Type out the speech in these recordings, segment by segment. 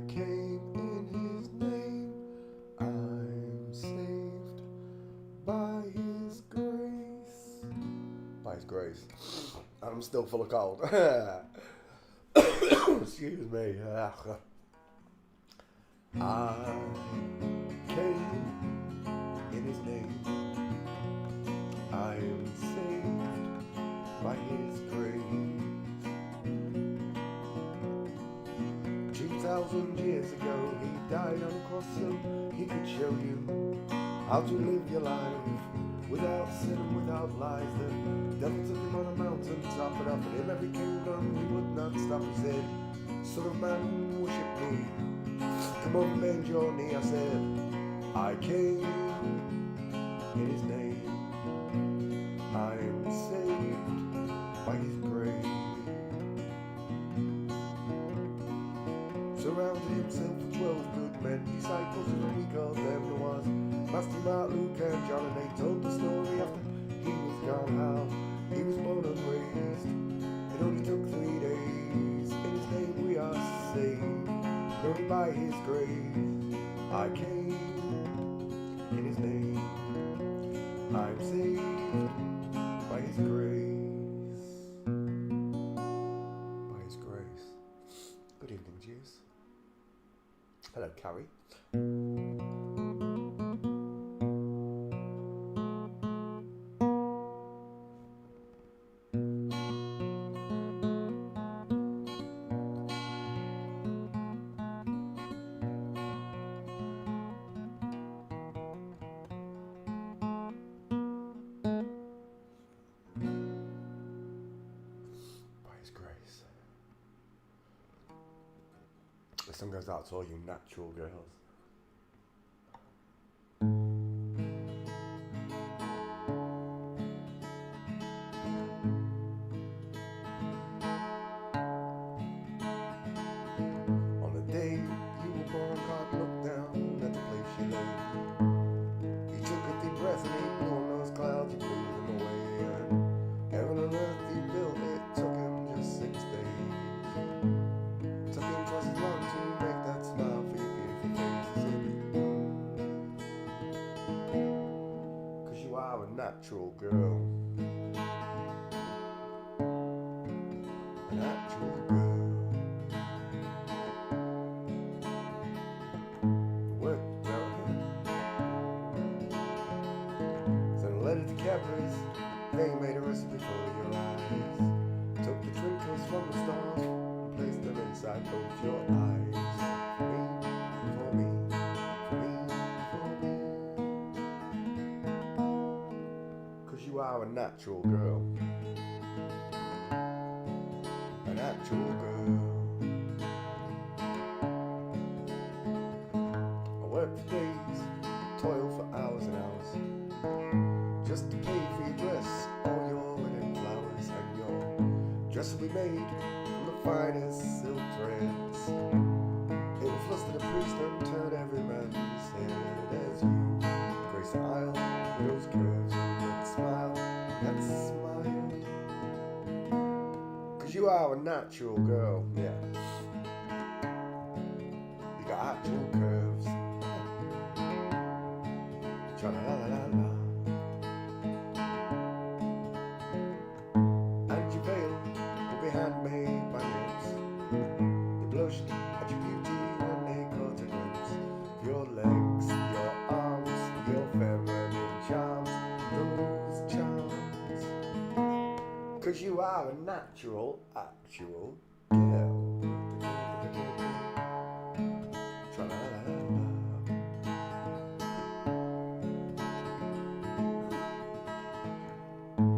came in his name. I'm saved by his grace. By his grace. I'm still full of cold. Excuse me. I came in his name. I am saved by his grace. 2,000 years ago he died on a cross so he could show you how to live your life without sin and without lies. The devil took him on a mountain top, and offered him every kingdom. He would not stop. He said, "Son of man, worship me. Come on, bend your knee." I said, I came in his name. I am saved by his grace. Surrounded himself with 12 good men, disciples as we called them. There was Matthew, Mark, Luke and John, and they told the story after he was gone, how he was born and raised. It only took 3 days. In his name we are saved, only by his grace. I came in his name. I'm saved by his grace. By his grace. Good evening, Jews. Hello, Carrie. This song goes out to all you natural girls. On the day you were born, God looked down at the place you lay. He took a deep breath and he blew on those clouds, he blew them away. And heaven and earth he built, it took him just 6 days. Took him twice as long to make that smile for your beautiful face. 'Cause you are a natural girl. A natural girl. Work well. Sent a letter to Cadbury's. They made a recipe for your eyes. Took the twinkles from the stars, place them inside both your eyes. For me, for me, for me, for me. 'Cause you are a natural girl. A natural girl. I work for days, toil for hours and hours, just to pay for your dress, all your wedding flowers, and your dress will be made from the finest silk threads. It will fluster the priest and turn every man's head as you grace the aisle with those curves and that smile, that smile. 'Cause you are a natural girl, yeah. You got actual curves. Tra-la-la-la-la. And your veil will be handmade by lips. They blushed at your beauty when they caught a glimpse of your legs, your arms, your feminine charms, those charms. 'Cause you are a natural, actual girl. Tra-la-la-la-la.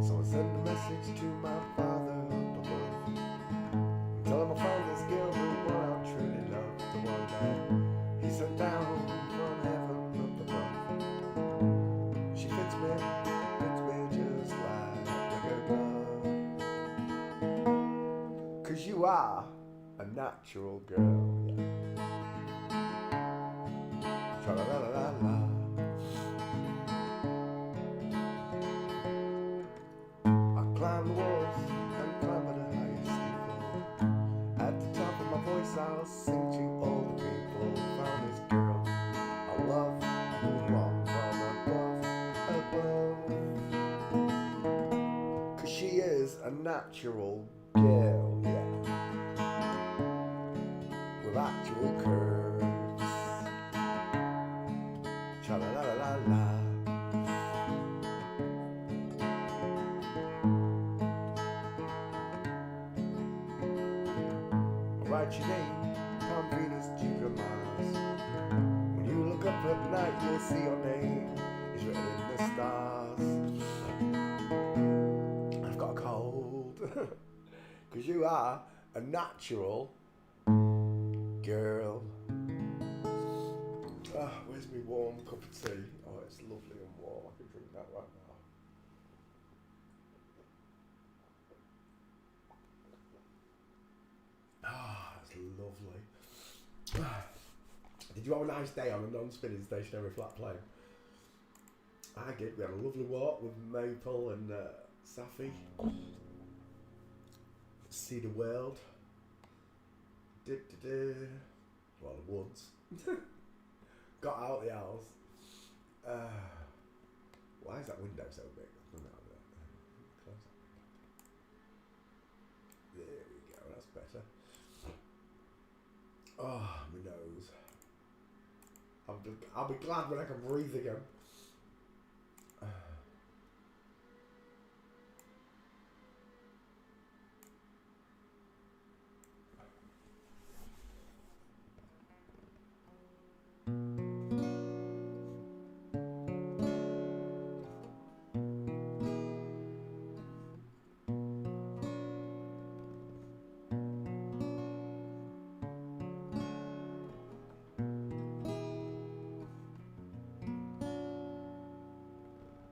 So I send a message to my father up above. Tell him I found this girl, the one I truly love, the one that he sent down from heaven up above. She fits me just like a glove. 'Cause you are a natural girl. Tra-la-la-la-la. Climb the walls and climb the highest steeple. At the top of my voice I'll sing to all the people. natural girl, yeah, with actual curves. Cha la la la la la. Write your name on Venus, Jupiter, Mars. When you look up at night, you'll see your name is written in the stars. I've got a cold, because you are a natural girl. Ah, where's my warm cup of tea? Oh, it's lovely and warm. I can drink that right now. Ah, that's lovely. Did you have a nice day on a non-spinning stationary flat plane? I did. We had a lovely walk with Maple and Safi. See the world. Well, the woods. Got out the house. Why is that window so big? Close that. There we go. That's better. Oh, my nose. I'll be glad when I can breathe again.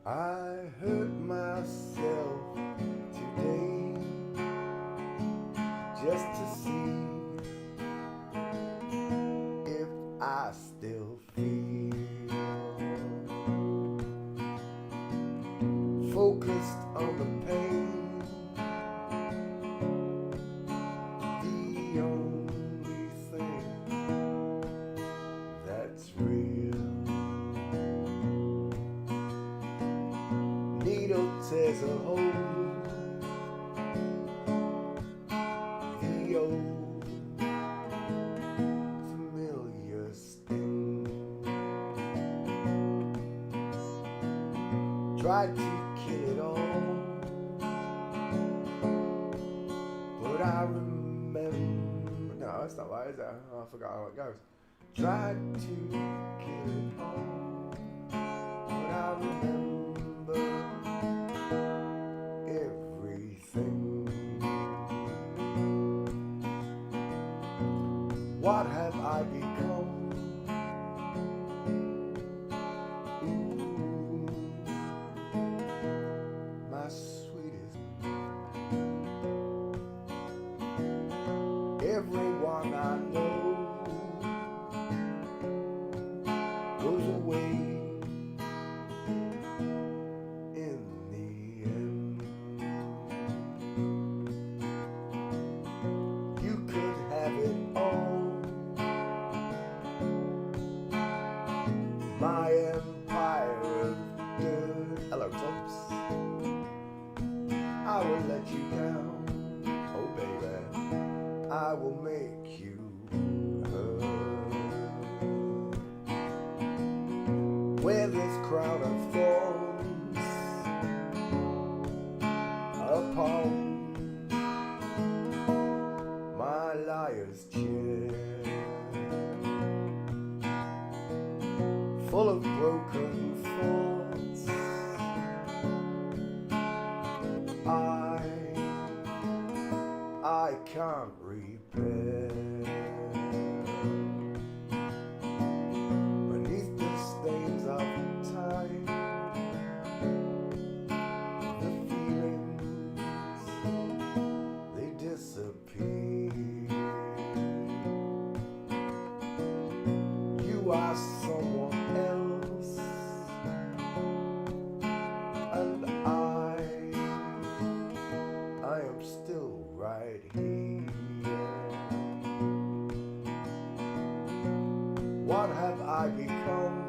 I hurt myself today just to see if I still feel focused on the pain, the only thing that's real. Needle tears a hole, the old familiar sting. Tried to kill it all, but I remember. No, that's not right, is it? Oh, I forgot how it goes. Tried to kill it all, but I remember everything. What have I become? Ooh, my sweetest. Everyone I know goes away in the end. You could have it all, my empire of dirt. Hello, Tops. I will let you down, oh baby. I will make you hurt. Wear this crown of thorns upon my liar's chair, full of broken thoughts. I can't repair. Beneath the stains of time, the feelings, they disappear. You are someone else, and I am still right here. What have I become?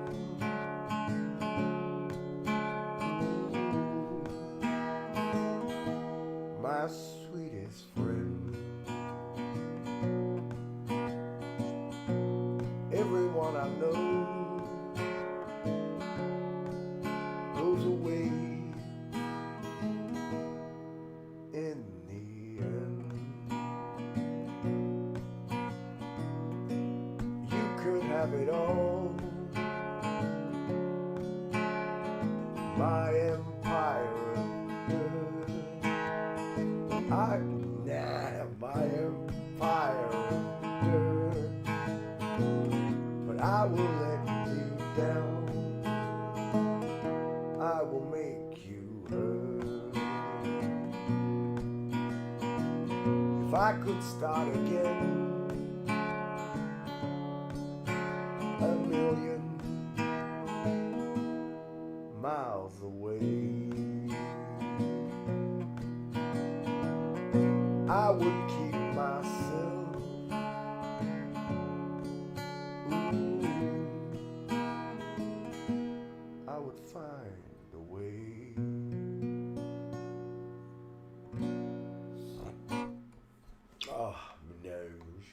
My sweet have it all. My empire of good. My empire of good. But I will let you down. I will make you hurt. If I could start again, a million miles away, I would keep myself. Ooh, I would find a way. Oh, my nose.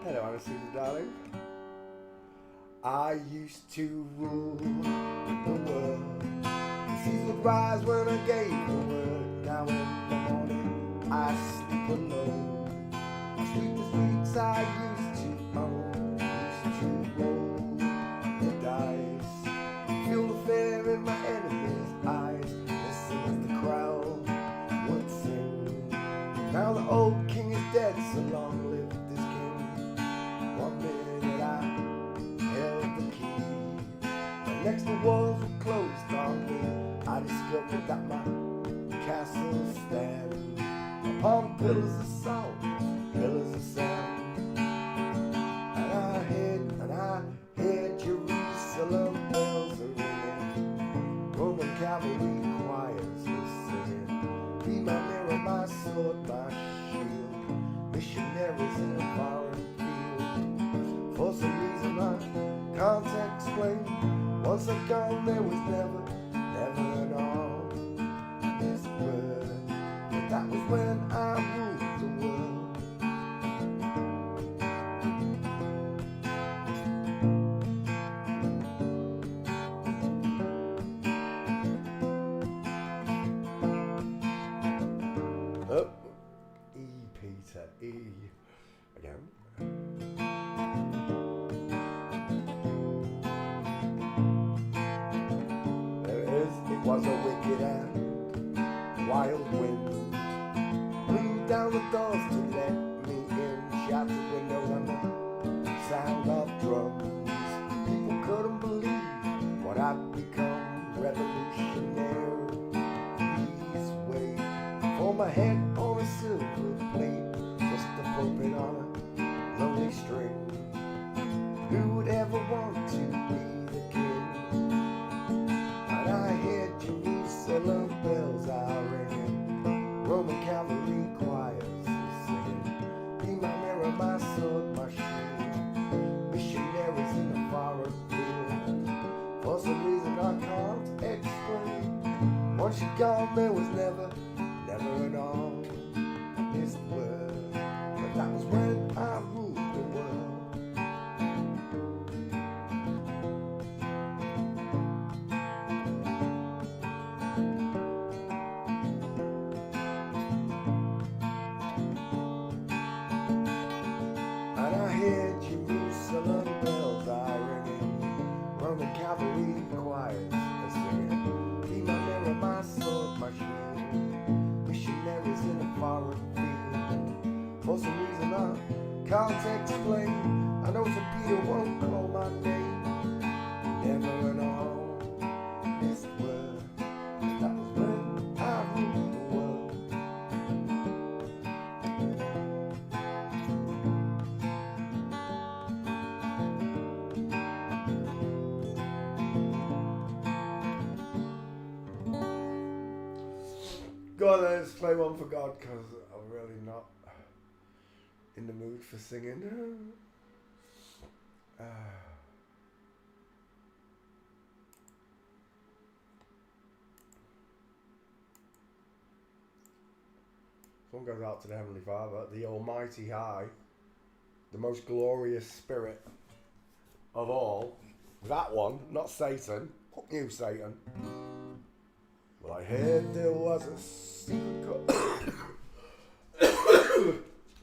Hello, Anastasia, darling. I used to rule the world. The seas would rise when I gave the word. Now in the morning I sleep alone. I sweep the streets I used to own. Used to roll the dice. Feel the fear in my enemies' eyes. Listen as the crowd would sing. Now the old king is dead, so long live this king. 1 minute I held the key, and next the walls were closed on me. I discovered that my castle stands upon pillars of salt, pillars of sand. And I heard Jerusalem bells are ringing, Roman cavalry choirs are singing. Be my mirror, my sword, my shield, missionaries in a foreign field. For some reason I can't explain, once I'd gone there was never an all this word. But that was when I ruled the world. Oh, E, Peter, E. Again. It was a wicked and wild wind blew down the doors to let me in. Shattered windows and the sound of drums. People couldn't believe what I'd become. Revolutionaries wait for my head on a silver plate, just a puppet on a lonely string. Who would ever want to be the king? And I hear Jerusalem bells are ringing, Roman cavalry choirs are singing. Be my mirror, my sword, my shield, missionaries in the foreign field. For some reason I can't explain, once you're gone there was never an all this word. But that was when I ruled the world. And I hear Jerusalem bells are ringing, Roman cavalry choirs are singing. Be my mirror, my sword, my shield, missionaries in a foreign field. For some reason I can't explain, I know Sir Peter won't call my name. Never an all this word. That was when I ruled the world. Go on then, let's play one for God, because I'm really not in the mood for singing. One goes out to the Heavenly Father, the Almighty High, the most glorious spirit of all. That one, not Satan. Fuck you, Satan. Well, I heard there was a secret.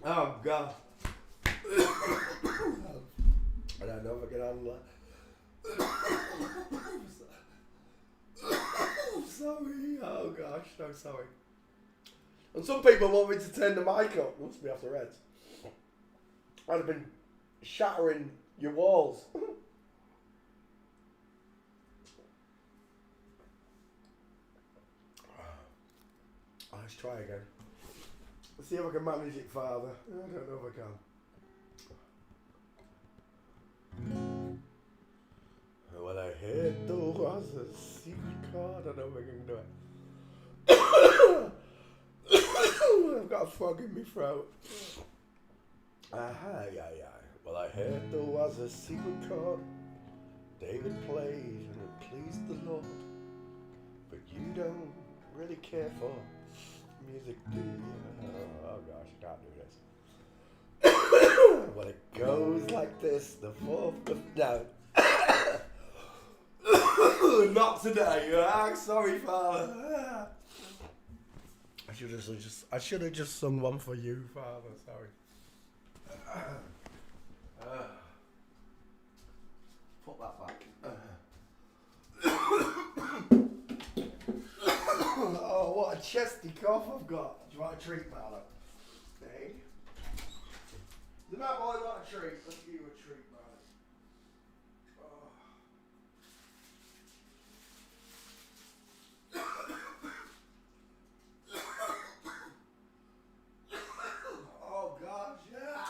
Oh, God. I don't know if I can handle that. Sorry. Oh, gosh. So sorry. And some people want me to turn the mic up. Must be off the Reds. I'd have been shattering your walls. Let's try again. Let's see if I can manage it, Father. I don't know if I can. Well, I heard there was a secret card. I don't know if I can do it. I've got a frog in my throat. Well, I heard there was a secret chord David played and it pleased the Lord. But you don't really care for music, do you? Oh gosh, I can't do this. Well, it goes like this, the fourth of down. Not today. Sorry, Father. I should have just sung one for you, Father. Sorry. Put that back. Oh, what a chesty cough I've got. Do you want a treat, Marlon? Hey? Does that boy want a treat? Let's give you a treat, Marlon. Oh, gosh, yeah.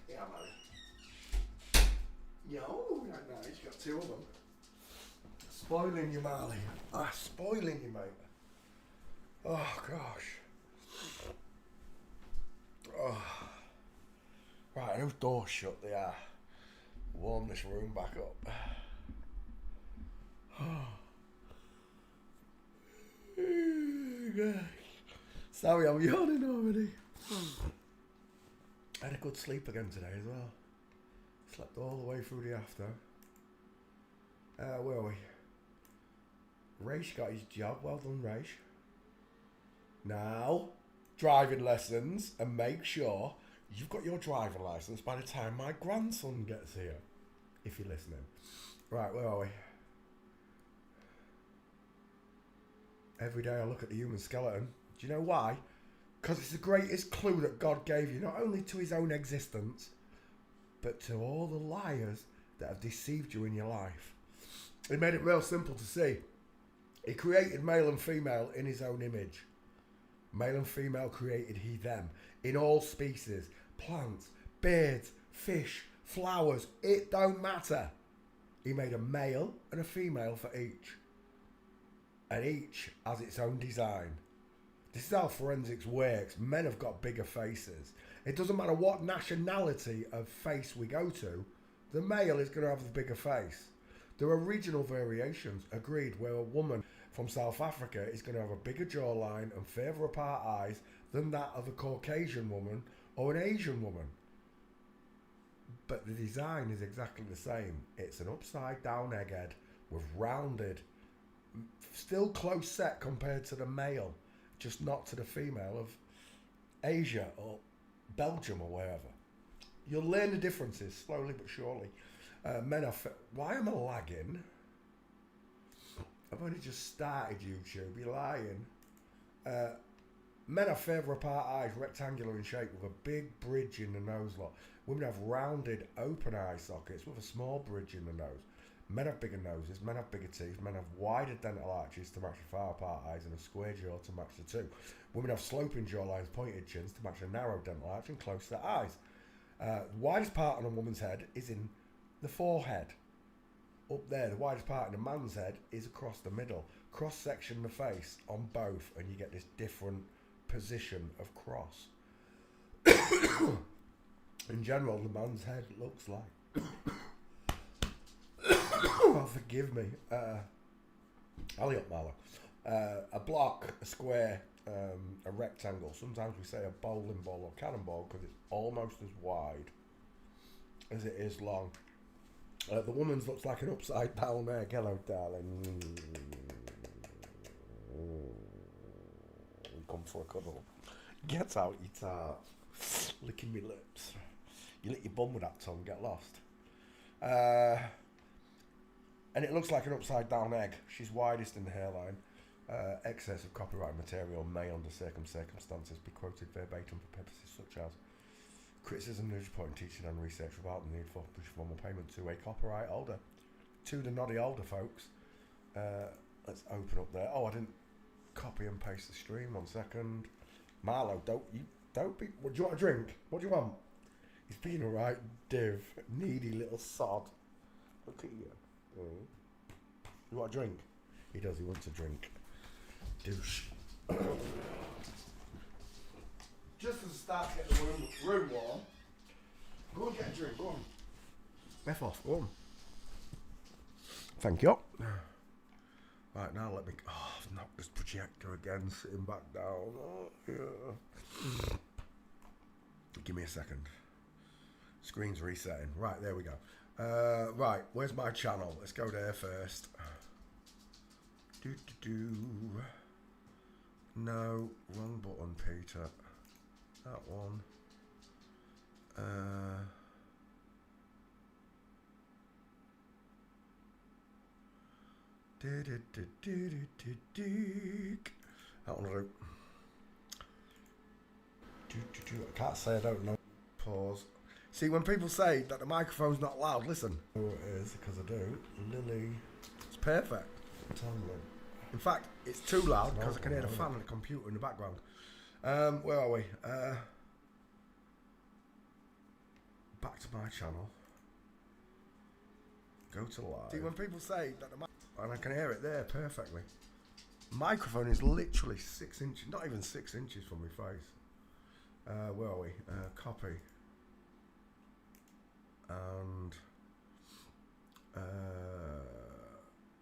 Yeah, man. Yo, nice. You got two of them. Spoiling you, Marley. Spoiling you, mate. Oh, gosh. Oh. Right, those doors shut, they are. Warm this room back up. Oh, gosh. Sorry, I'm yawning already. I had a good sleep again today as well. Slept all the way through the after. Where are we? Raish got his job. Well done, Raish. Now, driving lessons, and make sure you've got your driving license by the time my grandson gets here. If you're listening. Right, where are we? Every day I look at the human skeleton. Do you know why? Because it's the greatest clue that God gave you, not only to his own existence, but to all the liars that have deceived you in your life. He made it real simple to see. He created male and female in his own image. Male and female created he them. In all species, plants, birds, fish, flowers, it don't matter. He made a male and a female for each. And each has its own design. This is how forensics works. Men have got bigger faces. It doesn't matter what nationality of face we go to, the male is going to have the bigger face. There are regional variations, agreed, where a woman from South Africa is going to have a bigger jawline and further apart eyes than that of a Caucasian woman or an Asian woman. But the design is exactly the same. It's an upside down egghead with rounded, still close set compared to the male, just not to the female of Asia or Belgium or wherever. You'll learn the differences slowly but surely. Men are... Why am I lagging? I've only just started YouTube. You're lying. Men have further apart eyes, rectangular in shape with a big bridge in the nose lot. Women have rounded open eye sockets with a small bridge in the nose. Men have bigger noses, men have bigger teeth, men have wider dental arches to match the far apart eyes and a square jaw to match the two. Women have sloping jawlines, pointed chins to match a narrow dental arch and close set eyes. The widest part on a woman's head is in the forehead. Up there, the widest part in a man's head is across the middle. Cross section the face on both, and you get this different position of cross. In general, the man's head looks like. Oh, forgive me. Elliot Marlowe. A block, a square, a rectangle. Sometimes we say a bowling ball or cannonball because it's almost as wide as it is long. The woman's looks like an upside down egg. Hello, darling. Come for a cuddle. Get out, you tart. Licking me lips. You lick your bum with that tongue, get lost. And it looks like an upside down egg. She's widest in the hairline. Excess of copyright material may, under circumstances, be quoted verbatim for purposes such as criticism, news reporting, teaching and research without the need for formal payment to a copyright holder. To the noddy holder, folks. Let's open up there. Oh, I didn't copy and paste the stream. 1 second. Marlo, don't be. What do you want a drink? What do you want? He's being a right div, needy little sod. Look at you. You want a drink? He does. He wants a drink. Douche. Just as a start to get the room warm. Go and get a drink. Go on. F off. Go on. Thank you. Right, now let me... Oh, I've knocked this projector again, sitting back down. Oh, yeah. Give me a second. Screen's resetting. Right, there we go. Right, where's my channel? Let's go there first. No, wrong button, Peter. That one. That one will do. I can't say I don't know. Pause. See, when people say that the microphone's not loud, listen. Oh, it is, because I do. Lily. It's perfect. In fact, it's too loud because I can hear the fan and the computer in the background. Where are we? Back to my channel. Go to live. See, when people say that the and I can hear it there perfectly. Microphone is literally 6 inches, not even 6 inches from my face. Where are we? Copy. And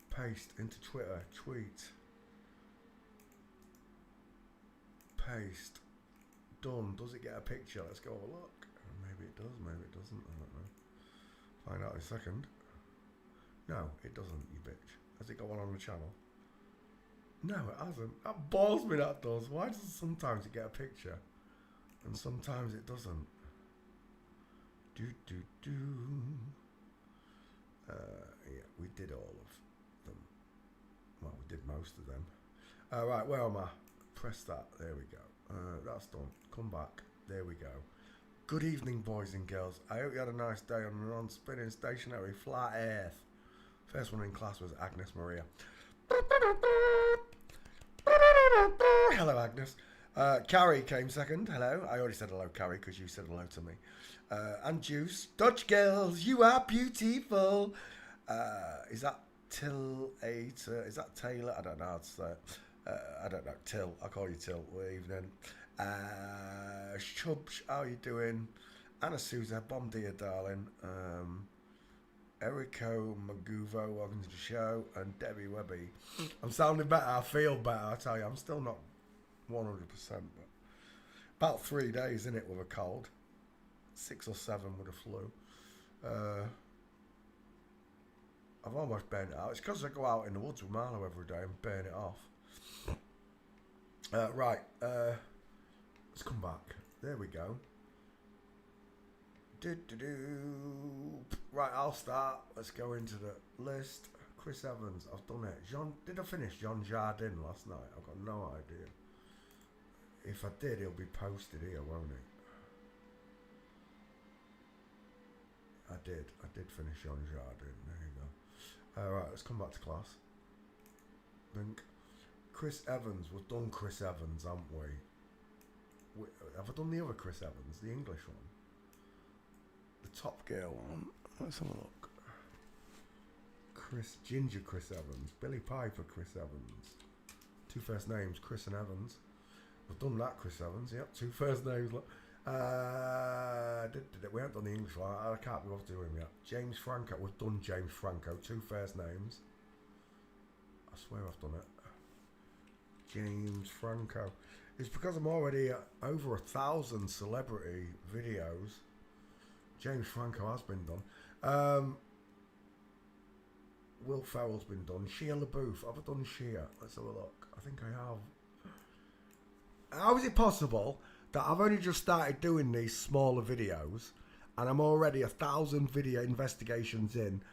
paste into Twitter. Tweet. Paste. Done. Does it get a picture? Let's go have a look. Maybe it does, maybe it doesn't. I don't know. Find out in a second. No, it doesn't, you bitch. Has it got one on the channel? No, it hasn't. That bores me, that does. Why does sometimes it get a picture and sometimes it doesn't? Yeah, we did all of them. Well, we did most of them. Right, where am I? Press that. There we go. That's done. Come back. There we go. Good evening, boys and girls. I hope you had a nice day on the non-spinning stationary flat earth. First one in class was Agnes Maria. Hello, Agnes. Carrie came second. Hello. I already said hello, Carrie, because you said hello to me. And Juice. Dutch girls, you are beautiful. Is that Till-ator? Is that Taylor? I don't know how to say it. I don't know. Till. I'll call you Till. Good evening. Shubs, how you doing? Anna Souza, bomb dear darling. Erico Maguvo, welcome to the show. And Debbie Webby. I'm sounding better. I feel better. I tell you, I'm still not 100%, but about 3 days in it with a cold. 6 or 7 with a flu. I've almost burnt it out. It's because I go out in the woods with Marlo every day and burn it off. Right. Let's come back. There we go. Right, I'll start. Let's go into the list. Chris Evans, I've done it. Did I finish Jean Jardin last night? I've got no idea. If I did, it'll be posted here, won't it? I did finish Jean Jardin. There you go. Alright, let's come back to class. Think. Chris Evans. We've done Chris Evans, haven't we? Have I done the other Chris Evans? The English one? The Top Girl one? Let's have a look. Ginger Chris Evans. Billy Piper Chris Evans. 2 first names, Chris and Evans. I've done that Chris Evans, yep. 2 first names. We haven't done the English one. I can't be bothered doing him yet. James Franco. We've done James Franco. 2 first names. I swear I've done it. James Franco. It's because I'm already at over 1,000 celebrity videos. James Franco has been done. Will Ferrell's been done. Shia LaBeouf. Have I done Shia? Let's have a look. I think I have. How is it possible that I've only just started doing these smaller videos and I'm already 1,000 video investigations in?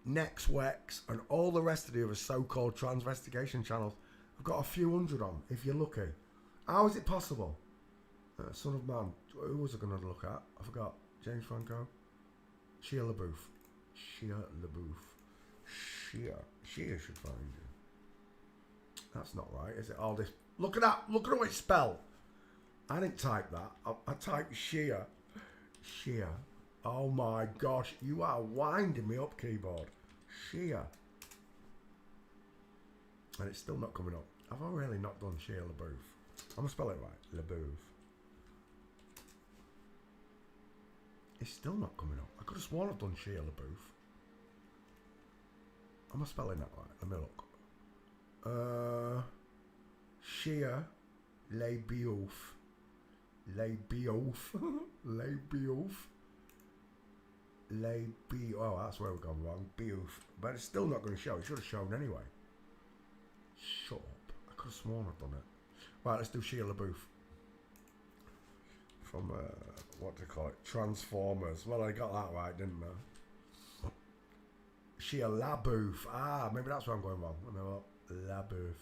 Next Wex and all the rest of the other so-called transvestigation channels, I've got a few hundred on, if you're lucky. How is it possible? Son of Man. Who was I going to look at? I forgot. James Franco. Shia LaBeouf. Shia LaBeouf. Shia should find you. That's not right, is it? All this. Look at that. Look at how it's spelled. I didn't type that. I typed Shia. Shia. Oh my gosh. You are winding me up, keyboard. Shia. And it's still not coming up. Have I really not done Shia LaBeouf? I'm going to spell it right. LaBeouf. It's still not coming up. I could have sworn I've done Shia LaBeouf. Am I spelling that right? Let me look. Shia LaBeouf. LaBeouf. LaBeouf. Oh, that's where we've gone wrong. Beouf. But it's still not going to show. It should have shown anyway. Shut up. I could have sworn I've done it. Right, let's do Shia LaBeouf. From, what do you call it? Transformers. Well, I got that right, didn't I? Shia LaBeouf. Ah, maybe that's where I'm going wrong. Let me look. LaBeouf.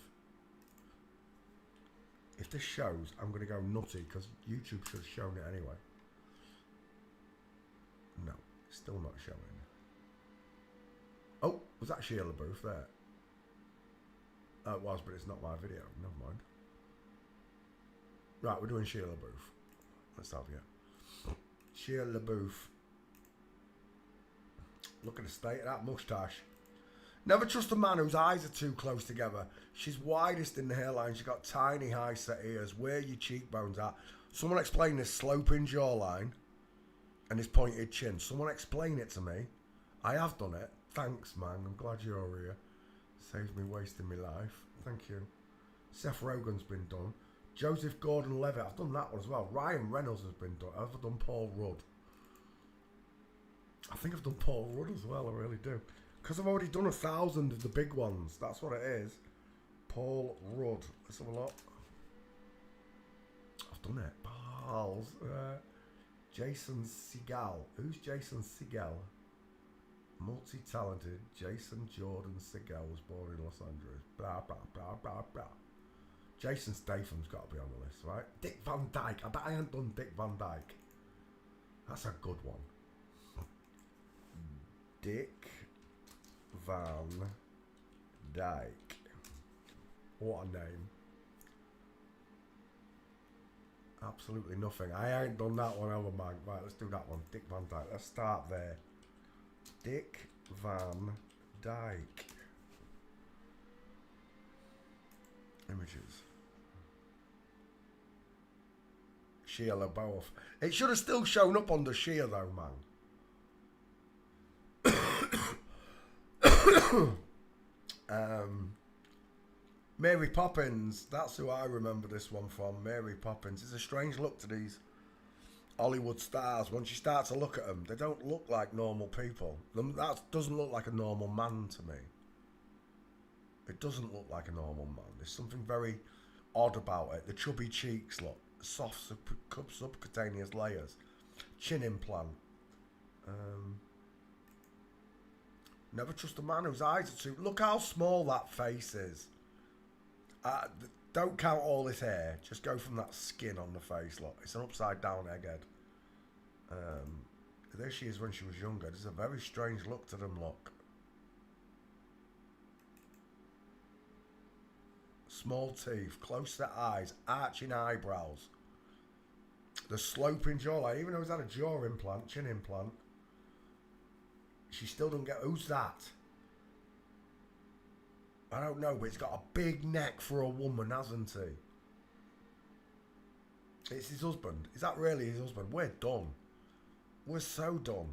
If this shows, I'm going to go nutty because YouTube should have shown it anyway. No, it's still not showing. Oh, was that Shia LaBeouf there? It was, but it's not my video. Never mind. Right, we're doing Shia LaBeouf. Let's have it. Shia LaBeouf. Look at the state of that moustache. Never trust a man whose eyes are too close together. She's widest in the hairline. She's got tiny high set ears. Where are your cheekbones at? Someone explain this sloping jawline and his pointed chin. Someone explain it to me. I have done it. Thanks, man. I'm glad you're here. Saves me wasting my life. Thank you. Seth Rogen's been done. Joseph Gordon-Levitt. I've done that one as well. Ryan Reynolds has been done. I've done Paul Rudd. I think I've done Paul Rudd as well. I really do. Because I've already done 1,000 of the big ones. That's what it is. Paul Rudd. Let's have a look. I've done it. Pals. Jason Segel. Who's Jason Segel? Multi-talented Jason Jordan Segel was born in Los Angeles. Blah, blah, blah, blah, blah. Jason Statham's got to be on the list, right? Dick Van Dyke. I bet I haven't done Dick Van Dyke. That's a good one. Dick Van Dyke. What a name. Absolutely nothing. I ain't done that one ever, man. Right, let's do that one. Dick Van Dyke. Let's start there. Dick Van Dyke. Images. Shia LaBeouf. It should have still shown up under Shia though, man. Mary Poppins. That's who I remember this one from. Mary Poppins. It's a strange look to these Hollywood stars. Once you start to look at them, they don't look like normal people. That doesn't look like a normal man to me. It doesn't look like a normal man. There's something very odd about it. The chubby cheeks look. Soft subcutaneous layers. Chin implant. Never trust a man whose eyes are too... Look how small that face is. Don't count all this hair. Just go from that skin on the face. Look, it's an upside down egghead. There she is when she was younger. There's a very strange look to them, look. Small teeth, close set eyes, arching eyebrows. The sloping jawline, even though he's had a jaw implant, chin implant, she still doesn't get... Who's that? I don't know, but he's got a big neck for a woman, hasn't he? It's his husband. Is that really his husband? We're done. We're so done.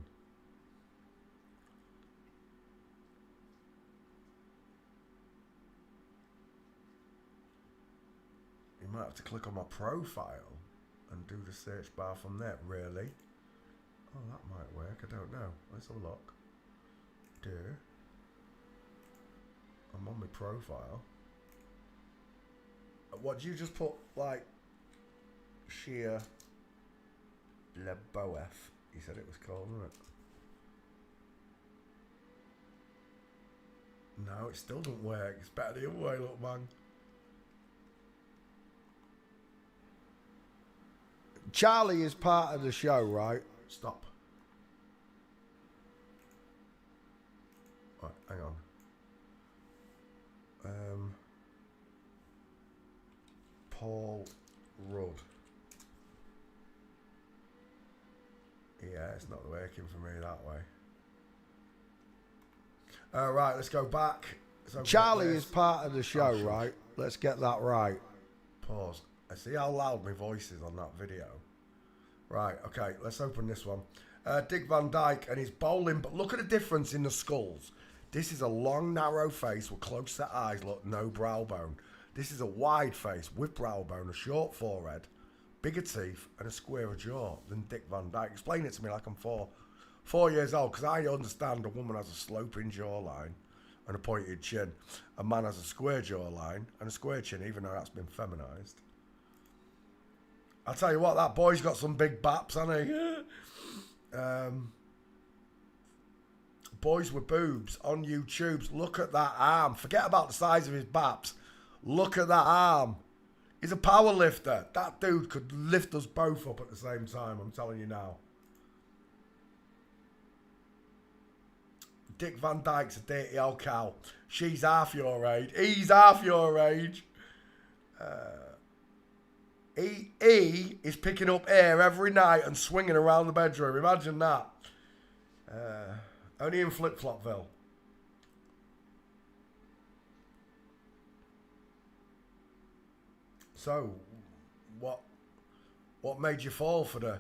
You might have to click on my profile and do the search bar from there. Really? Oh, that might work. I don't know. Let's have a look. I'm on my profile. What do you just put, like, Shia LaBeouf? He said it was called, wasn't it? No, it still doesn't work. It's better the other way, look, man. Charlie is part of the show, right? Stop. Right, hang on. Paul Rudd. Yeah, it's not working for me that way. Right, let's go back. So Charlie is part of the show, right? Let's get that right. Pause. I see how loud my voice is on that video. Right, okay, let's open this one. Dick Van Dyke and his bowling, but look at the difference in the skulls. This is a long, narrow face with close set eyes, look, no brow bone. This is a wide face with brow bone, a short forehead, bigger teeth, and a squarer jaw than Dick Van Dyke. Explain it to me like I'm four years old, because I understand a woman has a sloping jawline and a pointed chin. A man has a square jawline and a square chin, even though that's been feminized. I'll tell you what, that boy's got some big baps, hasn't he? Boys with boobs on YouTube. Look at that arm. Forget about the size of his baps. Look at that arm. He's a power lifter. That dude could lift us both up at the same time, I'm telling you now. Dick Van Dyke's a dirty old cow. She's half your age. He's half your age. He is picking up air every night and swinging around the bedroom. Imagine that. Only in Flip-Flopville. So, what made you fall for the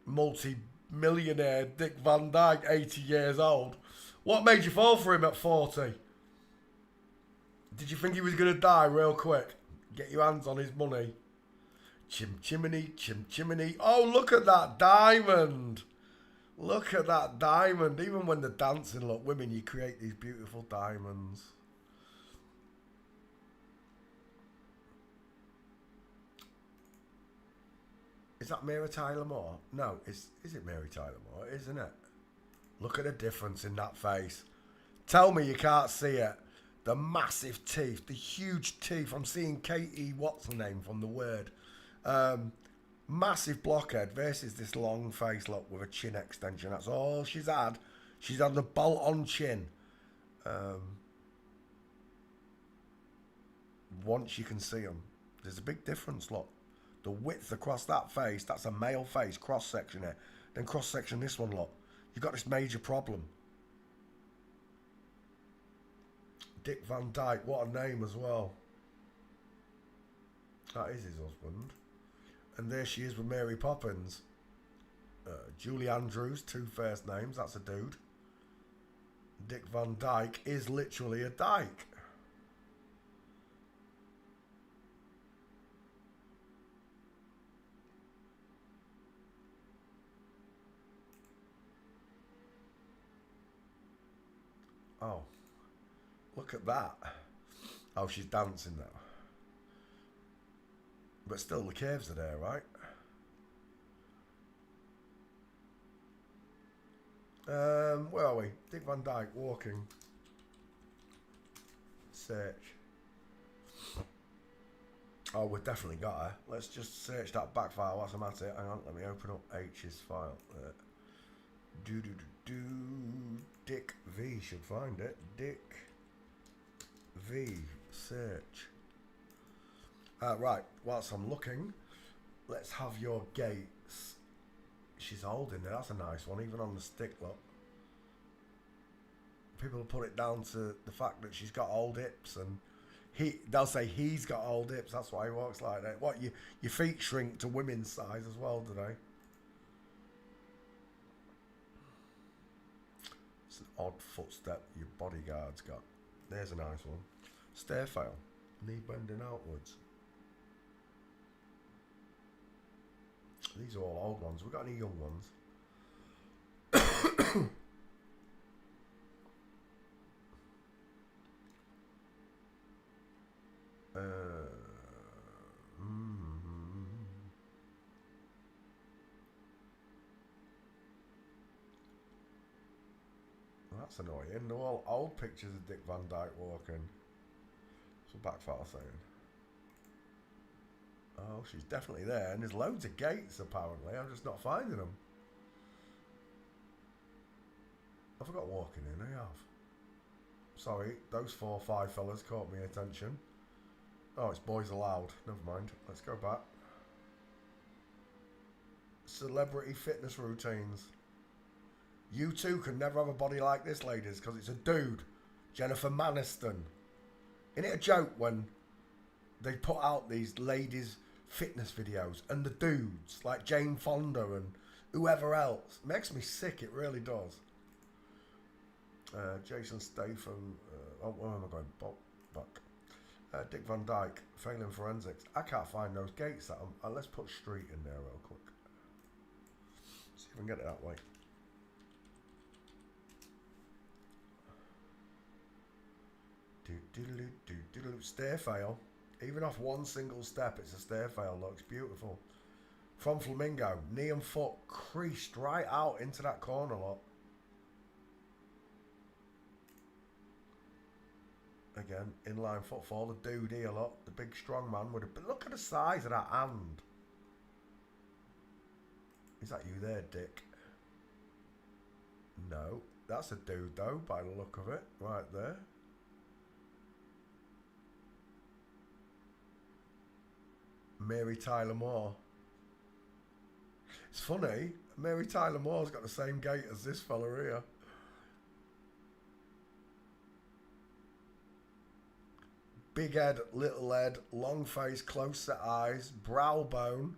multi-millionaire Dick Van Dyke, 80 years old? What made you fall for him at 40? Did you think he was going to die real quick? Get your hands on his money. Chim chimney, chim chimney. Oh, look at that diamond. Look at that diamond. Even when they're dancing, look, women, you create these beautiful diamonds. Is that Mary Tyler Moore? No, is it Mary Tyler Moore? Isn't it? Look at the difference in that face. Tell me you can't see it. The massive teeth, the huge teeth. I'm seeing Katie, what's her name from The Word? Massive blockhead versus this long face, look, with a chin extension. That's all she's had. She's had the bolt-on chin. Once you can see them, there's a big difference, look. The width across that face, that's a male face, cross-section here. Then cross-section this one, look. You've got this major problem. Dick Van Dyke, what a name as well. That is his husband. And there she is with Mary Poppins. Julie Andrews, 2 first names, that's a dude. Dick Van Dyke is literally a dyke. Oh, look at that. Oh, she's dancing now. But still, the curves are there, right? Where are we? Dick Van Dyke walking. Search. Oh, we've definitely got her. Let's just search that back file whilst I'm at it. Hang on, let me open up H's file. Dick V should find it. Dick V search. Right, whilst I'm looking, let's have your gates. She's holding there, that's a nice one, even on the stick, look. People put it down to the fact that she's got old hips, and they'll say he's got old hips, that's why he walks like that. What, your feet shrink to women's size as well, do they? odd footstep your bodyguard's got. There's a nice one. Stair fail. Knee bending outwards. These are all old ones. We got any young ones? That's annoying. They're all old pictures of Dick Van Dyke walking. What's the backfire saying? Oh, she's definitely there. And there's loads of gates, apparently. I'm just not finding them. I forgot walking in. I have. Sorry, those 4 or 5 fellas caught my attention. Oh, it's boys allowed. Never mind. Let's go back. Celebrity fitness routines. You too can never have a body like this, ladies, because it's a dude. Jennifer Aniston. Isn't it a joke when they put out these ladies' fitness videos and the dudes, like Jane Fonda and whoever else? It makes me sick, it really does. Jason Statham. Where am I going? Buck. Dick Van Dyke. Failing forensics. I can't find those gates. Let's put street in there real quick. See if I can get it that way. Stair fail. Even off one single step, it's a stair fail. Looks beautiful. From Flamingo, knee and foot creased right out into that corner lot. Again, inline footfall. The dude here, look, the big strong man with a. Look at the size of that hand. Is that you there, Dick? No, that's a dude though, by the look of it, right there. Mary Tyler Moore. It's funny, Mary Tyler Moore's got the same gait as this fella here. Big head, little head, long face, close set eyes, brow bone.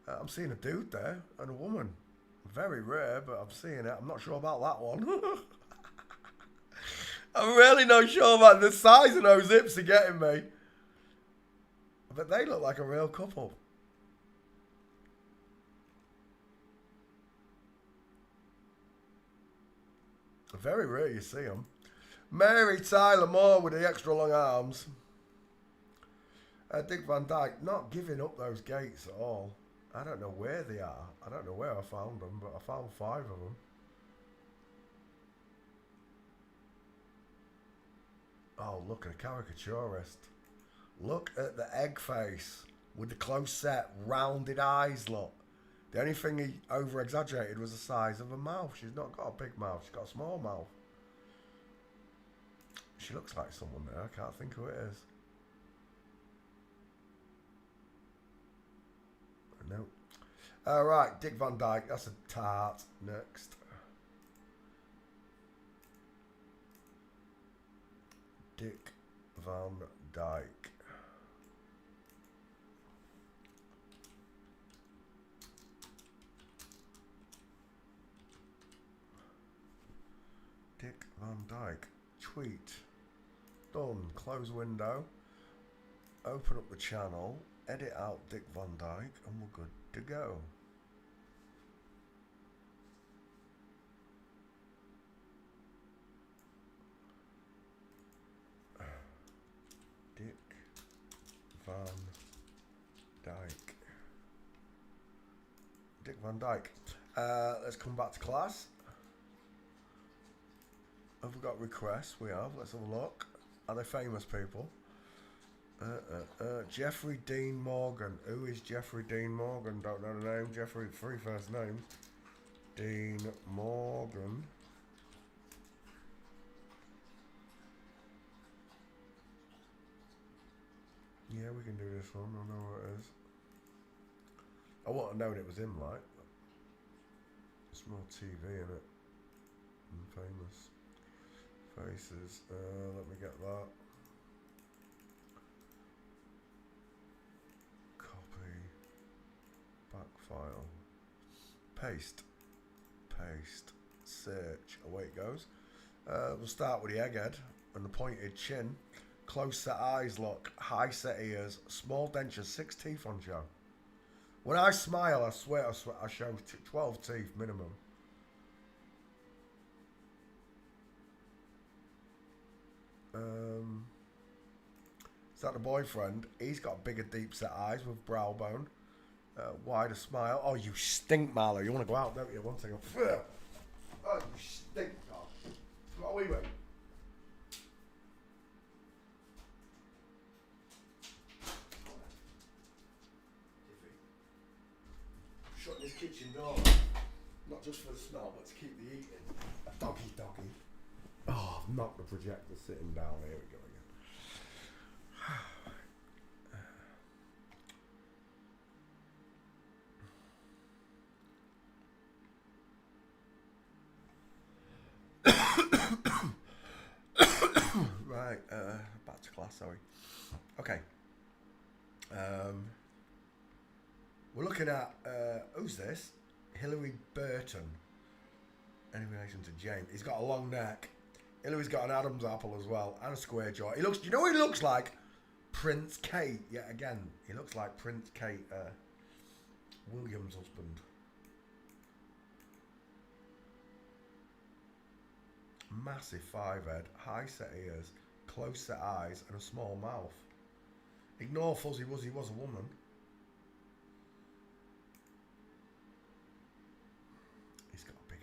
I'm seeing a dude there and a woman. Very rare, but I'm seeing it. I'm not sure about that one. I'm really not sure about the size of those hips are getting me. But they look like a real couple. Very rare you see them. Mary Tyler Moore with the extra long arms. Dick Van Dyke not giving up those gates at all. I don't know where they are. I don't know where I found them, but I found 5 of them. Oh, look at a caricaturist. Look at the egg face with the close set, rounded eyes, look. The only thing he over-exaggerated was the size of her mouth. She's not got a big mouth, she's got a small mouth. She looks like someone there, I can't think who it is. No. Alright, Dick Van Dyke, that's a tart. Next. Dick Van Dyke. Dick Van Dyke. Tweet. Done. Close window. Open up the channel. Edit out Dick Van Dyke. And we're good to go. Dick Van Dyke. Dick Van Dyke. Let's come back to class. Have we got requests? We have. Let's have a look. Are they famous people? Jeffrey Dean Morgan. Who is Jeffrey Dean Morgan? Don't know the name. Jeffrey, 3 first names. Dean Morgan. Yeah, we can do this one. I know what it is. I wouldn't have known it was him, like. It's more TV in it. Famous faces. Let me get that. Copy. Back file. Paste. Paste. Search. Away it goes. We'll start with the egghead and the pointed chin. Close set eyes look, high set ears, small dentures, 6 teeth on show. When I smile, I swear I show 12 teeth minimum. Is that the boyfriend? He's got bigger deep set eyes with brow bone. Wider smile. Oh, you stink, Marlo. You want to go out, don't you? One second. Oh, you stink, dog. What are we with? Shutting his kitchen door. Not just for the smell, but to keep the eating. A doggy. Oh, I've knocked the projector sitting down. Here we go again. Right, back to class, sorry. Okay. We're looking at, who's this? Hilary Burton. In relation to James. He's got a long neck. Hillary's got an Adam's apple as well, and a square jaw. He looks, do you know what he looks like? Prince Kate, yet again. He looks like Prince Kate, William's husband. Massive 5-head, high set ears, close set eyes, and a small mouth. Ignore Fuzzy Wuzzy was a woman. He's got a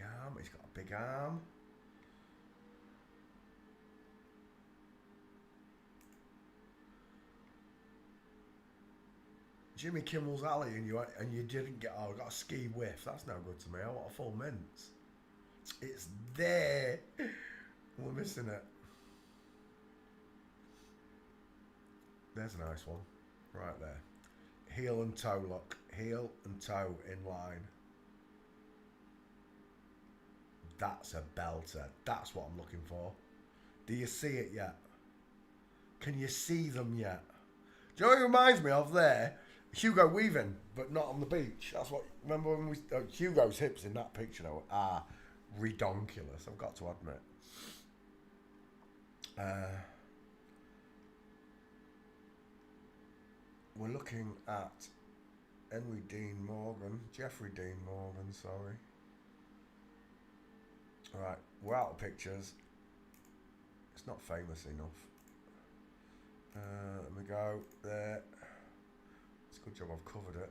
big arm. Jimmy Kimmel's alley and you didn't get, oh, I got a ski whiff. That's no good to me. I want a full mince. It's there. We're missing it. There's a nice one. Right there. Heel and toe look. Heel and toe in line. That's a belter. That's what I'm looking for. Do you see it yet? Can you see them yet? Do you know what it reminds me of there? Hugo Weaving, but not on the beach. That's what, remember when we, Hugo's hips in that picture though are redonkulous, I've got to admit. We're looking at Jeffrey Dean Morgan, sorry. Alright, we're out of pictures. It's not famous enough. Let me go there. It's a good job I've covered it.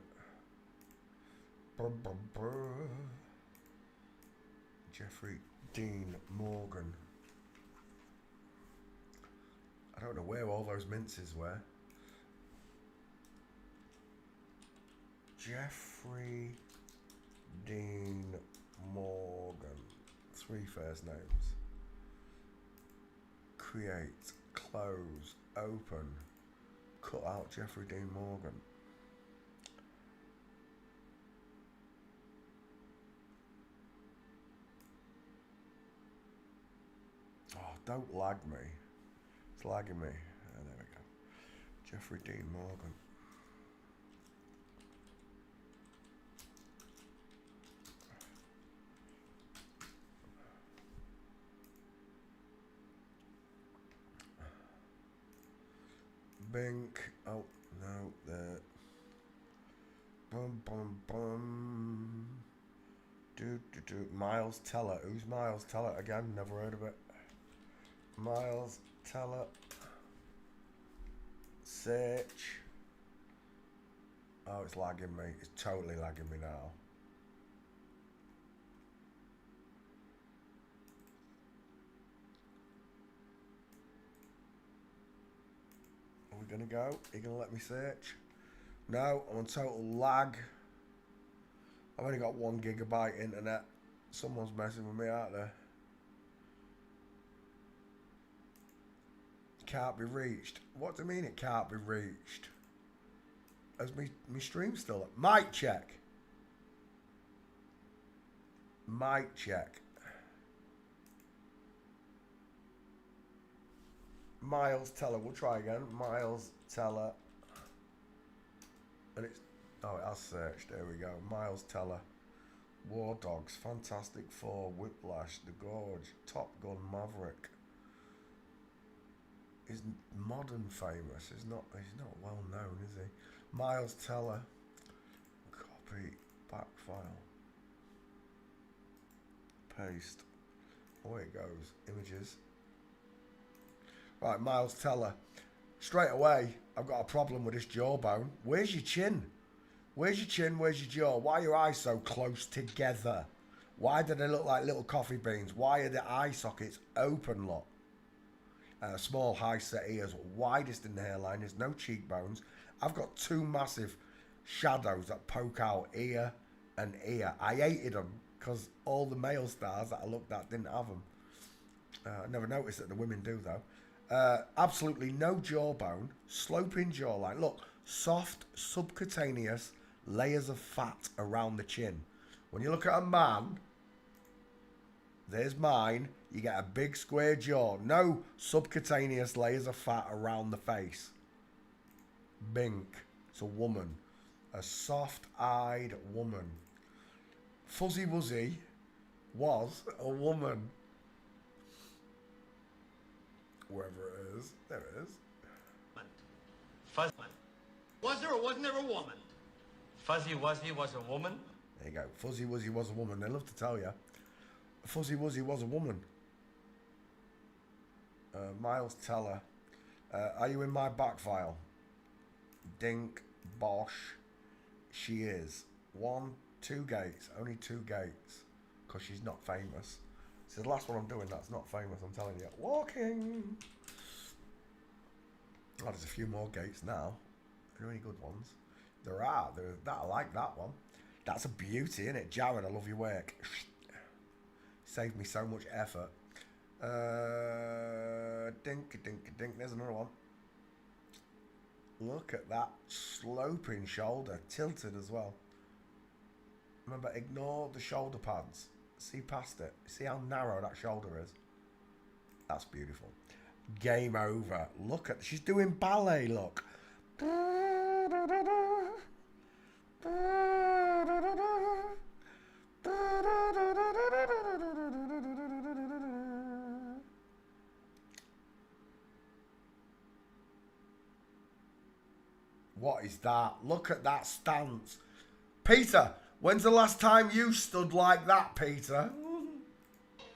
Jeffrey Dean Morgan. I don't know where all those minces were. Jeffrey Dean Morgan. 3 first names. Create, close, open. Cut out Jeffrey Dean Morgan. Oh, don't lag me. It's lagging me. Oh, there we go. Jeffrey Dean Morgan. Bink. Oh, no, there. Bum. Miles Teller. Who's Miles Teller again? Never heard of it. Miles Teller. Search. Oh, it's lagging me. It's totally lagging me now. Are we gonna go? Are you gonna let me search? No, I'm on total lag. I've only got 1 gigabyte internet. Someone's messing with me out there. Can't be reached. What do you mean it can't be reached? Is me stream still up? Mic check. Mic check. Miles Teller. We'll try again. Miles Teller. And it's... Oh, it has searched. There we go. Miles Teller. War Dogs, Fantastic Four, Whiplash, The Gorge, Top Gun, Maverick. He's modern famous. He's not well known, is he? Miles Teller. Copy. Back file. Paste. Away it goes. Images. Right, Miles Teller. Straight away, I've got a problem with this jawbone. Where's your chin? Where's your chin? Where's your jaw? Why are your eyes so close together? Why do they look like little coffee beans? Why are the eye sockets open, look? Small, high set ears, widest in the hairline. There's no cheekbones. I've got two massive shadows that poke out ear and ear. I hated them because all the male stars that I looked at didn't have them. I never noticed that the women do, though. Absolutely no jawbone, sloping jawline. Look, soft, subcutaneous layers of fat around the chin. When you look at a man, there's mine, you get a big square jaw. No subcutaneous layers of fat around the face. Bink. It's a woman. A soft-eyed woman. Fuzzy Wuzzy was a woman. Wherever it is. There it is. Fuzzy. Was there or wasn't there a woman? Fuzzy Wuzzy was a woman? There you go. Fuzzy Wuzzy was a woman. They love to tell you. Fuzzy Wuzzy was a woman. Miles Teller. Are you in my back file? Dink. Bosh. She is. 1, 2 gates. Only 2 gates. Because she's not famous. This is the last one I'm doing that's not famous, I'm telling you. Walking. Oh, there's a few more gates now. Are there any good ones? There are. I like that one. That's a beauty, isn't it? Jared, I love your work. Saved me so much effort. Dink, dink, dink. There's another one. Look at that sloping shoulder. Tilted as well. Remember, ignore the shoulder pads. See past it. See how narrow that shoulder is? That's beautiful. Game over. Look at... She's doing ballet, look. What is that? Look at that stance. Peter, when's the last time you stood like that, Peter?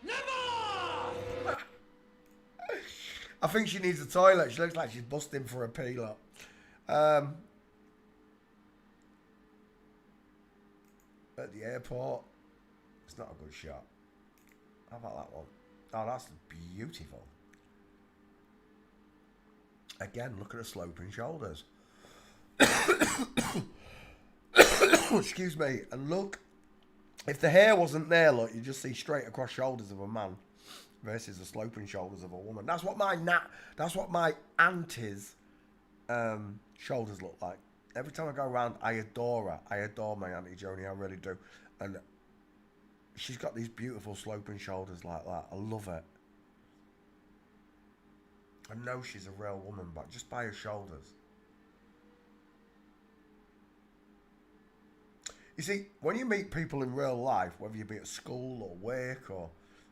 Never! I think she needs a toilet. She looks like she's busting for a pee, look. At the airport. It's not a good shot. How about that one? Oh, that's beautiful. Again, look at the sloping shoulders. Excuse me. And look, if the hair wasn't there, look, you just see straight across shoulders of a man versus the sloping shoulders of a woman. That's what my auntie's shoulders look like. Every time I go around, I adore her. I adore my Auntie Joni, I really do. And she's got these beautiful sloping shoulders like that. I love it. I know she's a real woman, but just by her shoulders. You see, when you meet people in real life, whether you be at school or work or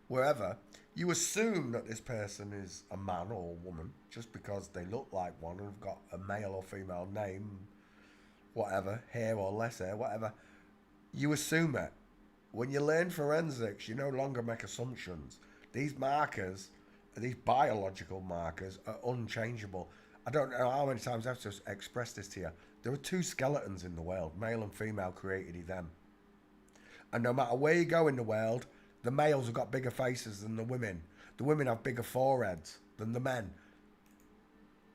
wherever, you assume that this person is a man or a woman just because they look like one and have got a male or female name, whatever, hair or less hair, whatever. You assume it. When you learn forensics, you no longer make assumptions. These markers, these biological markers, are unchangeable. I don't know how many times I have to express this to you. There are 2 skeletons in the world, male and female created them. And no matter where you go in the world, the males have got bigger faces than the women. The women have bigger foreheads than the men.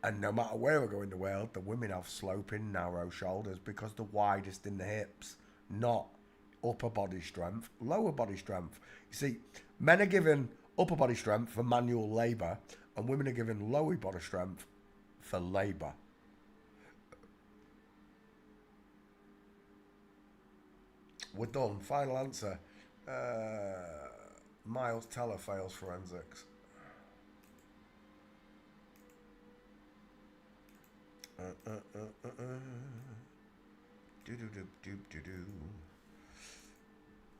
And no matter where we go in the world, the women have sloping, narrow shoulders because the widest in the hips, not upper body strength, lower body strength. You see, men are given upper body strength for manual labour and women are given lower body strength for labour. We're done. Final answer. Miles Teller fails forensics.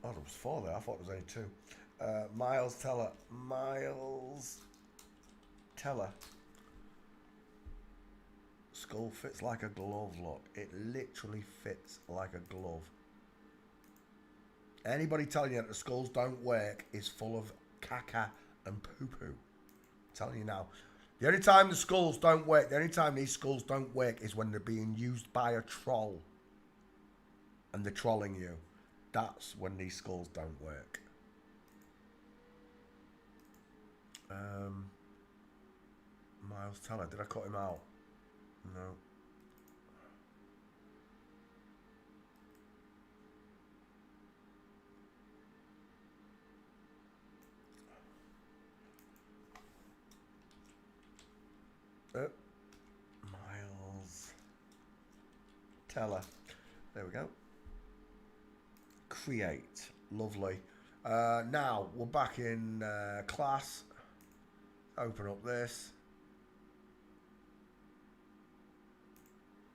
Oh, there was 4 there. I thought there was only 2. Miles Teller. Miles Teller. Skull fits like a glove, look. It literally fits like a glove. Anybody telling you that the skulls don't work is full of caca and poo-poo. I'm telling you now. The only time the skulls don't work, the only time these skulls don't work is when they're being used by a troll. And they're trolling you. That's when these skulls don't work. Miles Teller, did I cut him out? No. Miles Teller. There we go. Create. Lovely. Now, we're back in class. Open up this.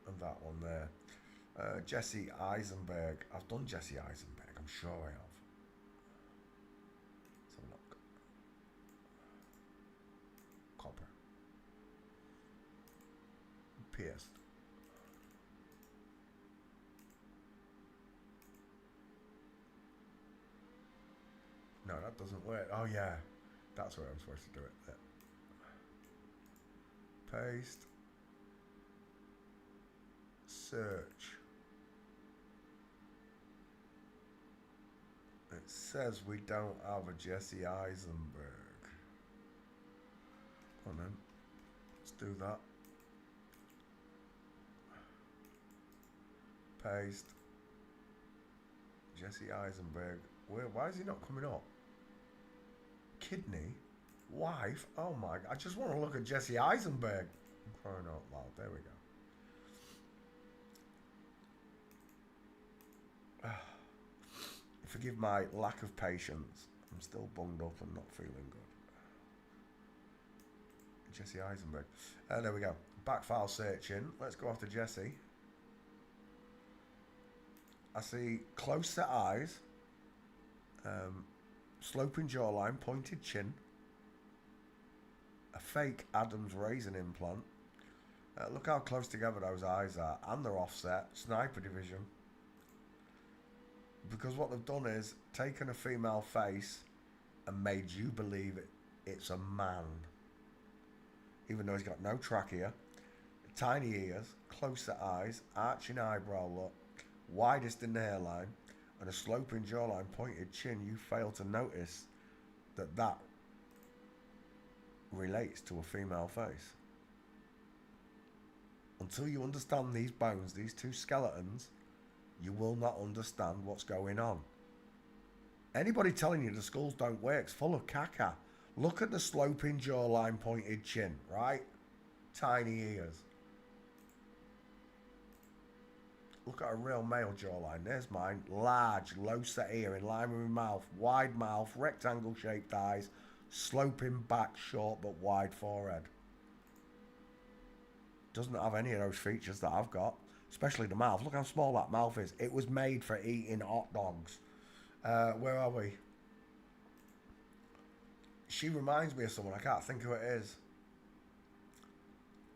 And that one there. Jesse Eisenberg. I've done Jesse Eisenberg. I'm sure I have. Let's have a look. Copper. Pierced. No, that doesn't work. Oh, yeah. That's where I'm supposed to do it. There. Paste. Search. It says we don't have a Jesse Eisenberg. Come on then. Let's do that. Paste. Jesse Eisenberg. Why is he not coming up? Kidney? Wife? Oh my, I just want to look at Jesse Eisenberg. I'm crying out loud. There we go. Forgive my lack of patience. I'm still bunged up and not feeling good. Jesse Eisenberg. There we go. Back file searching. Let's go after Jesse. I see close set eyes. Sloping jawline, pointed chin. A fake Adam's raisin implant. Look how close together those eyes are. And they're offset. Sniper division. Because what they've done is taken a female face and made you believe it's a man. Even though he's got no trachea. Tiny ears. Close set eyes. Arching eyebrow look. Widest in the hairline. And a sloping jawline, pointed chin. You fail to notice that relates to a female face. Until you understand these bones, these two skeletons, you will not understand what's going on. Anybody telling you the skulls don't work is full of caca. Look at the sloping jawline, pointed chin, right? Tiny ears. Look at a real male jawline. There's mine. Large, low set ear in line with my mouth. Wide mouth, rectangle shaped eyes, sloping back, short but wide forehead. Doesn't have any of those features that I've got. Especially the mouth. Look how small that mouth is. It was made for eating hot dogs. Where are we? She reminds me of someone. I can't think who it is.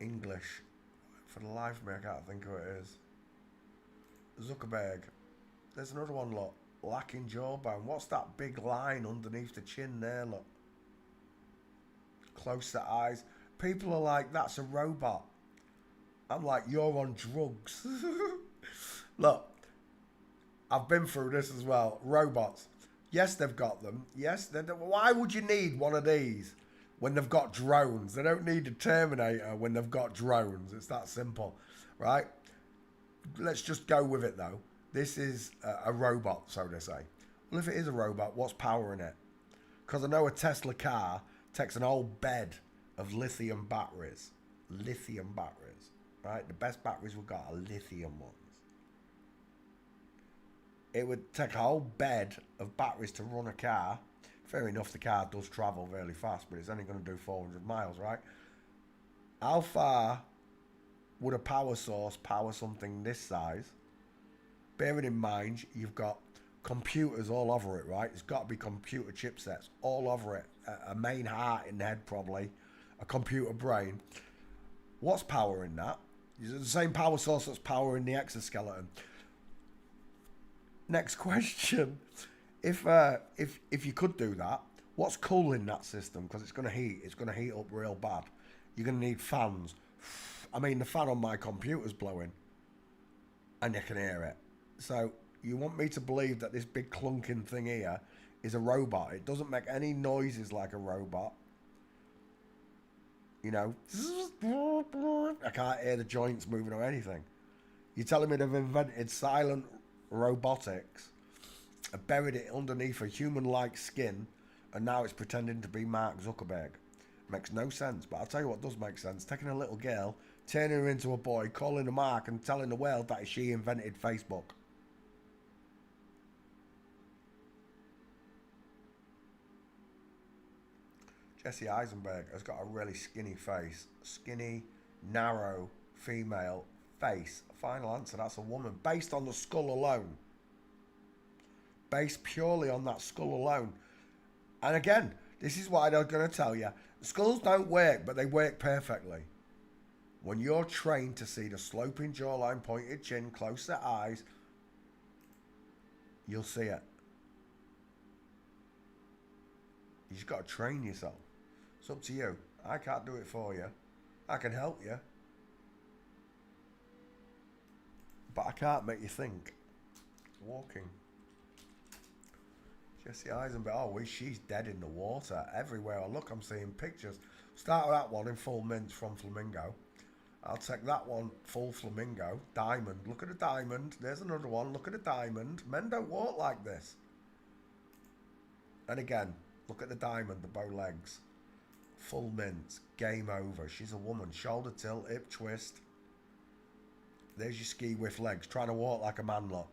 English. For the life of me, I can't think who it is. Zuckerberg. There's another one, look. Lacking jawbone. What's that big line underneath the chin there, look? Close set eyes. People are like, that's a robot. I'm like, you're on drugs. Look, I've been through this as well. Robots. Yes, they've got them. Yes, why would you need one of these when they've got drones? They don't need a Terminator when they've got drones. It's that simple, right? Let's just go with it, though. This is a robot, so to say. Well, if it is a robot, what's powering it? Because I know a Tesla car takes an old bed of lithium batteries. Lithium batteries. Right, the best batteries we've got are lithium ones. It would take a whole bed of batteries to run a car. Fair enough, the car does travel really fast, but it's only going to do 400 miles, right? How far would a power source power something this size? Bearing in mind, you've got computers all over it, right? It's got to be computer chipsets all over it. A main heart in the head, probably. A computer brain. What's powering that? Is it the same power source that's powering the exoskeleton? Next question. If you could do that, what's cooling that system? Because it's going to heat. It's going to heat up real bad. You're going to need fans. I mean, the fan on my computer's blowing. And you can hear it. So, you want me to believe that this big clunking thing here is a robot. It doesn't make any noises like a robot. You know, I can't hear the joints moving or anything. You're telling me they've invented silent robotics, buried it underneath a human-like skin, and now it's pretending to be Mark Zuckerberg. Makes no sense, but I'll tell you what does make sense. Taking a little girl, turning her into a boy, calling her Mark, and telling the world that she invented Facebook. Jesse Eisenberg has got a really skinny face. Skinny, narrow, female face. Final answer, that's a woman. Based on the skull alone. Based purely on that skull alone. And again, this is what I'm going to tell you. Skulls don't work, but they work perfectly. When you're trained to see the sloping jawline, pointed chin, close set eyes, you'll see it. You just got to train yourself. It's up to you. I can't do it for you. I can help you. But I can't make you think. Walking. Jesse Eisenberg. Oh, she's dead in the water. Everywhere I look, I'm seeing pictures. Start with that one in full mints from Flamingo. I'll take that one full Flamingo. Diamond. Look at a diamond. There's another one. Look at a diamond. Men don't walk like this. And again, look at the diamond, the bow legs. Full mints. Game over. She's a woman. Shoulder tilt, hip twist. There's your ski with legs. Trying to walk like a man, look.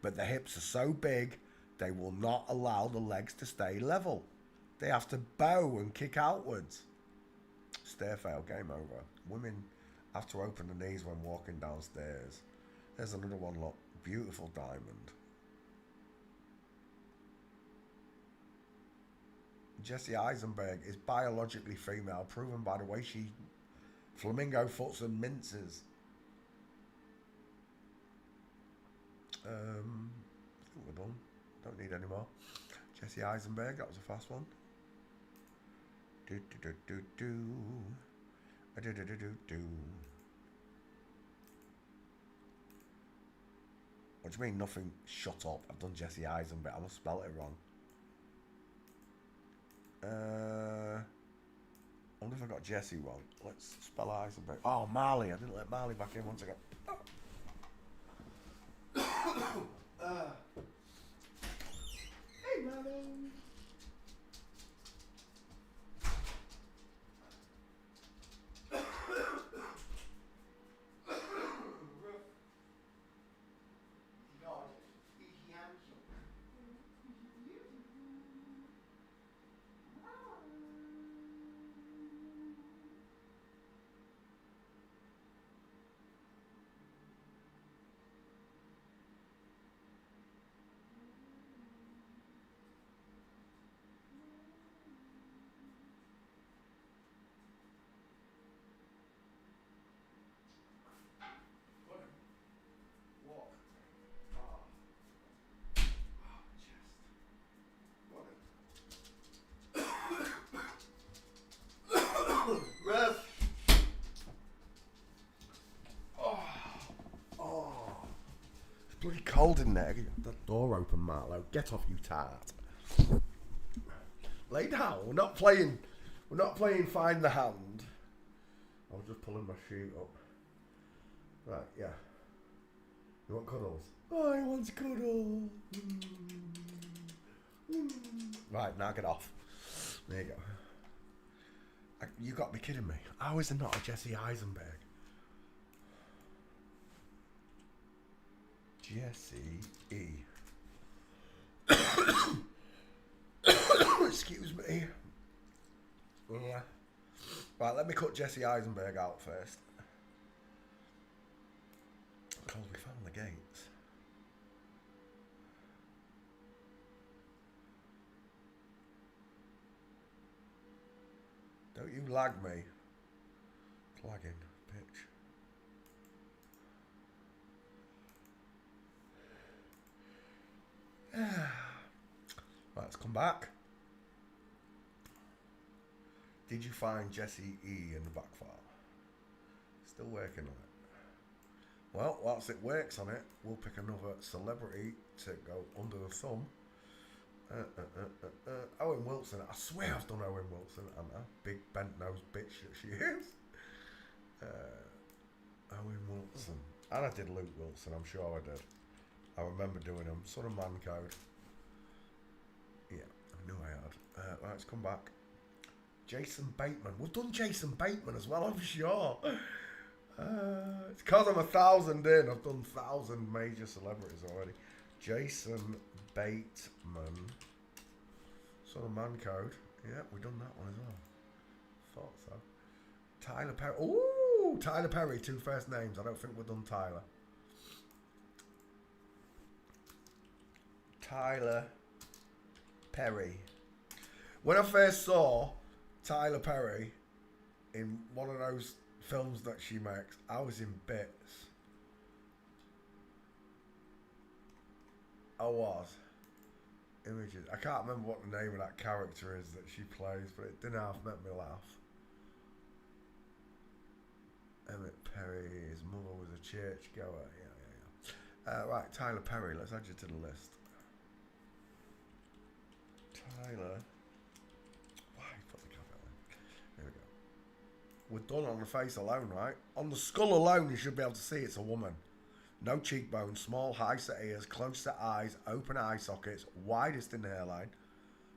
But the hips are so big, they will not allow the legs to stay level. They have to bow and kick outwards. Stair fail. Game over. Women have to open the knees when walking downstairs. There's another one, look. Beautiful diamond. Jesse Eisenberg is biologically female, proven by the way she flamingo foots and minces. I think we're done. Don't need any more. Jesse Eisenberg, that was a fast one. What do you mean nothing? Shut up. I've done Jesse Eisenberg. I must spell it wrong. I wonder if I got Jesse wrong. Let's spell Eisenberg. Oh, Marley. I didn't let Marley back in once again. Hey, Marley. Bloody cold in there. Get that door open, Marlo. Get off, you tart. Lay down. We're not playing find the hand. I was just pulling my sheet up. Right, yeah. You want cuddles? Oh, I want cuddle. Right, now get off. There you go. You got to be kidding me. How is there not a Jesse Eisenberg? Jesse E. Excuse me. Yeah. Right, let me cut Jesse Eisenberg out first. Cold, we found the gates. Don't you lag me. It's lagging, bitch. Right, let's come back. Did you find Jesse E in the back file? Still working on it. Well, whilst it works on it, we'll pick another celebrity to go under the thumb. Owen Wilson. I swear I've done Owen Wilson, haven't I? Big bent-nosed bitch that she is. Owen Wilson. And I did Luke Wilson, I'm sure I did. I remember doing him. Son of Man Code. Yeah, I knew I had. Right, let's come back. Jason Bateman. We've done Jason Bateman as well, I'm sure. It's because I'm 1,000 in. I've done 1,000 major celebrities already. Jason Bateman. Son of Man Code. Yeah, we've done that one as well. Thought so. Tyler Perry. Ooh, Tyler Perry. 2 first names. I don't think we've done Tyler. Tyler Perry. When I first saw Tyler Perry in one of those films that she makes, I was in bits. I was. Images. I can't remember what the name of that character is that she plays, but it didn't half make me laugh. Emmett Perry, his mother was a churchgoer. Yeah. Right, Tyler Perry. Let's add you to the list. Tyler. Why put the cover on? There we go. We're done on the face alone, right? On the skull alone, you should be able to see it's a woman. No cheekbones, small, high-set ears, close-set eyes, open eye sockets, widest in the hairline,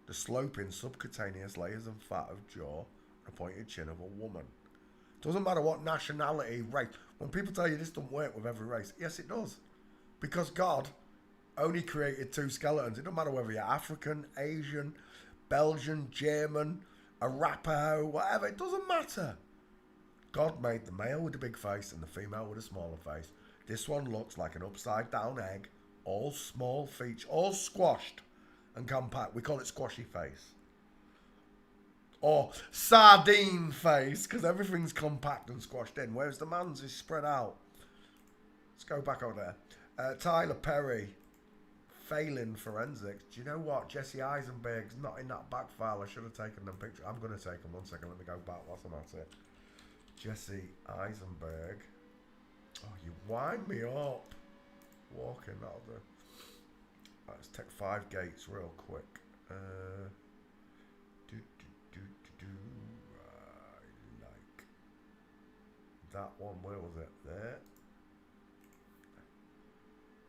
the sloping subcutaneous layers of fat of jaw, and a pointed chin of a woman. Doesn't matter what nationality, race. When people tell you this doesn't work with every race, yes, it does. Because God only created 2 skeletons. It doesn't matter whether you're African, Asian, Belgian, German, Arapaho, whatever. It doesn't matter. God made the male with a big face and the female with a smaller face. This one looks like an upside down egg, all small features, all squashed and compact. We call it squashy face. Or sardine face, because everything's compact and squashed in, whereas the man's is spread out. Let's go back over there. Tyler Perry, failing forensics. Do you know what? Jesse Eisenberg's not in that back file. I should have taken them pictures. I'm going to take them. 1 second. Let me go back whilst I'm at it. Jesse Eisenberg. Oh, you wind me up. Walking out of the... Right, let's take 5 gates real quick. I like that one. Where was it? There.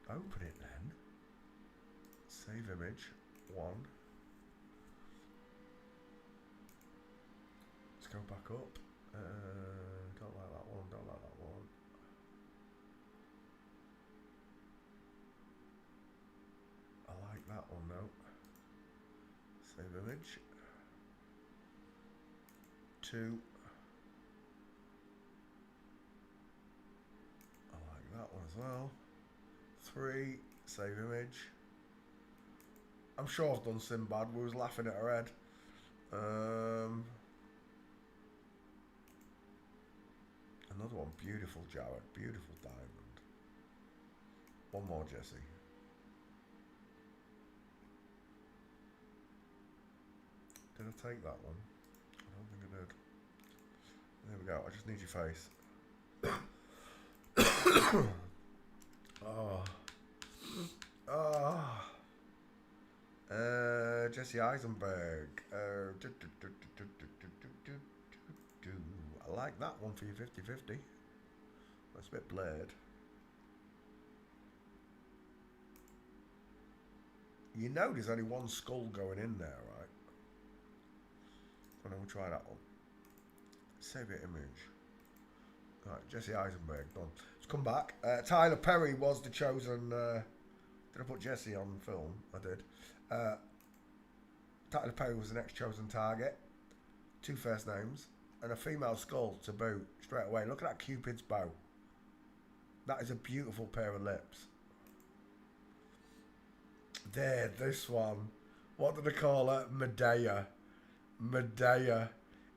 Open it then. Save image. 1. Let's go back up. Don't like that one. Don't like that one. I like that one though. Save image. 2. I like that one as well. 3. Save image. I'm sure I've done Sinbad. We was laughing at her head. Another one. Beautiful Jared. Beautiful diamond. One more, Jesse. Did I take that one? I don't think I did. There we go. I just need your face. Jesse Eisenberg. I like that one for your 50-50. That's a bit blurred. You know there's only one skull going in there, right? We'll try that one. Save your image. Right, Jesse Eisenberg, done. Let's come back. Tyler Perry was the chosen... did I put Jesse on film? I did. Tyler Perry was the next chosen target. 2 first names. And a female skull to boot straight away. Look at that Cupid's bow. That is a beautiful pair of lips. There, this one. What do they call her? Medea. Medea.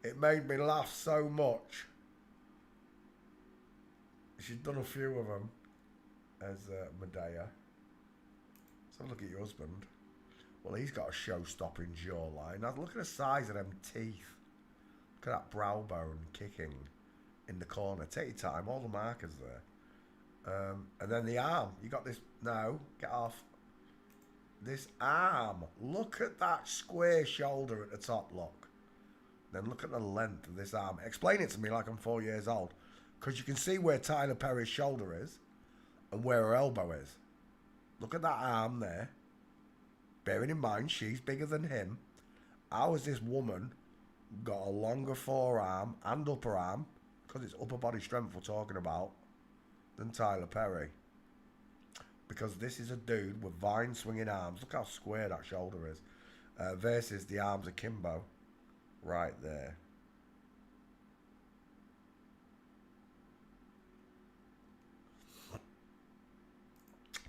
It made me laugh so much. She's done a few of them as Medea. So look at your husband. Well, he's got a show-stopping jawline. Now look at the size of them teeth. Look at that brow bone kicking in the corner. Take your time. All the markers there. And then the arm. You got this. No, get off. This arm. Look at that square shoulder at the top, look. Then look at the length of this arm. Explain it to me like I'm 4 years old. Because you can see where Tyler Perry's shoulder is and where her elbow is. Look at that arm there. Bearing in mind, she's bigger than him. How has this woman got a longer forearm and upper arm, because it's upper body strength we're talking about, than Tyler Perry? Because this is a dude with vine swinging arms. Look how square that shoulder is. Versus the arms of Kimbo. Right there.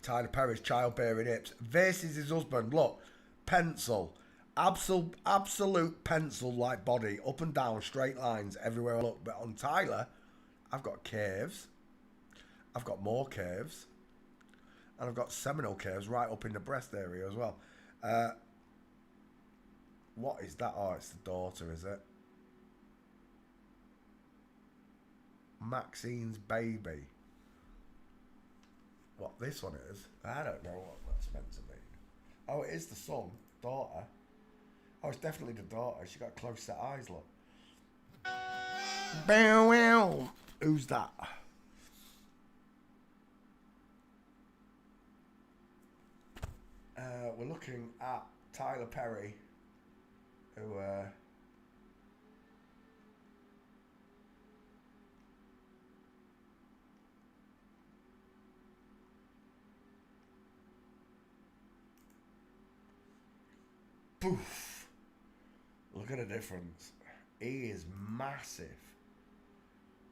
Tyler Perry's childbearing hips versus his husband. Look, pencil, absolute pencil-like body, up and down, straight lines everywhere I look. But on Tyler, I've got curves, I've got more curves, and I've got seminal curves right up in the breast area as well. What is that? Oh, it's the daughter, is it? Maxine's baby. What this one is? I don't know what that's meant to mean. Oh, it is the son, daughter. Oh, it's definitely the daughter. She got close set eyes, look. Bow wow. Who's that? We're looking at Tyler Perry, who poof. Look at the difference. He is massive.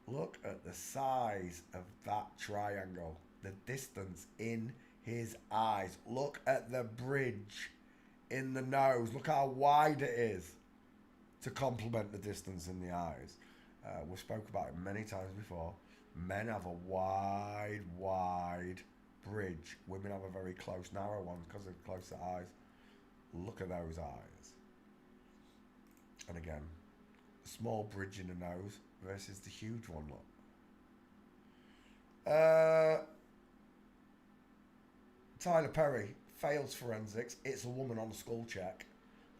Look at the size of that triangle. The distance in his eyes. Look at the bridge in the nose. Look how wide it is to complement the distance in the eyes. We spoke about it many times before. Men have a wide bridge. Women have a very close, narrow one because of close eyes. Look at those eyes. And again, a small bridge in the nose versus the huge one, look. Tyler Perry fails forensics. It's a woman on a skull check.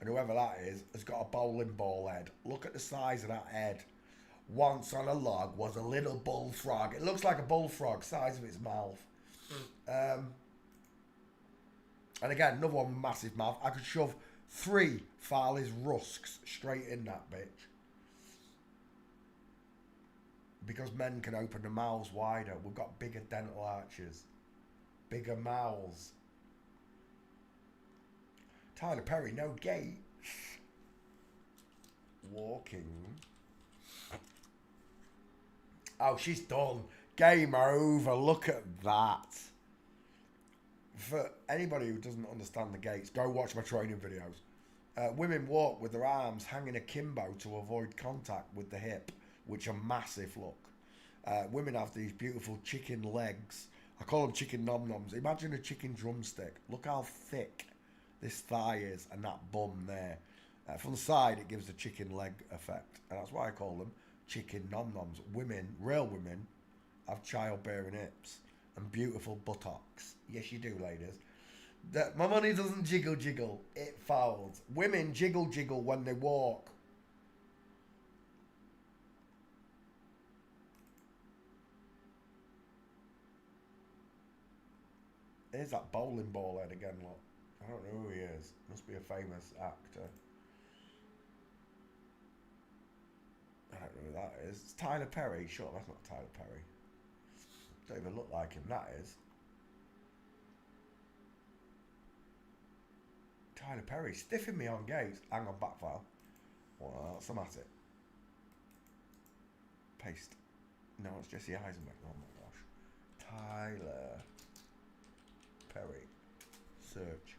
And whoever that is has got a bowling ball head. Look at the size of that head. Once on a log was a little bullfrog. It looks like a bullfrog, size of its mouth. And again, another one with massive mouth. I could shove 3 Farley's rusks straight in that bitch. Because men can open their mouths wider. We've got bigger dental arches. Bigger mouths. Tyler Perry, no gates. Walking. Oh, she's done. Game over. Look at that. For anybody who doesn't understand the gates, go watch my training videos. Women walk with their arms hanging akimbo to avoid contact with the hip, which are massive, look. Women have these beautiful chicken legs. I call them chicken nom-noms. Imagine a chicken drumstick. Look how thick this thigh is and that bum there. From the side, it gives the chicken leg effect. And that's why I call them chicken nom-noms. Women, real women, have childbearing hips and beautiful buttocks. Yes, you do, ladies. My money doesn't jiggle, it folds. Women jiggle when they walk. Here's that bowling ball head again, look. I don't know who he is. Must be a famous actor. I don't know who that is. It's Tyler Perry. Sure, that's not Tyler Perry. Don't even look like him. That is. Tyler Perry. Stiffing me on gates. Hang on, back file. Well, I'm at it. Paste. No, it's Jesse Eisenberg. Oh my gosh. Tyler Perry. Search.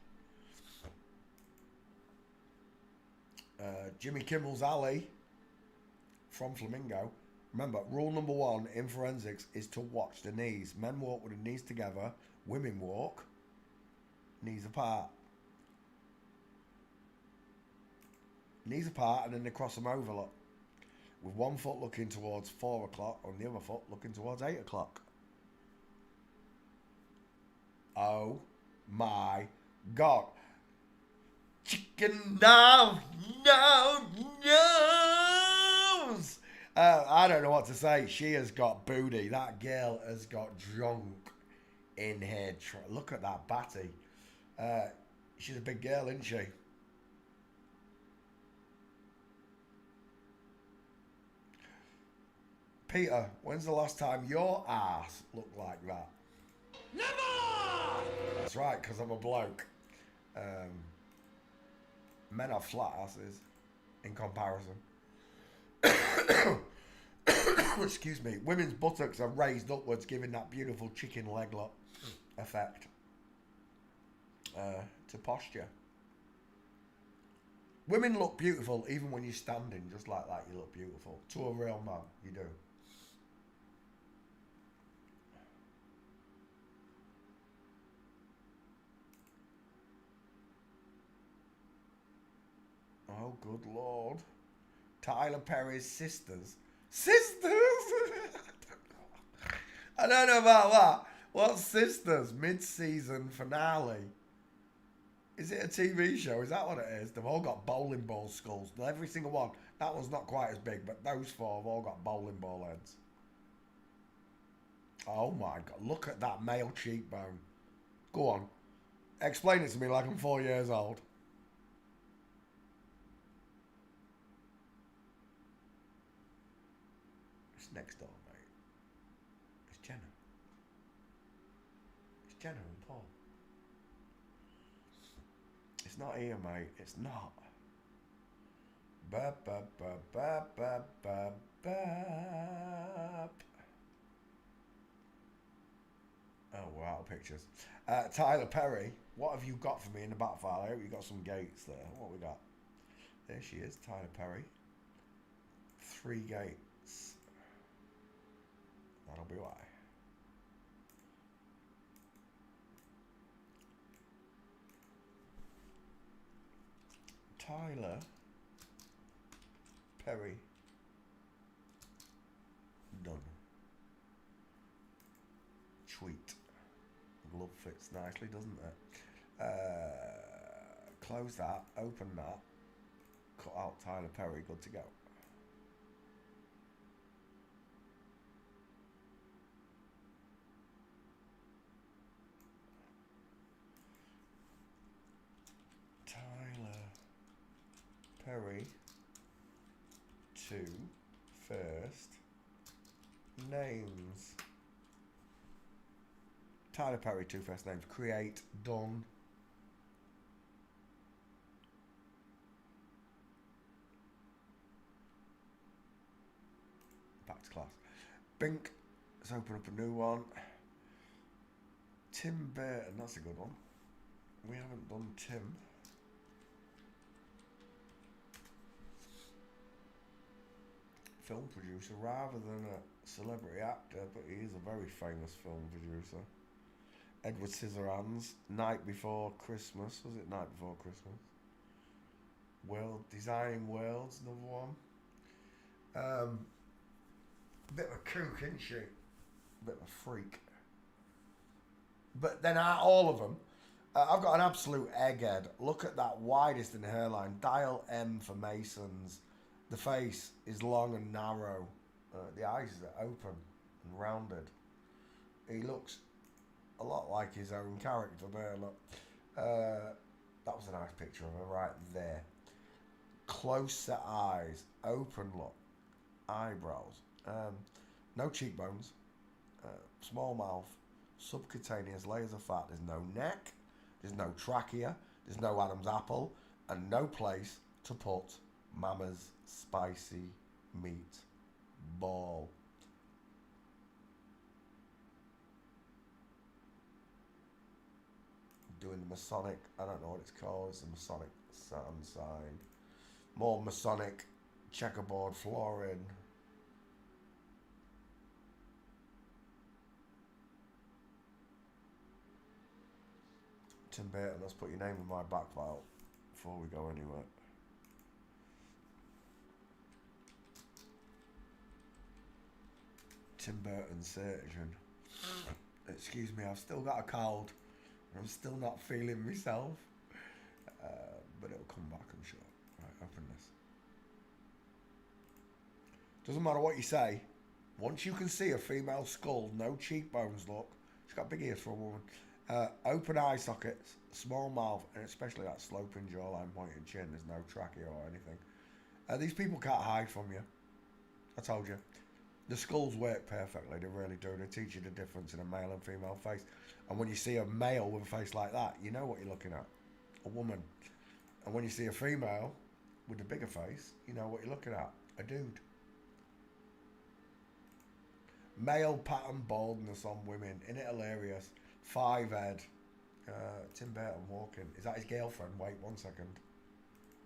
Jimmy Kimmel's Alley. from Flamingo. Remember, rule number 1 in forensics is to watch the knees. Men walk with the knees together. Women walk knees apart. Knees apart, and then they cross them over, look. With one foot looking towards 4 o'clock and the other foot looking towards 8 o'clock. Oh my God. Chicken now, no, knows. I don't know what to say. She has got booty. That girl has got drunk in here. Look at that batty. She's a big girl, isn't she? Peter, when's the last time your ass looked like that? Never! That's right, because I'm a bloke. Men have flat asses in comparison. Excuse me. Women's buttocks are raised upwards, giving that beautiful chicken leg look effect to posture. Women look beautiful even when you're standing, just like that. You look beautiful to a real man. You do. Oh, good Lord. Tyler Perry's sisters. Sisters? I don't know about that. What sisters? Mid-season finale. Is it a TV show? Is that what it is? They've all got bowling ball skulls. Every single one. That one's not quite as big, but those 4 have all got bowling ball heads. Oh my God. Look at that male cheekbone. Go on. Explain it to me like I'm 4 years old. Next door, mate. It's Jenna. It's Jenna and Paul. It's not here, mate. It's not. Bap, bap, bap, bap, bap, bap, bap. Oh, we're out of pictures. Tyler Perry, what have you got for me in the back file? I hope you got some gates there. What we got? There she is, Tyler Perry. 3 gates. That'll be why. Tyler Perry. Done. Sweet. The glove fits nicely, doesn't it? Close that, open that, cut out Tyler Perry, good to go. Perry 2 first names. Tyler Perry 2 first names. Create, done. Back to class. Bink, let's open up a new one. Tim Burton, that's a good one. We haven't done Tim. Film producer rather than a celebrity actor, but he is a very famous film producer. Edward Scissorhands, Night Before Christmas. Was it Night Before Christmas? World Designing Worlds, another one. Bit of a kook, isn't she? Bit of a freak. But then out of all of them, I've got an absolute egghead. Look at that widest in the hairline. Dial M for Masons. The face is long and narrow. The eyes are open and rounded. He looks a lot like his own character there. Look, that was a nice picture of her right there. Close set eyes, open look, eyebrows, no cheekbones, small mouth, subcutaneous layers of fat. There's no neck, there's no trachea, there's no Adam's apple, and no place to put Mama's spicy meat ball. Doing the Masonic, I don't know what it's called, it's the Masonic sun sign. More Masonic checkerboard flooring. Tim Burton, let's put your name in my back file before we go anywhere. Tim Burton surgeon. Excuse me, I've still got a cold. I'm still not feeling myself. But it'll come back, I'm sure. Right, open this. Doesn't matter what you say. Once you can see a female skull, no cheekbones, look. She's got big ears for a woman. Open eye sockets, small mouth, and especially that sloping jawline, pointed chin. There's no trachea or anything. These people can't hide from you. I told you. The skulls work perfectly, they really do. They teach you the difference in a male and female face. And when you see a male with a face like that, you know what you're looking at. A woman. And when you see a female with a bigger face, you know what you're looking at. A dude. Male pattern baldness on women. Isn't it hilarious? 5 head. Tim Burton walking. Is that his girlfriend? Wait 1 second.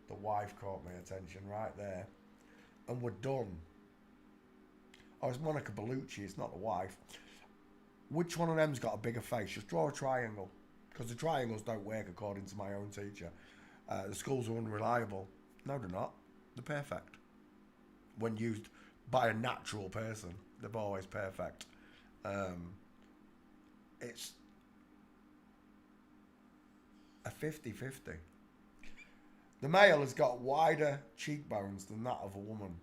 The wife caught my attention right there. And we're done. Oh, it's Monica Bellucci, it's not the wife. Which one of them's got a bigger face? Just draw a triangle. Because the triangles don't work according to my own teacher. The skulls are unreliable. No, they're not. They're perfect. When used by a natural person, they're always perfect. It's a 50-50. The male has got wider cheekbones than that of a woman.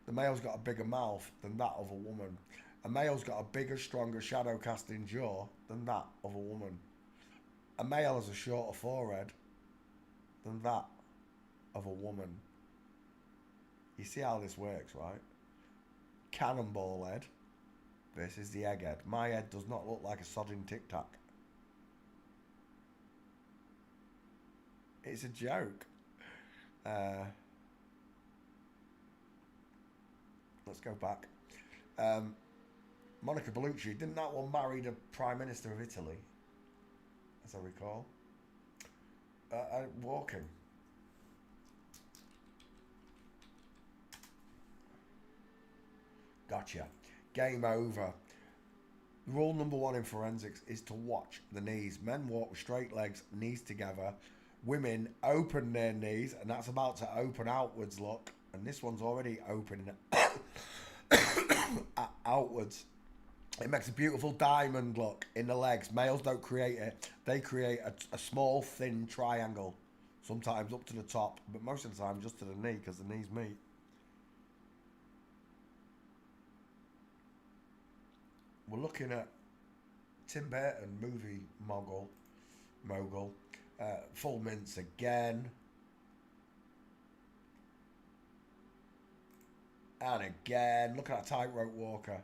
The male's got a bigger mouth than that of a woman. A male's got a bigger, stronger shadow casting jaw than that of a woman. A male has a shorter forehead than that of a woman. You see how this works, right? Cannonball head versus the egghead. My head does not look like a sodding Tic Tac. It's a joke. Let's go back. Monica Bellucci, didn't that one marry the Prime Minister of Italy? As I recall. Walking. Gotcha. Game over. Rule number 1 in forensics is to watch the knees. Men walk with straight legs, knees together. Women open their knees, and that's about to open outwards, look. And this one's already opening outwards. It makes a beautiful diamond look in the legs. Males don't create it. They create a small, thin triangle. Sometimes up to the top, but most of the time just to the knee, because the knees meet. We're looking at Tim Burton, movie mogul. Full mints again. And again. Look at that tightrope walker.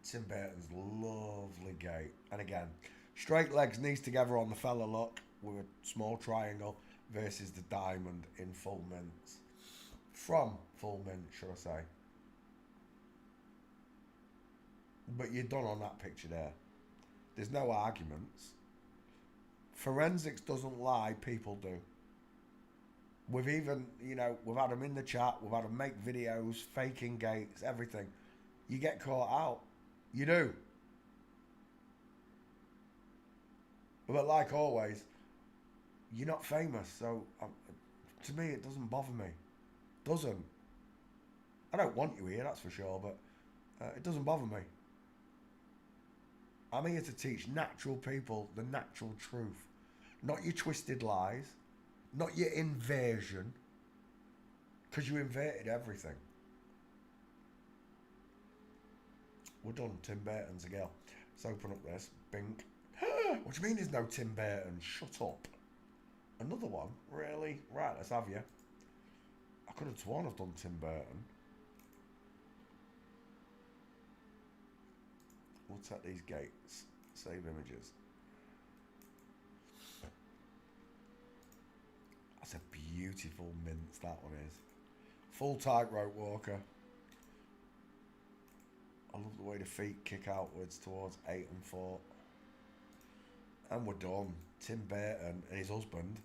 Tim Burton's lovely gait. And again, straight legs, knees together on the fella look with a small triangle versus the diamond in full mints. From full mint, should I say. But you're done on that picture there. There's no arguments. Forensics doesn't lie, people do. We've even, we've had them in the chat, we've had them make videos, faking gates, everything. You get caught out. You do. But like always, you're not famous, so to me it doesn't bother me. Doesn't. I don't want you here, that's for sure, but it doesn't bother me. I'm here to teach natural people the natural truth. Not your twisted lies. Not your inversion. Because you inverted everything. We're done. Tim Burton's a girl. Let's open up this. Bink. What do you mean there's no Tim Burton? Shut up. Another one? Really? Right, let's have you. I could have sworn I've done Tim Burton. We'll take these gates. Save images. That's a beautiful mince, that one is. Full tightrope walker. I love the way the feet kick outwards towards 8 and 4. And we're done. Tim Burton and his husband,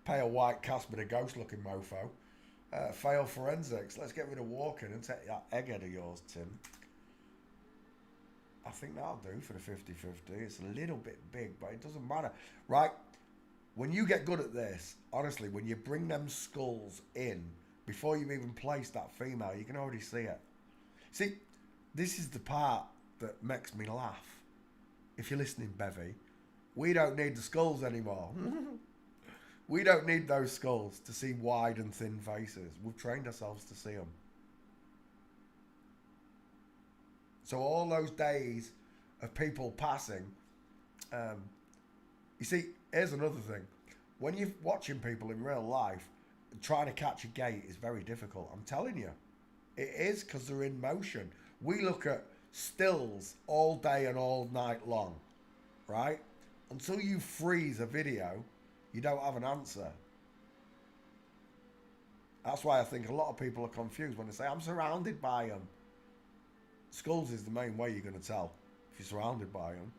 Pale white Casper, a ghost-looking mofo. Fail forensics. Let's get rid of walking and take that egghead of yours, Tim. I think that'll do for the 50-50. It's a little bit big, but it doesn't matter. Right? When you get good at this, honestly, when you bring them skulls in, before you've even placed that female, you can already see it. See, this is the part that makes me laugh. If you're listening, Bevy, we don't need the skulls anymore. We don't need those skulls to see wide and thin faces. We've trained ourselves to see them. So all those days of people passing, you see, here's another thing. When you're watching people in real life, trying to catch a gait is very difficult. I'm telling you. It is, because they're in motion. We look at stills all day and all night long, right? Until you freeze a video, you don't have an answer. That's why I think a lot of people are confused when they say, I'm surrounded by them. Skulls is the main way you're going to tell if you're surrounded by them.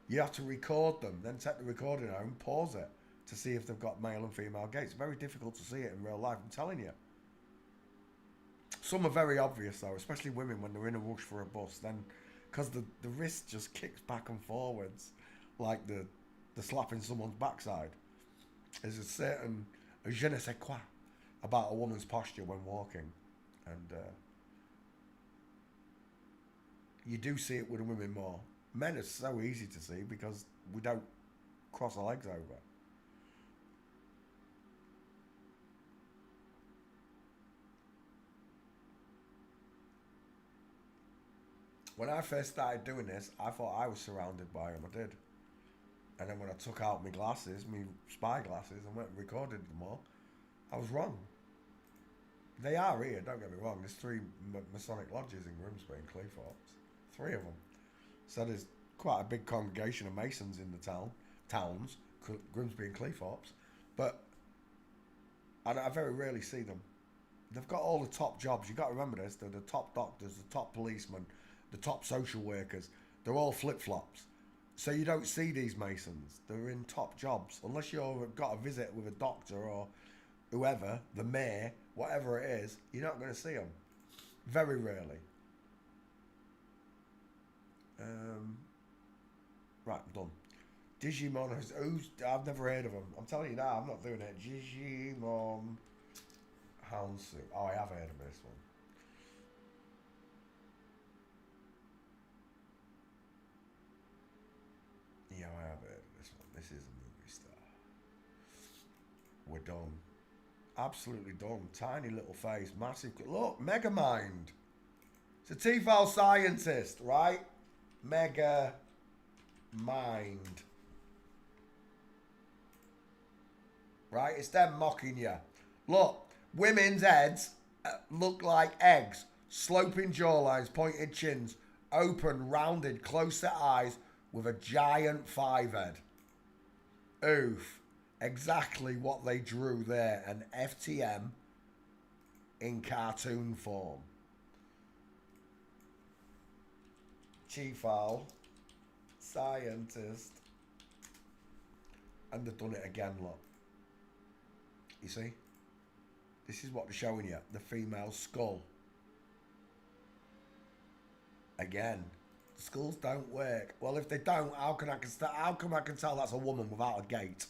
You have to record them, then take the recording home, pause it to see if they've got male and female gaits. It's very difficult to see it in real life, I'm telling you. Some are very obvious though, especially women when they're in a rush for a bus, then because the wrist just kicks back and forwards like the slapping someone's backside. There's a certain je ne sais quoi about a woman's posture when walking, and you do see it with women more. Men are so easy to see because we don't cross our legs over. When I first started doing this, I thought I was surrounded by them. I did. And then when I took out my glasses, my spy glasses, and went and recorded them all, I was wrong. They are here, don't get me wrong. There's 3 Masonic lodges in Grimsby and Cleethorpes. 3 of them. So there's quite a big congregation of Masons in the towns, Grimsby and Cleethorpes. But I very rarely see them. They've got all the top jobs. You've got to remember this. They're the top doctors, the top policemen, the top social workers. They're all flip-flops. So you don't see these Masons. They're in top jobs. Unless you've got a visit with a doctor or whoever, the mayor, whatever it is, you're not going to see them. Very rarely. Right, I'm done. Digimon, I've never heard of them. I'm telling you now, I'm not doing it. Digimon Houndstooth. Oh, I have heard of this one. Yeah, I have heard of this one. This is a movie star. We're done. Absolutely done. Tiny little face, massive. Look, Megamind. It's a T-file scientist, right? Mega Mind. Right? It's them mocking you. Look, women's heads look like eggs. Sloping jawlines, pointed chins, open, rounded, close-set eyes with a giant 5-head. Oof. Exactly what they drew there. An FTM in cartoon form. Chief-Owl. Scientist. And they've done it again, look. You see? This is what they're showing you. The female skull. Again. The skulls don't work. Well, if they don't, how come I can tell that's a woman without a gait?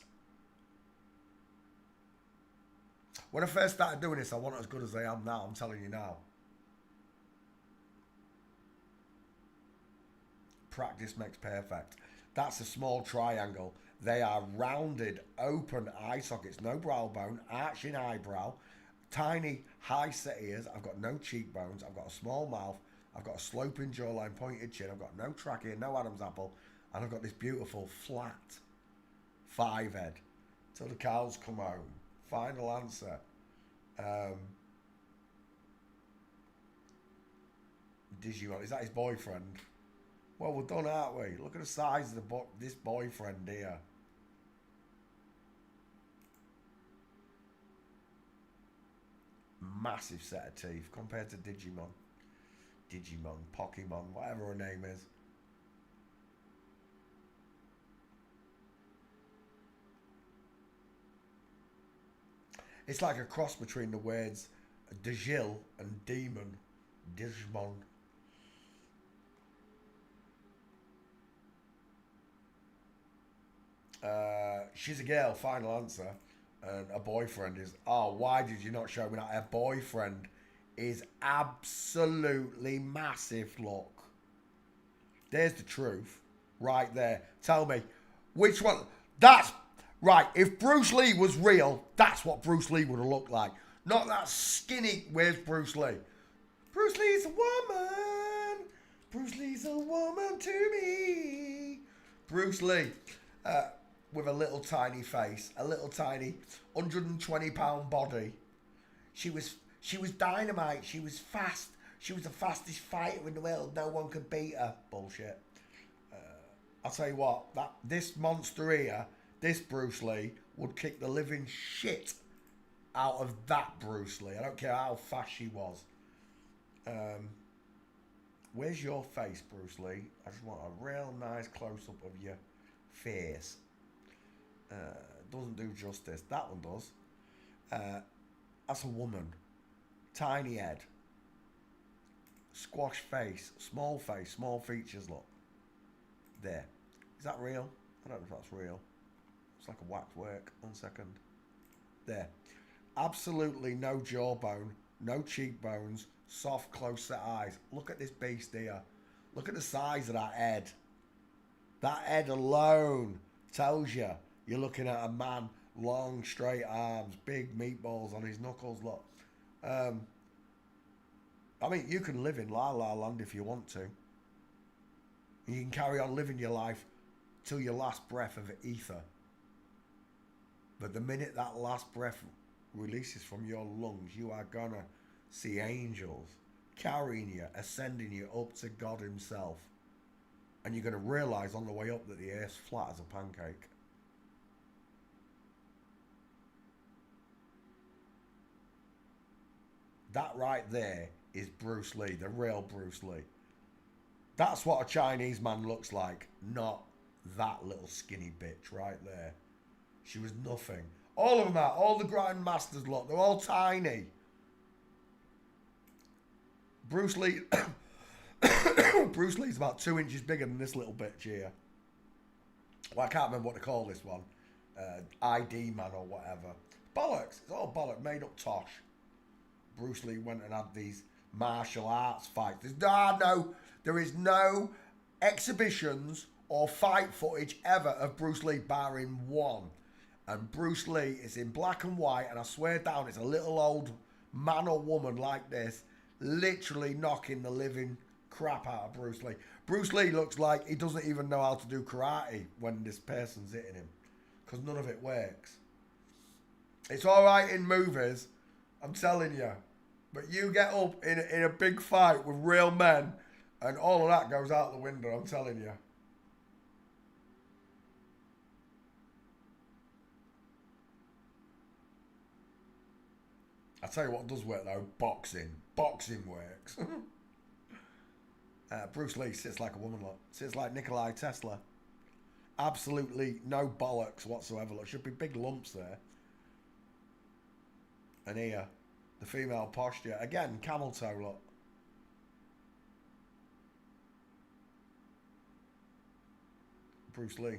When I first started doing this, I wasn't as good as I am now. I'm telling you now. Practice makes perfect. That's a small triangle. They are rounded, open eye sockets, no brow bone, arching eyebrow, tiny, high-set ears. I've got no cheekbones. I've got a small mouth. I've got a sloping jawline, pointed chin. I've got no trachea, no Adam's apple. And I've got this beautiful, flat 5-head. Till the cows come home. Final answer. Digimon, is that his boyfriend? Well, we're done, aren't we? Look at the size of this boyfriend here. Massive set of teeth compared to Digimon. Digimon, Pokemon, whatever her name is. It's like a cross between the words Djil and demon. Digimon. She's a girl, final answer. And a boyfriend is, oh, why did you not show me that? Her boyfriend is absolutely massive, look. There's the truth. Right there. Tell me, which one? That's, right, if Bruce Lee was real, that's what Bruce Lee would have looked like. Not that skinny, where's Bruce Lee? Bruce Lee's a woman. Bruce Lee's a woman to me. Bruce Lee. With a little tiny face, a little tiny 120-pound body. She was dynamite. She was fast. She was the fastest fighter in the world. No one could beat her. Bullshit. I'll tell you what. This monster here, this Bruce Lee, would kick the living shit out of that Bruce Lee. I don't care how fast she was. Where's your face, Bruce Lee? I just want a real nice close-up of your face. Doesn't do justice. That one does. That's a woman. Tiny head. Squash face. Small features, look. There. Is that real? I don't know if that's real. It's like a wax work. 1 second. There. Absolutely no jawbone. No cheekbones. Soft, close-set eyes. Look at this beast here. Look at the size of that head. That head alone tells you you're looking at a man, long, straight arms, big meatballs on his knuckles. Look, I mean, you can live in La La Land if you want to. You can carry on living your life till your last breath of ether. But the minute that last breath releases from your lungs, you are gonna see angels carrying you, ascending you up to God himself. And you're gonna realise on the way up that the earth's flat as a pancake. That right there is Bruce Lee, the real Bruce Lee. That's what a Chinese man looks like, not that little skinny bitch right there. She was nothing. All of them are, all the grandmasters, look, they're all tiny. Bruce Lee, Bruce Lee's about 2 inches bigger than this little bitch here. Well, I can't remember what to call this one. ID man or whatever. Bollocks, it's all bollocks, made up tosh. Bruce Lee went and had these martial arts fights. There is no exhibitions or fight footage ever of Bruce Lee barring one. And Bruce Lee is in black and white, and I swear down, it's a little old man or woman like this, literally knocking the living crap out of Bruce Lee. Bruce Lee looks like he doesn't even know how to do karate when this person's hitting him, because none of it works. It's all right in movies, I'm telling you. But you get up in a big fight with real men and all of that goes out the window, I'm telling you. I tell you what does work though, boxing. Boxing works. Bruce Lee sits like a woman lot. Sits like Nikolai Tesla. Absolutely no bollocks whatsoever. Look, should be big lumps there. And here, the female posture. Again, camel toe, look. Bruce Lee.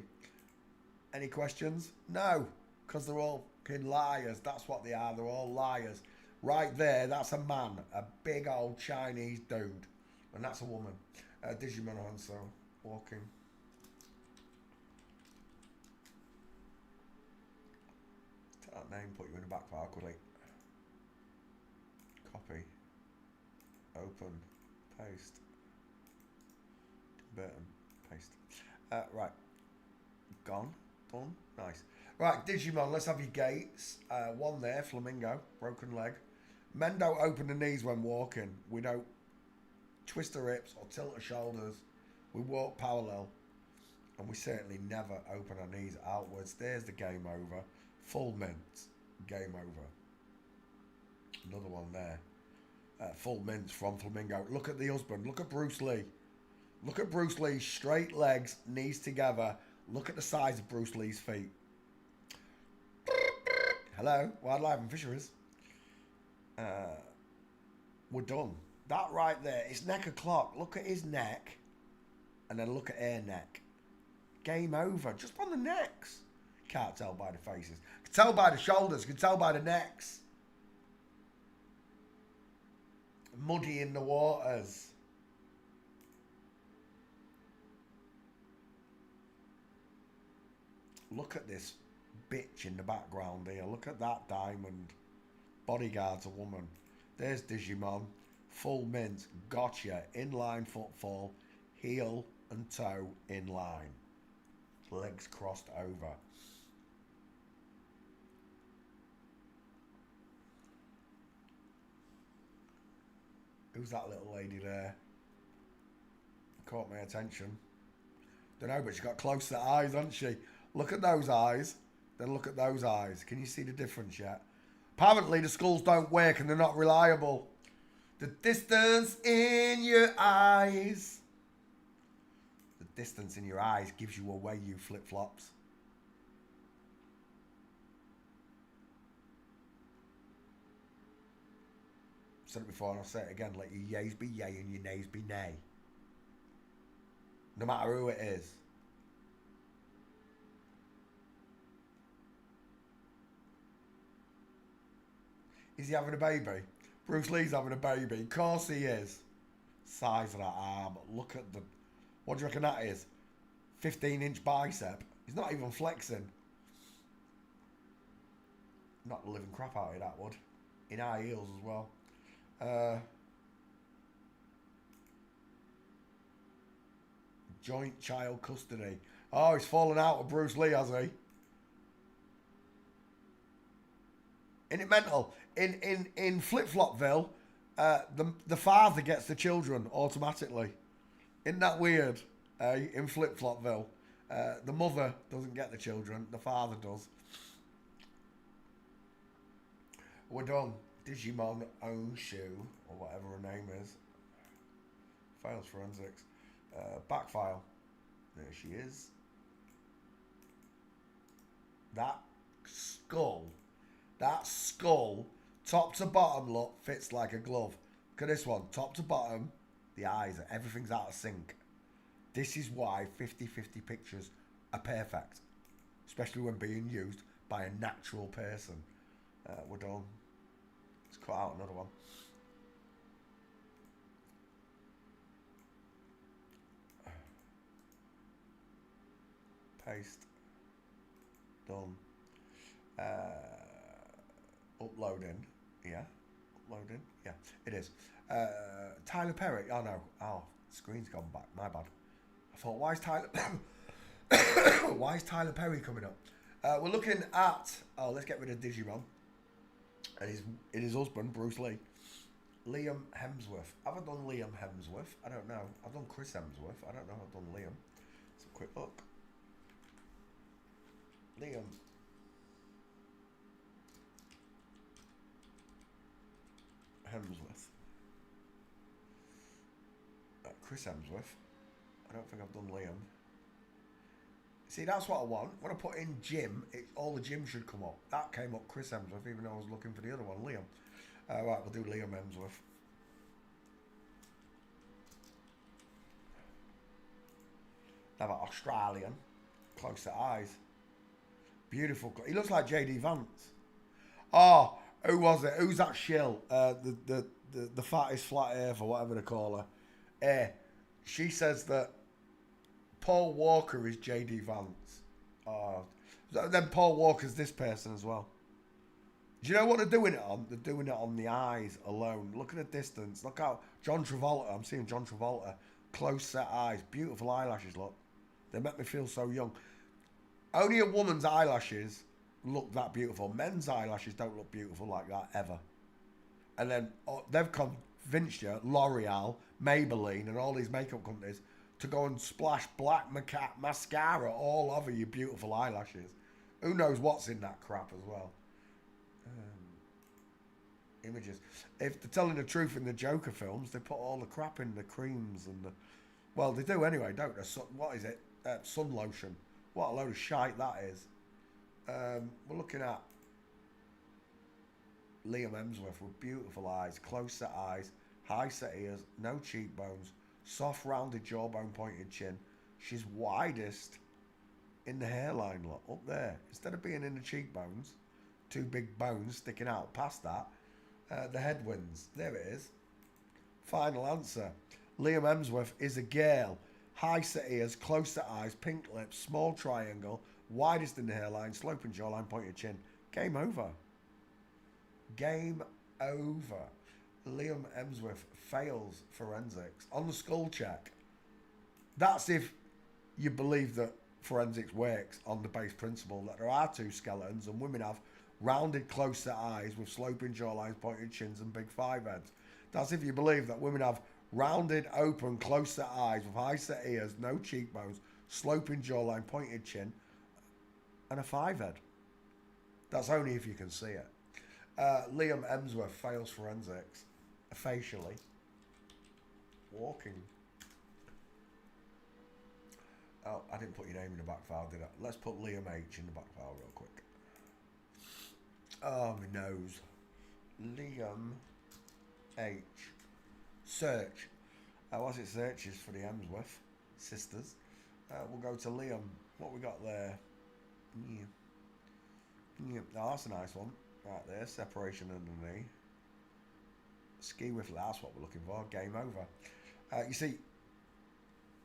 Any questions? No, because they're all fucking liars. That's what they are. They're all liars. Right there, that's a man. A big old Chinese dude. And that's a woman. Digimon Hanso. Walking. Take that name, put you in the back file quickly. Copy. Open. Paste. Burton. Paste. Right. Gone. Done. Nice. Right, Digimon, let's have your gaits. One there, Flamingo. Broken leg. Men don't open the knees when walking. We don't twist the hips or tilt the shoulders. We walk parallel. And we certainly never open our knees outwards. There's the game over. Full mint. Game over. Another one there. Full mint from Flamingo. Look at the husband. Look at Bruce Lee. Look at Bruce Lee. Straight legs, knees together. Look at the size of Bruce Lee's feet. Hello, wildlife and fisheries. We're done. That right there, it's neck o'clock. Look at his neck, and then look at her neck. Game over. Just on the necks. Can't tell by the faces. Can tell by the shoulders. Can tell by the necks. Muddy in the waters. Look at this bitch in the background here. Look at that diamond. Bodyguard's a woman. There's Digimon. Full mint. Gotcha. Inline footfall. Heel and toe in line. Legs crossed over. Who's that little lady there? Caught my attention. Don't know, but she's got close to eyes, hasn't she? Look at those eyes. Then look at those eyes. Can you see the difference yet? Apparently the skulls don't work and they're not reliable. The distance in your eyes. The distance in your eyes gives you away, you flip-flops. I've said it before and I'll say it again. Let your yays be yay and your nays be nay. No matter who it is. Is he having a baby? Bruce Lee's having a baby. Of course he is. Size of that arm. Look at the... What do you reckon that is? 15-inch bicep. He's not even flexing. Not the living crap out of that would. In high heels as well. Joint child custody. Oh, he's fallen out with Bruce Lee, has he? Isn't it mental? In Flip-Flopville, the father gets the children automatically. Isn't that weird? In Flip-Flopville, the mother doesn't get the children, the father does. We're done. Digimon Onshu, or whatever her name is. Fails forensics. Backfile. There she is. That skull, top to bottom, look, fits like a glove. Look at this one, top to bottom, the eyes, everything's out of sync. This is why 50-50 pictures are perfect, especially when being used by a natural person. We're done. Let's cut out another one. Paste. Done. Uploading. Yeah. Uploading. Yeah, it is. Tyler Perry. Oh no. Oh, screen's gone back. My bad. I thought, why is Tyler why is Tyler Perry coming up? We're looking at, oh, let's get rid of Digimon and his husband Bruce Lee. Liam Hemsworth. Have I done Liam Hemsworth? I don't know. I've done Chris Hemsworth. I don't know if I've done Liam. Let's have a quick look. Liam. Hemsworth. Chris Hemsworth. I don't think I've done Liam. See, that's what I want. When I put in Jim, all the Jim should come up. That came up Chris Hemsworth, even though I was looking for the other one, Liam. Right, we'll do Liam Hemsworth. Now that Australian. Close to eyes. Beautiful. He looks like JD Vance. Oh, who was it? Who's that shill? The fattest flat earth or whatever they call her. She says that Paul Walker is JD Vance. Oh, then Paul Walker's this person as well. Do you know what they're doing it on? They're doing it on the eyes alone. Look at the distance. Look how John Travolta. I'm seeing John Travolta. Close set eyes. Beautiful eyelashes, look. They make me feel so young. Only a woman's eyelashes look that beautiful. Men's eyelashes don't look beautiful like that ever. And then they've convinced you, L'Oreal, Maybelline, and all these makeup companies to go and splash black mascara all over your beautiful eyelashes. Who knows what's in that crap as well. Images. If they're telling the truth in the Joker films, they put all the crap in the creams and the... Well, they do anyway, don't they? What is it? Sun lotion. What a load of shite that is. We're looking at Liam Hemsworth with beautiful eyes, close set eyes, high set ears, no cheekbones, soft rounded jawbone, pointed chin. She's widest in the hairline, look, up there. Instead of being in the cheekbones, two big bones sticking out past that, the head wins. There it is. Final answer. Liam Hemsworth is a girl. High set ears, close set eyes, pink lips, small triangle, widest in the hairline, sloping jawline, pointed chin. Game over. Game over. Liam Hemsworth fails forensics on the skull check. That's if you believe that forensics works on the base principle that there are two skeletons and women have rounded close set eyes with sloping jawlines, pointed chins and big five heads. That's if you believe that women have rounded, open, close set eyes with high set ears, no cheekbones, sloping jawline, pointed chin and a five head. That's only if you can see it. Liam Hemsworth fails forensics facially. Walking. Oh, I didn't put your name in the back file, did I? Let's put Liam H in the back file real quick. Oh, my nose. Liam H. Search. What's it searches for the Hemsworth sisters? We'll go to Liam. What we got there? Yeah. Oh, that's a nice one. Right there, separation under the knee. Ski with that's what we're looking for. Game over. You see,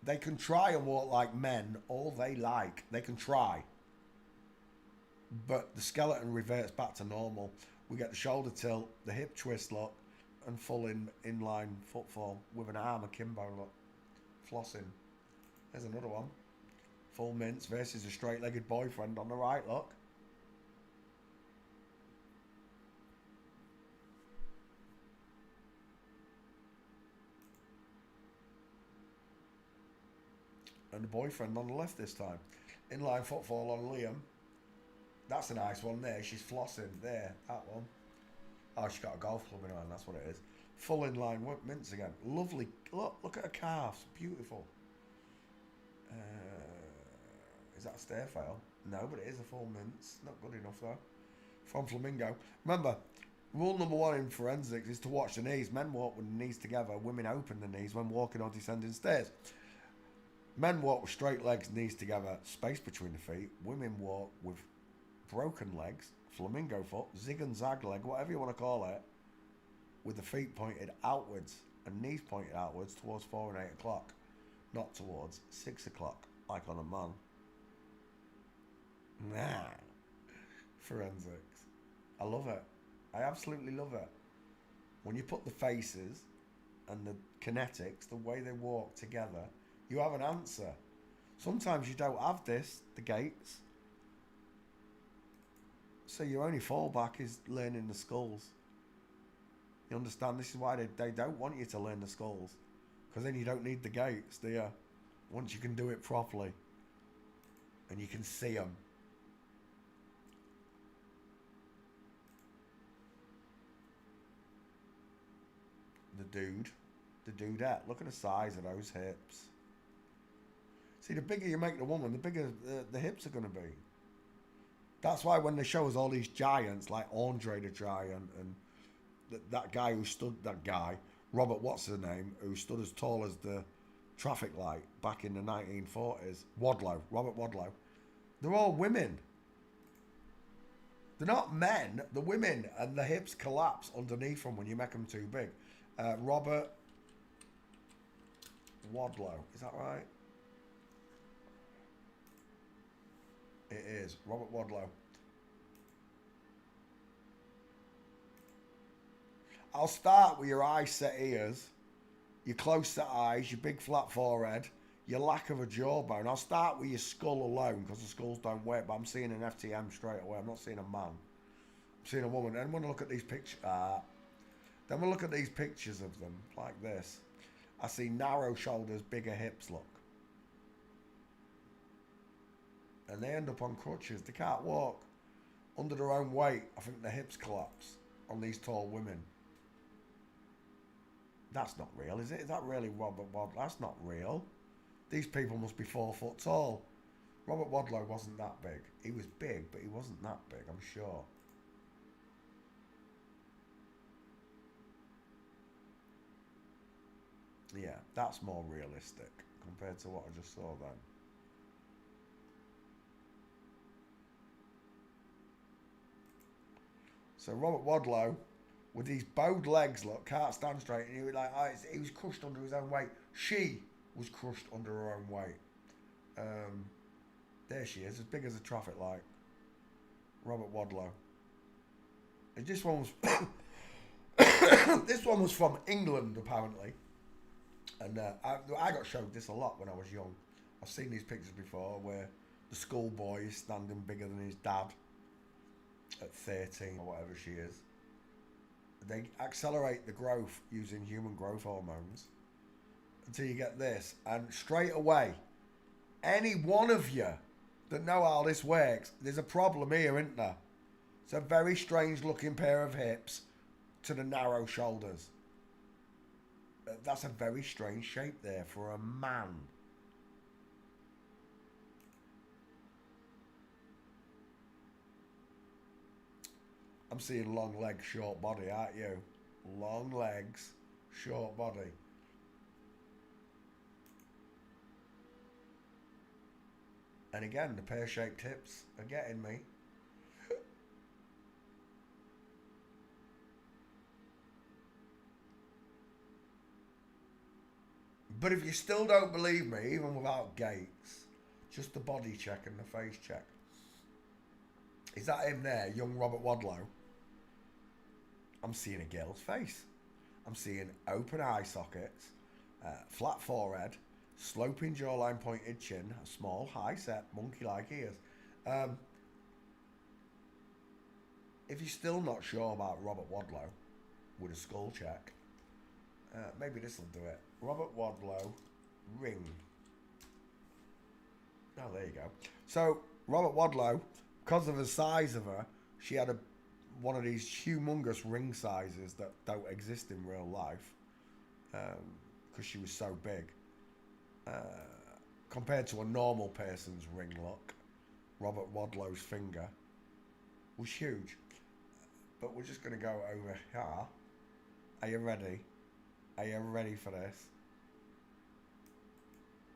they can try and walk like men all they like. They can try. But the skeleton reverts back to normal. We get the shoulder tilt, the hip twist look, and full inline footfall with an arm akimbo look. Flossing. There's another one. Full mince versus a straight-legged boyfriend on the right look. And the boyfriend on the left this time. Inline footfall on Liam. That's a nice one there. She's flossing there. That one. Oh, she's got a golf club in her hand. That's what it is. Full inline mince again. Lovely. Look at her calves. Beautiful. Is that a stair fail? No, but it is a full mince. Not good enough though. From Flamingo. Remember, rule number one in forensics is to watch the knees. Men walk with the knees together. Women open the knees when walking or descending stairs. Men walk with straight legs, knees together, space between the feet. Women walk with broken legs, flamingo foot, zig and zag leg, whatever you want to call it, with the feet pointed outwards and knees pointed outwards towards 4 and 8 o'clock, not towards 6 o'clock, like on a man. Nah. Forensics. I love it. I absolutely love it. When you put the faces and the kinetics, the way they walk together, you have an answer. Sometimes you don't have this, the gates. So your only fallback is learning the skulls. You understand? This is why they don't want you to learn the skulls. Because then you don't need the gates, do you? Once you can do it properly. And you can see them. The dudette. Look at the size of those hips. See, the bigger you make the woman, the bigger the hips are going to be. That's why when they show us all these giants, like Andre the Giant, and that guy who stood, that guy, Robert, what's his name, who stood as tall as the traffic light back in the 1940s, Wadlow, Robert Wadlow, they're all women. They're not men, they're women, and the hips collapse underneath them when you make them too big. Robert Wadlow, is that right? It is. Robert Wadlow. I'll start with your eye set ears, your close set eyes, your big flat forehead, your lack of a jawbone. I'll start with your skull alone because the skulls don't work, but I'm seeing an FTM straight away. I'm not seeing a man. I'm seeing a woman. And when I look at these pictures, then we'll look at these pictures of them like this. I see narrow shoulders, bigger hips, look. And they end up on crutches. They can't walk. Under their own weight, I think the hips collapse on these tall women. That's not real, is it? Is that really Robert Wadlow? That's not real. These people must be 4 foot tall. Robert Wadlow wasn't that big. He was big, but he wasn't that big, I'm sure. Yeah, that's more realistic compared to what I just saw then. So Robert Wadlow, with these bowed legs, look, can't stand straight, and he was like, he was crushed under his own weight. She was crushed under her own weight. There she is, as big as a traffic light. Robert Wadlow. And this one was this one was from England apparently, and I got showed this a lot when I was young. I've seen these pictures before where the schoolboy is standing bigger than his dad at 13 or whatever she is. They accelerate the growth using human growth hormones until you get this, and straight away, any one of you that know how this works, there's a problem here, isn't there? It's a very strange looking pair of hips to the narrow shoulders. That's a very strange shape there for a man. I'm seeing long legs, short body, aren't you? Long legs, short body. And again, the pear-shaped hips are getting me. But if you still don't believe me, even without Gates, just the body check and the face check. Is that him there, young Robert Wadlow? I'm seeing a girl's face. I'm seeing open eye sockets, flat forehead, sloping jawline, pointed chin, a small, high-set, monkey-like ears. If you're still not sure about Robert Wadlow with a skull check, maybe this will do it. Robert Wadlow, ring. Oh, there you go. So, Robert Wadlow, because of the size of her, she had one of these humongous ring sizes that don't exist in real life because she was so big. Compared to a normal person's ring look, Robert Wadlow's finger was huge. But we're just going to go over here. Are you ready? Are you ready for this?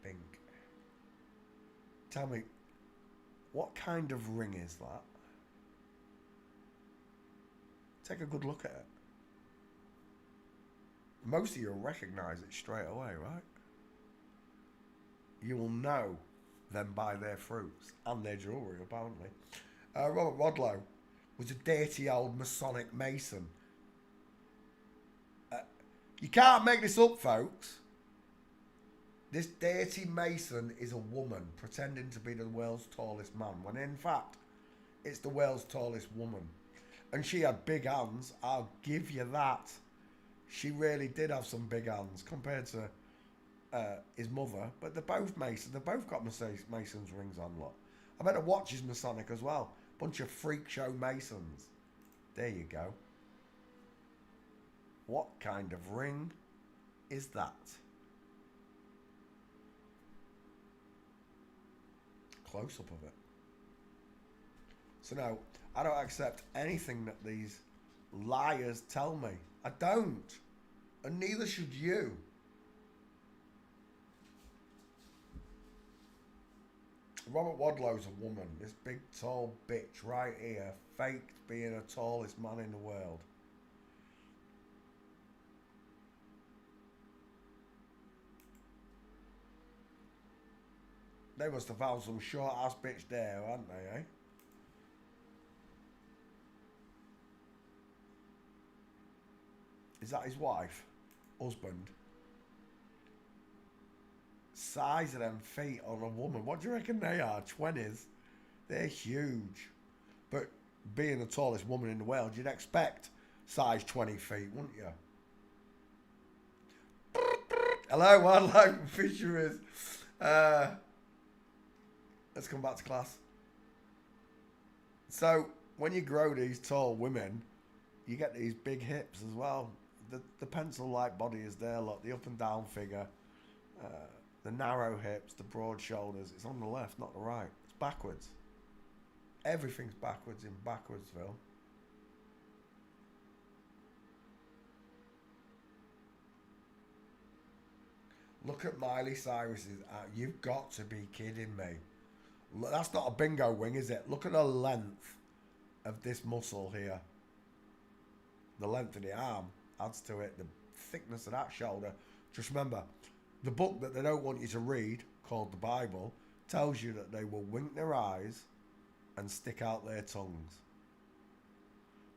Bink. Tell me, what kind of ring is that? Take a good look at it. Most of you will recognise it straight away, right? You will know them by their fruits and their jewellery, apparently. Robert Wadlow was a dirty old Masonic Mason. You can't make this up, folks. This dirty Mason is a woman pretending to be the world's tallest man, when in fact, it's the world's tallest woman. And she had big hands, I'll give you that. She really did have some big hands compared to his mother. But they're both Masons. They've both got Mason's rings on, look. I bet the watch is Masonic as well. Bunch of freak show Masons. There you go. What kind of ring is that? Close up of it. So now, I don't accept anything that these liars tell me. I don't. And neither should you. Robert Wadlow's a woman. This big, tall bitch right here faked being the tallest man in the world. They must have found some short-ass bitch there, hadn't they, eh? Is that his wife? Husband? Size of them feet on a woman. What do you reckon they are? 20s? They're huge. But being the tallest woman in the world, you'd expect size 20 feet, wouldn't you? Hello, wildlife and fisheries. Let's come back to class. So, when you grow these tall women, you get these big hips as well. The pencil-like body is there, look, the up and down figure, the narrow hips, the broad shoulders. It's on the left, not the right. It's backwards. Everything's backwards in Backwardsville. Look at Miley Cyrus's. You've got to be kidding me. That's not a bingo wing, is it? Look at the length of this muscle here. The length of the arm adds to it. The thickness of that shoulder. Just remember, the book that they don't want you to read, called the Bible, tells you that they will wink their eyes and stick out their tongues.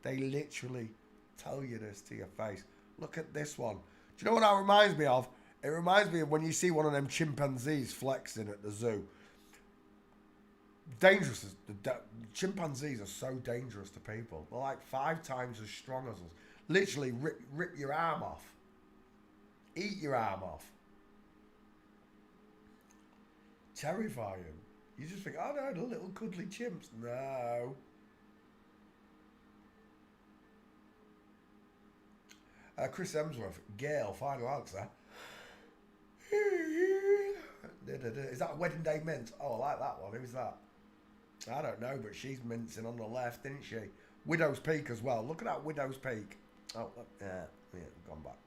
They literally tell you this to your face. Look at this one. Do you know what that reminds me of? It reminds me of when you see one of them chimpanzees flexing at the zoo. Dangerous. Chimpanzees are so dangerous to people. They're like 5 times as strong as us. Literally rip your arm off. Eat your arm off. Terrifying. You just think, oh no, the little cuddly chimps. No. Chris Hemsworth, Gail, final answer. Is that Wedding Day mint? Oh, I like that one. Who's that? I don't know, but she's mincing on the left, isn't she? Widow's Peak as well. Look at that Widow's Peak. Oh, yeah, gone back.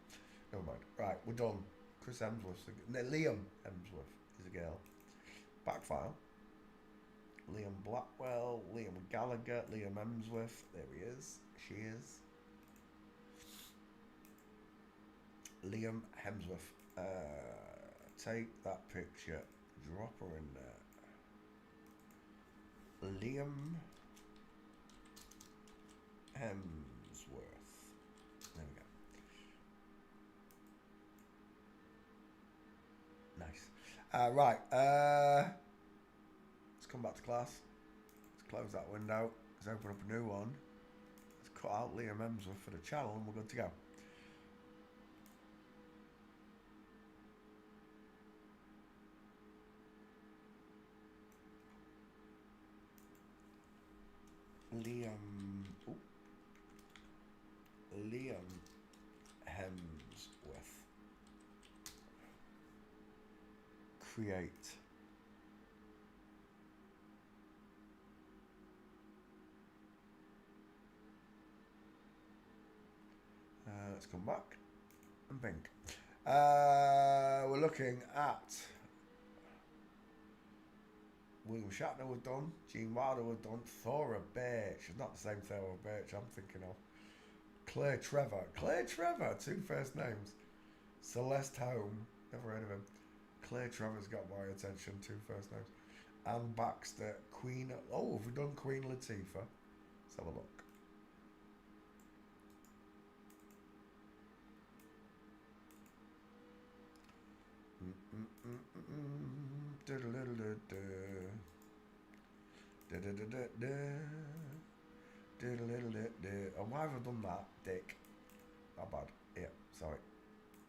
Never mind. Right, we're done. Chris Hemsworth. Liam Hemsworth is a girl. Back file. Liam Blackwell, Liam Gallagher, Liam Hemsworth. There he is. She is. Liam Hemsworth. Take that picture. Drop her in there. Liam Hemsworth. There we go. Nice. Right. Let's come back to class. Let's close that window. Let's open up a new one. Let's cut out Liam Hemsworth for the channel and we're good to go. Liam Hemsworth. Create. Let's come back and think. We're looking at William Shatner was done, Gene Wilder was done, Thora Birch. It's not the same Thora Birch I'm thinking of. Claire Trevor, 2 first names. Celeste Holm, never heard of him. Claire Trevor's got my attention, 2 first names. Anne Baxter, Queen. Oh, have we done Queen Latifah? Let's have a look. Oh, why have I done that, Dick? Not bad. Yeah, sorry.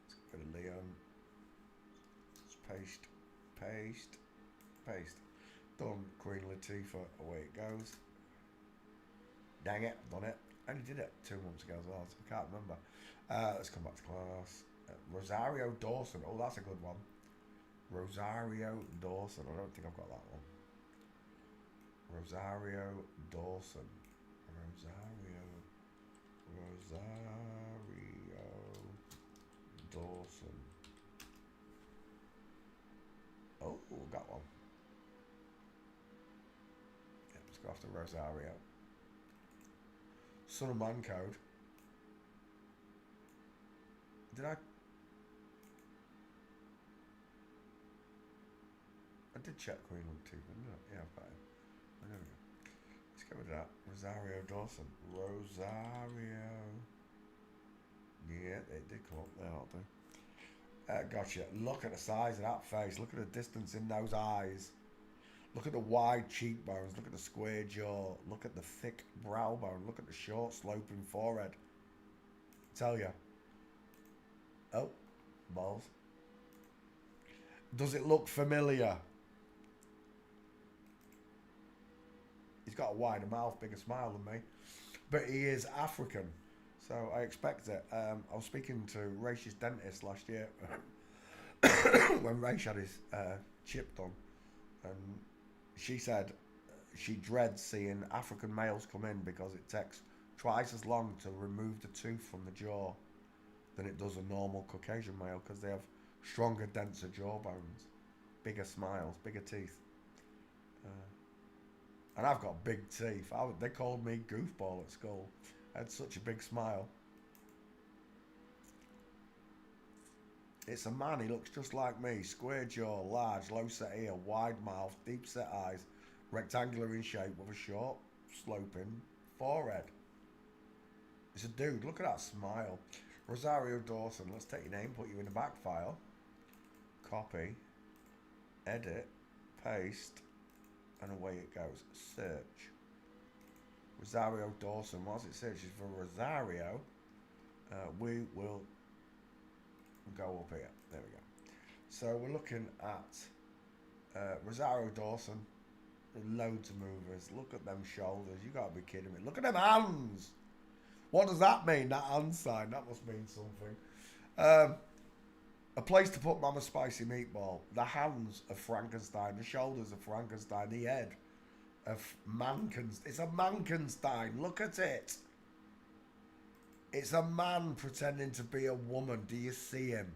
Let's go to Leon. Let's paste. Done. Queen Latifah. Away it goes. Dang it, I've done it. I only did it 2 months ago as well, so I can't remember. Let's come back to class. Rosario Dawson. Oh, that's a good one. Rosario Dawson. I don't think I've got that one. Rosario Dawson. Oh, got one. Yeah, let's go after Rosario. Son of Man Code. Did I did check Queen Latifah, didn't I? Yeah, I've got him. Oh, there we go. Let's get rid of that. Rosario Dawson. Rosario. Yeah, it did come up there, I'll do. Gotcha. Look at the size of that face. Look at the distance in those eyes. Look at the wide cheekbones. Look at the square jaw. Look at the thick brow bone. Look at the short sloping forehead. Tell you. Oh, balls. Does it look familiar? He's got a wider mouth, bigger smile than me. But he is African. So I expect it. I was speaking to Rach's dentist last year when Rach had his chip done. And she said she dreads seeing African males come in because it takes twice as long to remove the tooth from the jaw than it does a normal Caucasian male because they have Stronger, denser jawbones. Bigger smiles, bigger teeth. And I've got big teeth. They called me goofball at school. I had such a big smile. It's a man, he looks just like me. Square jaw, large, low set ear, wide mouth, deep set eyes, rectangular in shape with a short, sloping forehead. It's a dude, look at that smile. Rosario Dawson, let's take your name, put you in the back file. Copy, edit, paste, and away it goes. Search. Rosario Dawson, whilst it searches for Rosario, we will go up here. There we go. So we're looking at Rosario Dawson. Loads of movers. Look at them shoulders. You gotta be kidding me. Look at them hands. What does that mean? That hand sign. That must mean something. A place to put Mama Spicy Meatball. The hands of Frankenstein. The shoulders of Frankenstein. The head of Mankenstein. It's a Mankenstein. Look at it. It's a man pretending to be a woman. Do you see him?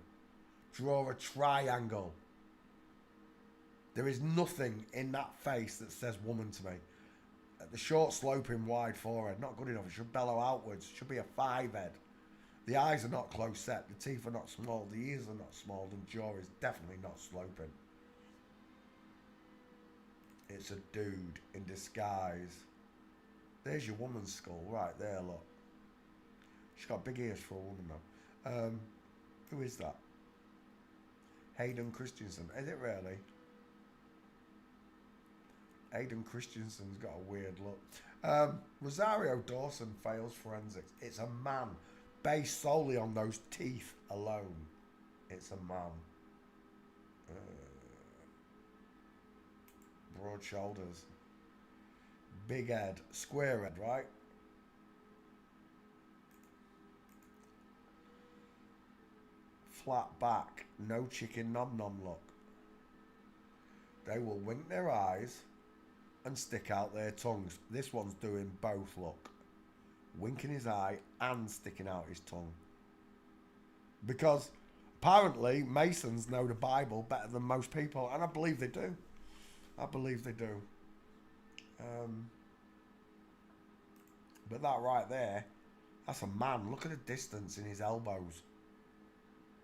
Draw a triangle. There is nothing in that face that says woman to me. The short, sloping, wide forehead, not good enough. It should bellow outwards. It should be a 5 head. The eyes are not close set. The teeth are not small. The ears are not small. The jaw is definitely not sloping. It's a dude in disguise. There's your woman's skull right there, look. She's got big ears for a woman though. Who is that? Hayden Christensen. Is it really? Hayden Christensen's got a weird look. Rosario Dawson fails forensics. It's a man. Based solely on those teeth alone. It's a man. Broad shoulders. Big head. Square head, right? Flat back. No chicken nom nom look. They will wink their eyes and stick out their tongues. This one's doing both, look. Winking his eye and sticking out his tongue. Because apparently Masons know the Bible better than most people, and I believe they do. I believe they do. But that right there, that's a man. Look at the distance in his elbows.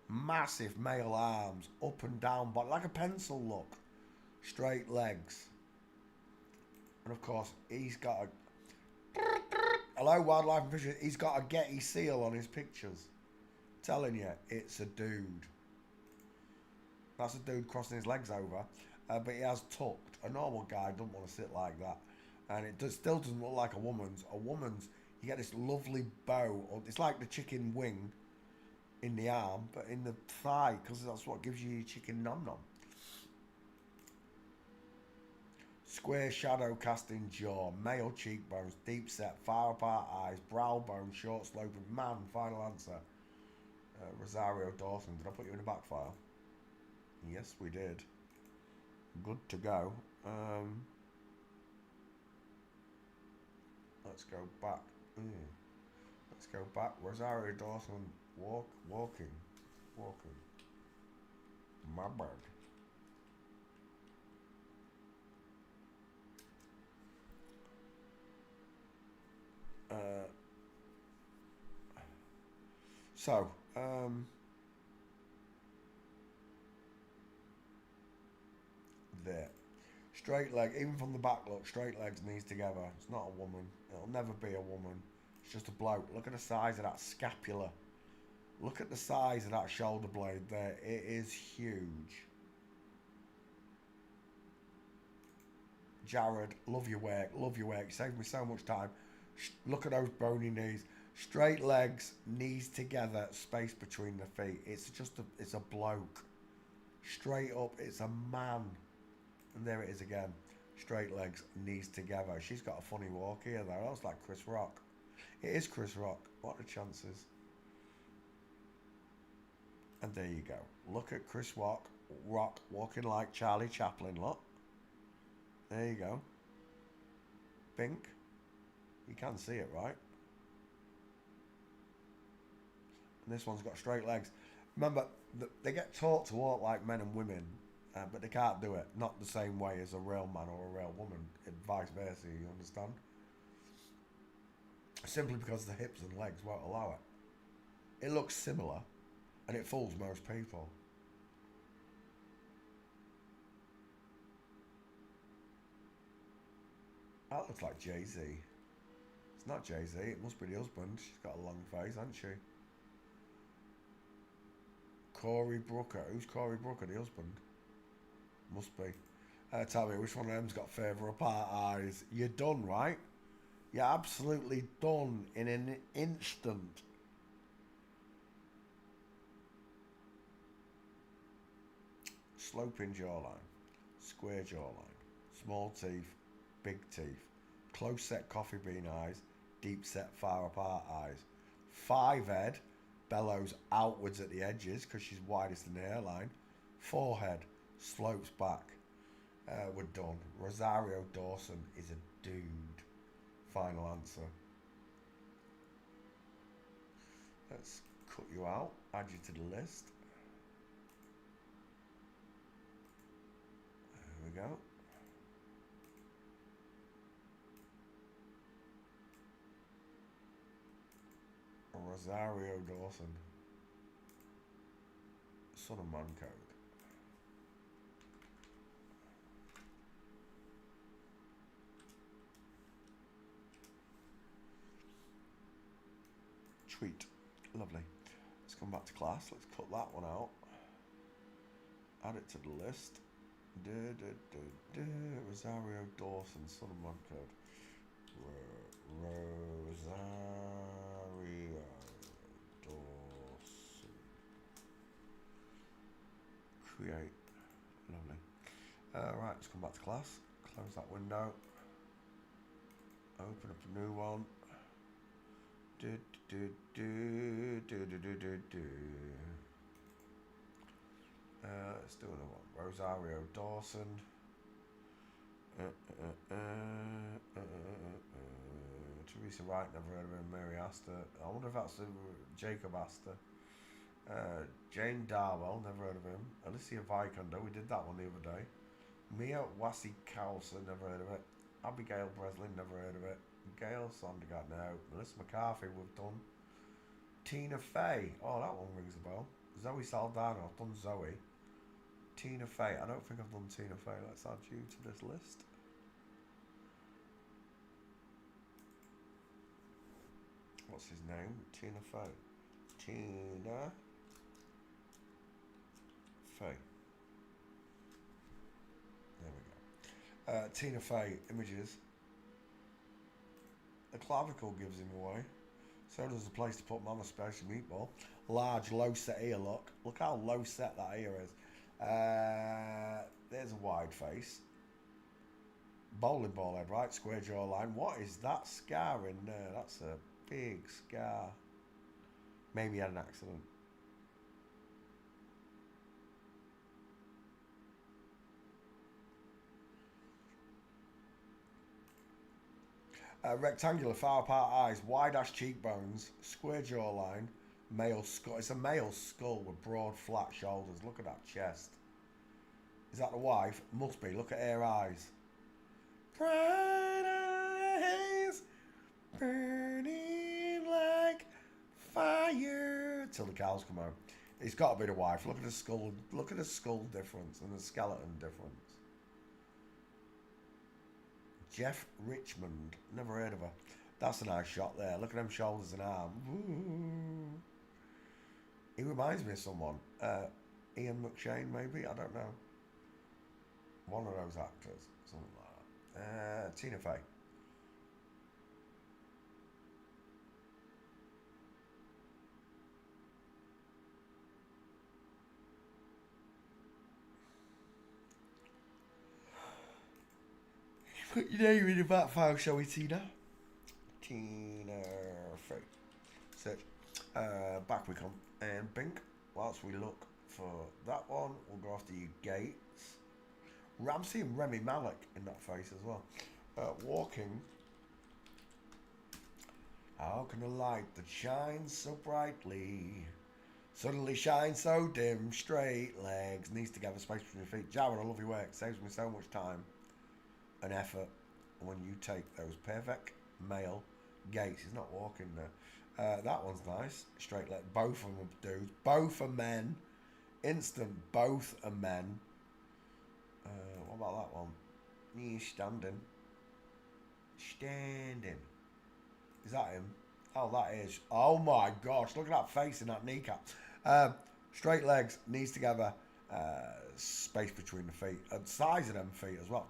Massive male arms, up and down, but like a pencil look. Straight legs. And of course, he's got a... Hello, Wildlife and Fisheries. He's got a Getty seal on his pictures. Telling you, it's a dude. That's a dude crossing his legs over. But he has tucked. A normal guy doesn't want to sit like that. And it still doesn't look like a woman's. A woman's, you get this lovely bow. It's like the chicken wing in the arm, but in the thigh, because that's what gives you your chicken nom nom. Square shadow casting jaw, male cheekbones, deep set, far apart eyes, brow bone, short sloping man. Final answer. Rosario Dawson. Did I put you in the back file? Yes, we did. Good to go. Let's go back. Let's go back. Rosario Dawson walking. My bad. There. Straight leg, even from the back look, straight legs, knees together. It's not a woman. It'll never be a woman. It's just a bloke. Look at the size of that scapula. Look at the size of that shoulder blade there. It is huge. Jared, love your work. Love your work. You saved me so much time. Look at those bony knees. Straight legs, knees together, space between the feet. It's just it's a bloke. Straight up, it's a man. And there it is again. Straight legs, knees together. She's got a funny walk here though. That's like Chris Rock. It is Chris Rock. What are the chances? And there you go. Look at Chris Rock walking like Charlie Chaplin. Look. There you go. Bink. You can see it, right? And this one's got straight legs. Remember, they get taught to walk like men and women, but they can't do it. Not the same way as a real man or a real woman. And vice versa, you understand? Simply because the hips and legs won't allow it. It looks similar, and it fools most people. That looks like Jay-Z. It's not Jay-Z, it must be the husband. She's got a long face, hasn't she? Cory Brooker. Who's Cory Brooker, the husband? Must be. Tell me, which one of them's got further apart eyes? You're done, right? You're absolutely done in an instant. Sloping jawline, square jawline, small teeth, big teeth, close set coffee bean eyes, deep set far apart eyes. 5 head, bellows outwards at the edges because she's widest in the hairline. 4 head, slopes back. We're done. Rosario Dawson is a dude. Final answer. Let's cut you out, add you to the list. There we go. Rosario Dawson. Son of Man Code. Tweet. Lovely. Let's come back to class. Let's cut that one out. Add it to the list. Rosario Dawson, Son of Man Code. Rosario Dawson. Create. Lovely. Right, let's come back to class. Close that window. Open up a new one. Let's do another one. Rosario Dawson. Teresa Wright, never heard of him. Mary Astor. I wonder if that's Jacob Astor. Jane Darwell, never heard of him. Alicia Vikander, we did that one the other day. Mia Wasikowska, never heard of it. Abigail Breslin, never heard of it. Gail Sondergaard, no. Melissa McCarthy, we've done. Tina Fey, oh, that one rings a bell. Zoe Saldana, I've done Zoe. Tina Fey, I don't think I've done Tina Fey. Let's add you to this list. What's his name? Tina Fey. Tina Fey. There we go. Tina Fey, images. The clavicle gives him away. So does the place to put Mama Special Meatball. Large, low set ear look. Look how low set that ear is. There's a wide face. Bowling ball head, right? Square jawline. What is that scar in there? That's a big scar. Maybe he had an accident. Rectangular far apart eyes, wide ash cheekbones, square jawline, male skull. It's a male skull with broad flat shoulders. Look at that chest. Is that the wife? Must be. Look at her eyes. Bright eyes, burning like fire. Till the cows come out. It's got to be the wife. Look at the skull. Look at the skull difference and the skeleton difference. Jeff Richmond. Never heard of her. That's a nice shot there. Look at them shoulders and arms. Ooh. He reminds me of someone. Ian McShane, maybe? I don't know. One of those actors. Something like that. Tina Fey. Put your name in the back file, shall we, Tina? Tina Fey. Search. Back we come. And Bink. Whilst we look for that one, we'll go after you, Gates. I'm seeing Remy Malek in that face as well. Walking. How can a light that shines so brightly Suddenly shine so dim, straight legs, knees together, space between your feet. Jared, I love your work. Saves me so much time and effort when you take those perfect male gaits. He's not walking there. That one's nice. Straight leg. Both of them are dudes. Both are men. Instant. Both are men. What about that one? He's standing. Standing. Is that him? Oh, that is. Oh my gosh! Look at that face in that kneecap. Straight legs, knees together, space between the feet, and size of them feet as well.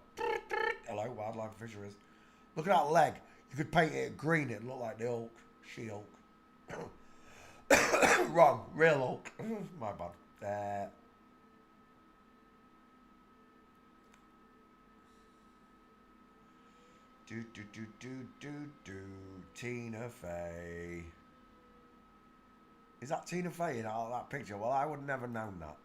Hello, wildlife fisheries. Look at that leg. You could paint it green. It'd look like the Hulk, She-Hulk. Wrong, real Hulk. My bad. Tina Fey. Is that Tina Fey in all that picture? Well, I would have never known that.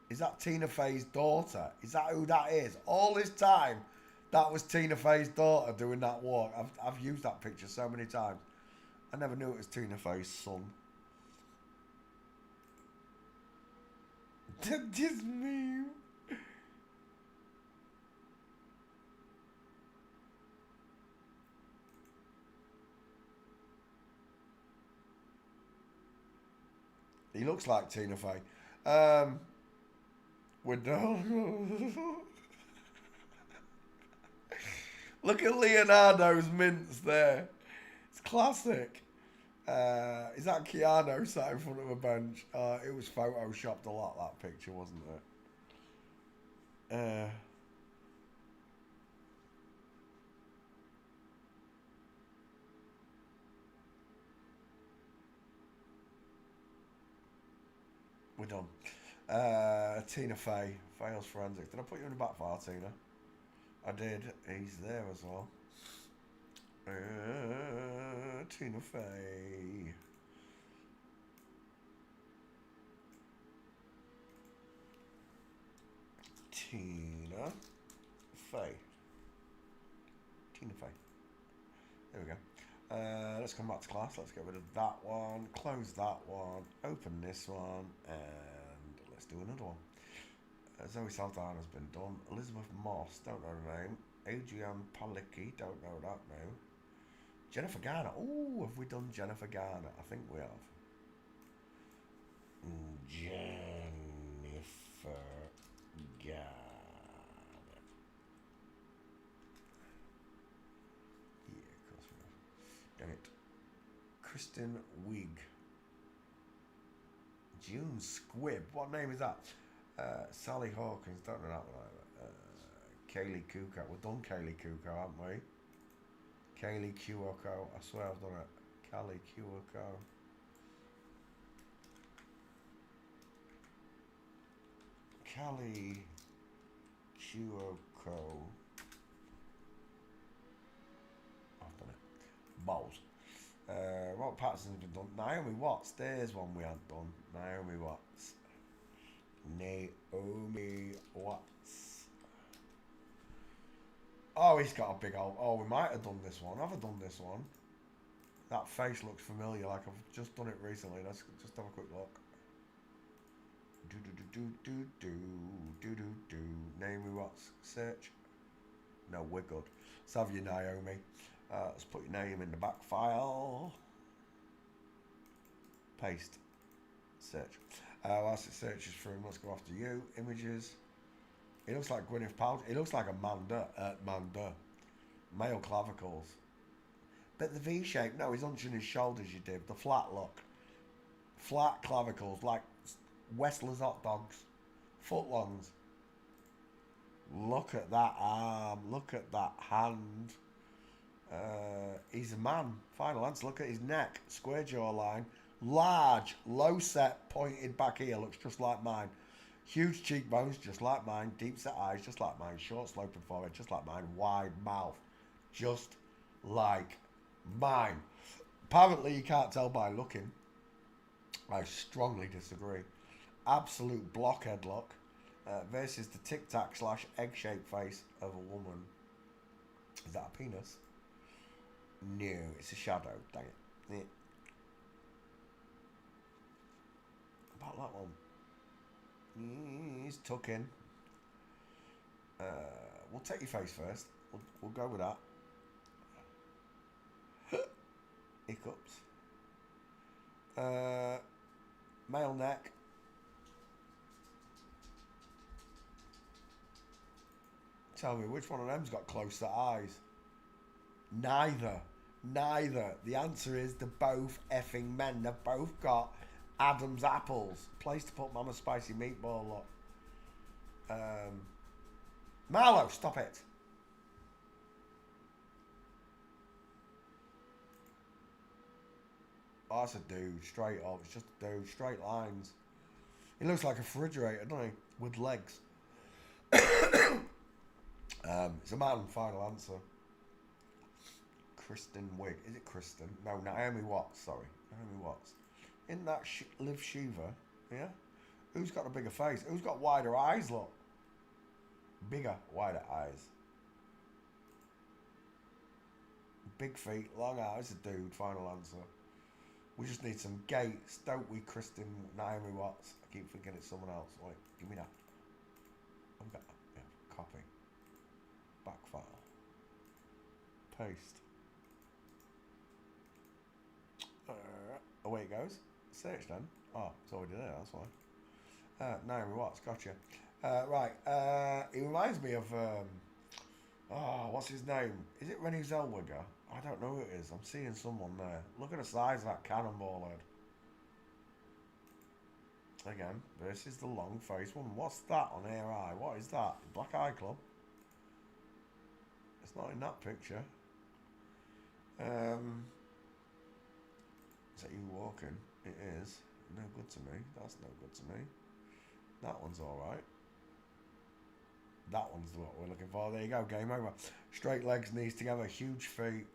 Is that Tina Fey's daughter? Is that who that is? All this time, that was Tina Fey's daughter doing that walk. I've used that picture so many times. I never knew it was Tina Fey's son. Just me. He looks like Tina Fey. We're done. Look at Leonardo's mints there. It's classic. Is that Keanu sat in front of a bench? It was photoshopped a lot, that picture, wasn't it? We're done. Tina Fey, fails forensics. Did I put you in the back file, Tina? I did. He's there as well. Tina Fey. Tina Fey. Tina Fey. There we go. Let's come back to class. Let's get rid of that one. Close that one. Open this one. And let's do another one. Zoe Saldana's been done. Elizabeth Moss, don't know the name. Adrian Palicki, don't know that name. Jennifer Garner. Oh, have we done Jennifer Garner? I think we have. Jennifer Garner. Yeah, of course we have. Dang it. Kristen Wiig. June Squibb. What name is that? Sally Hawkins. Don't know that one either. Kaylee Kuko. We've done Kaylee Kuko, haven't we? Kaylee Kuoko. I swear I've done it. Kaylee Kuoko. Kaylee Kuoko. I've done it. Balls. Robert Patterson's been done. Naomi Watts. There's one we had done. Naomi Watts. Naomi Watts. Oh, he's got a big old... Oh, we might have done this one. Have I done this one? That face looks familiar, like I've just done it recently. Let's just have a quick look. Naomi Watts. Search. No, we're good. Let's have you, Naomi. Let's put your name in the back file. Paste. Search. Whilst it searches for him, let's go after you. Images. He looks like Gwyneth Paltrow. He looks like a Manda. Male clavicles. But the V shape, no, he's hunching his shoulders, you did. The flat look. Flat clavicles, like Westler's hot dogs. Footlongs. Look at that arm. Look at that hand. He's a man. Final answer. Look at his neck. Square jawline. Large, low set, pointed back ear. Looks just like mine. Huge cheekbones, just like mine. Deep set eyes, just like mine. Short sloping forehead, just like mine. Wide mouth, just like mine. Apparently you can't tell by looking. I strongly disagree. Absolute blockhead look versus the tic tac / egg shaped face of a woman. Is that a penis? No, it's a shadow. Dang it. Yeah. About that one. He's tucking. We'll take your face first. We'll go with that. Hiccups. Male neck. Tell me, which one of them's got closer eyes? Neither. The answer is they're both effing men. They've both got Adam's apples. Place to put Mama's spicy meatball, look. Marlowe, stop it. Oh, that's a dude, straight up. It's just a dude, straight lines. He looks like a refrigerator, doesn't he? With legs. It's a man, final answer. Kristen Wiig. Is it Kristen? No, Naomi Watts, sorry. Naomi Watts. Isn't that Liv Shiva? Yeah? Who's got a bigger face? Who's got wider eyes, look? Bigger, wider eyes. Big feet, long eyes, a dude, final answer. We just need some gates, don't we, Kristen Naomi Watts? I keep thinking it's someone else. Wait, give me that. I've got that. Yeah, copy. Back file. Paste. Away it goes. Search then. Oh, it's already there, that's why. Naomi Watts, gotcha. Right, he reminds me of, what's his name? Is it Renée Zellweger? I don't know who it is. I'm seeing someone there. Look at the size of that cannonball head. Again, this is the long face one. What's that on Air Eye? What is that? Black Eye Club? It's not in that picture. Is that you walking? It is. No good to me. That's no good to me. That one's alright. That one's what we're looking for. There you go. Game over. Straight legs, knees together. Huge feet.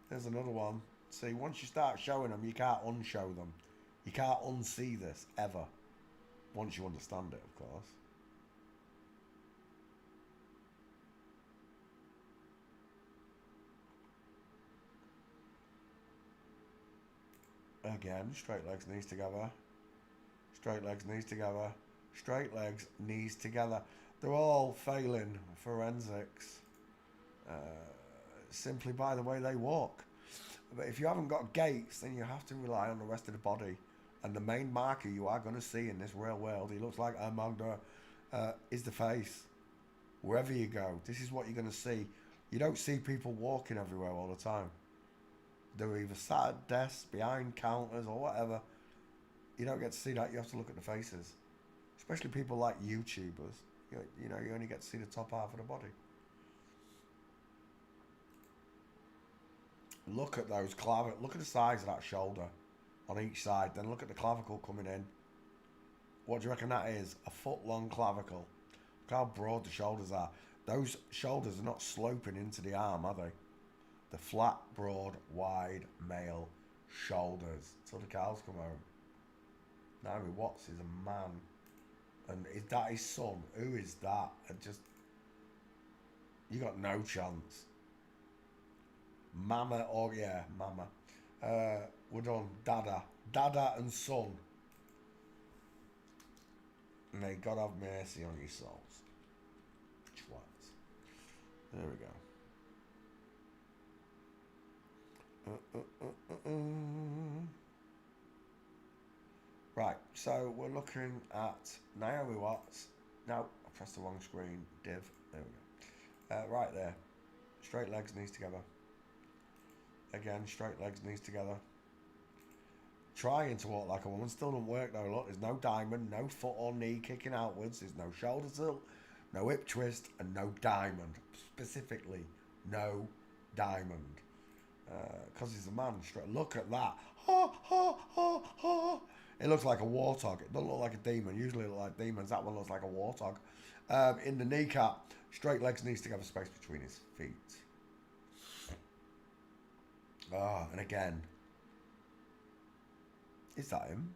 There's another one. See, once you start showing them, you can't unshow them. You can't unsee this, ever. Once you understand it, of course. Again, straight legs, knees together. Straight legs, knees together. Straight legs, knees together. They're all failing forensics simply by the way they walk. But if you haven't got gaits, then you have to rely on the rest of the body. And the main marker you are going to see in this real world, he looks like Armando, is the face. Wherever you go, this is what you're going to see. You don't see people walking everywhere all the time. They're either sat at desks, behind counters, or whatever. You don't get to see that. You have to look at the faces. Especially people like YouTubers. You know, you only get to see the top half of the body. Look at those clavicle. Look at the size of that shoulder on each side. Then look at the clavicle coming in. What do you reckon that is? A foot-long clavicle. Look how broad the shoulders are. Those shoulders are not sloping into the arm, are they? The flat, broad, wide, male shoulders. Till the cows come home. Naomi Watts is a man. And is that his son? Who is that? You got no chance. Mama, or yeah, Mama. We're done. Dada and son. May God have mercy on your souls. Twats. There we go. Right, so we're looking at Naomi Watts. No, I pressed the wrong screen. Div. There we go. Right there. Straight legs, knees together. Again, straight legs, knees together. Trying to walk like a woman. Still doesn't work though. Look, there's no diamond, no foot or knee kicking outwards. There's no shoulder tilt, no hip twist, and no diamond. Specifically, no diamond. Because he's a man. Straight. Look at that. Ha, ha, ha, ha. It looks like a warthog. It doesn't look like a demon. Usually it looks like demons. That one looks like a warthog. In the kneecap, straight legs, knees together, space between his feet. Ah, and again. Is that him?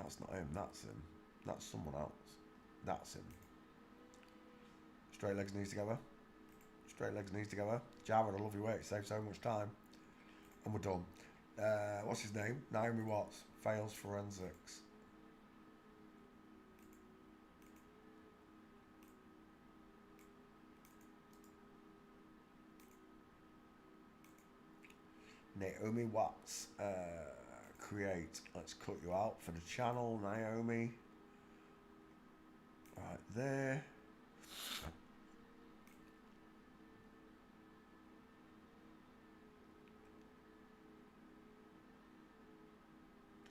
That's not him. That's him. That's someone else. That's him. Straight legs, knees together. Straight legs, knees together. Jared, I love your weight. Saves so much time. And we're done. What's his name? Naomi Watts. Fails forensics. Naomi Watts. Create. Let's cut you out for the channel, Naomi. Right there.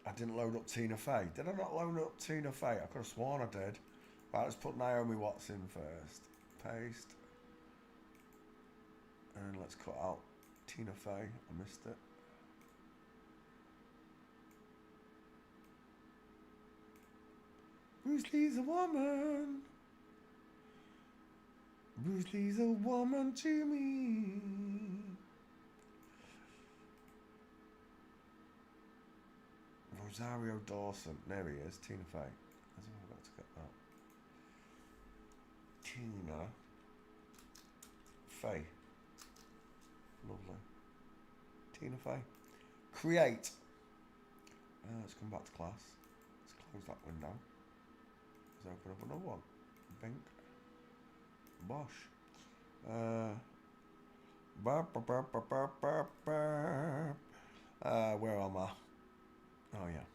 I didn't load up Tina Fey. Did I not load up Tina Fey? I could have sworn I did. Right, let's put Naomi Watts in first. Paste. And let's cut out Tina Fey. I missed it. Bruce Lee's a woman. Bruce Lee's a woman to me. Rosario Dawson. There he is. Tina Fey. I got to get that. Tina Fey. Lovely. Tina Fey. Create. Let's come back to class. Let's close that window. Let's open up another one. Bink. Bosh. Where am I? Oh yeah,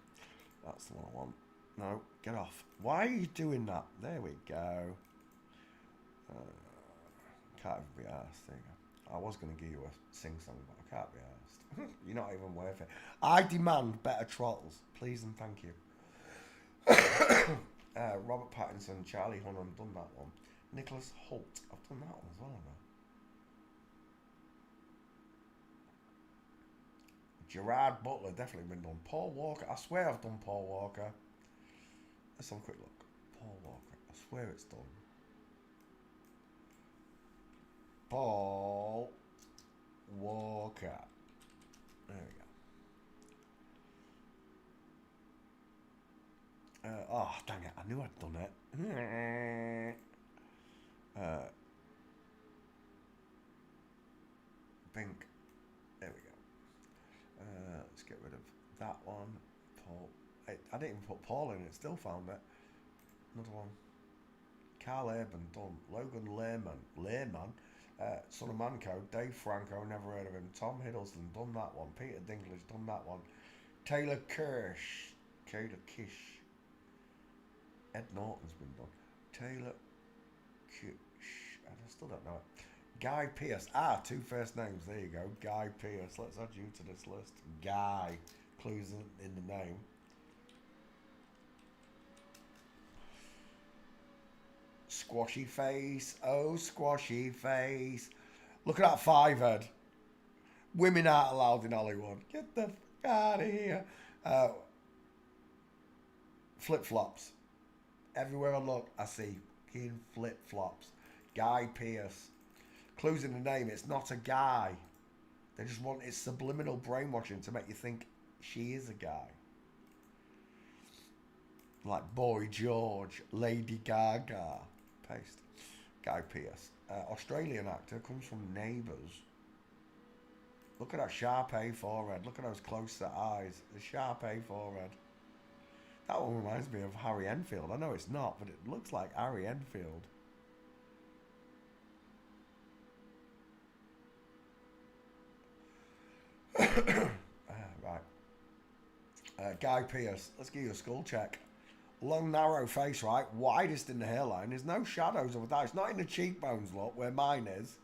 that's the one I want. No, get off. Why are you doing that? There we go. Can't even be arsed. There you go. I was going to give you a sing song, but I can't be arsed. You're not even worth it. I demand better trottles, please and thank you. Robert Pattinson, Charlie Hunnam, done that one. Nicholas Hoult, I've done that one as well, haven't I? Gerard Butler, definitely been done. Paul Walker, I swear I've done Paul Walker. Let's have a quick look. Paul Walker, I swear it's done. Paul Walker. There we go. Oh, dang it, I knew I'd done it. Pink. There we go. Let's get rid of that one. Paul. I didn't even put Paul in it. Still found it. Another one. Carl Urban done. Logan Lerman. Son of Manco. Dave Franco. Never heard of him. Tom Hiddleston done that one. Peter Dinklage done that one. Taylor Kish. Ed Norton's been done. Taylor Kish. I still don't know it. Guy Pearce. Two first names. There you go. Guy Pearce. Let's add you to this list. Guy. Clues in the name. Squashy face. Oh, squashy face. Look at that five head. Women aren't allowed in Hollywood. Get the f*** out of here. Flip-flops. Everywhere I look, I see flip-flops. Guy Pearce. Clues in the name, it's not a guy. They just want, it's subliminal brainwashing to make you think she is a guy. Like Boy George, Lady Gaga. Paste. Guy Pearce. Australian actor, comes from Neighbours. Look at that sharp A forehead. Look at those close-set eyes. The sharp A forehead. That one reminds me of Harry Enfield. I know it's not, but it looks like Harry Enfield. Right. Guy Pearce. Let's give you a skull check. Long, narrow face, right? Widest in the hairline. There's no shadows over that. It's not in the cheekbones, look, where mine is.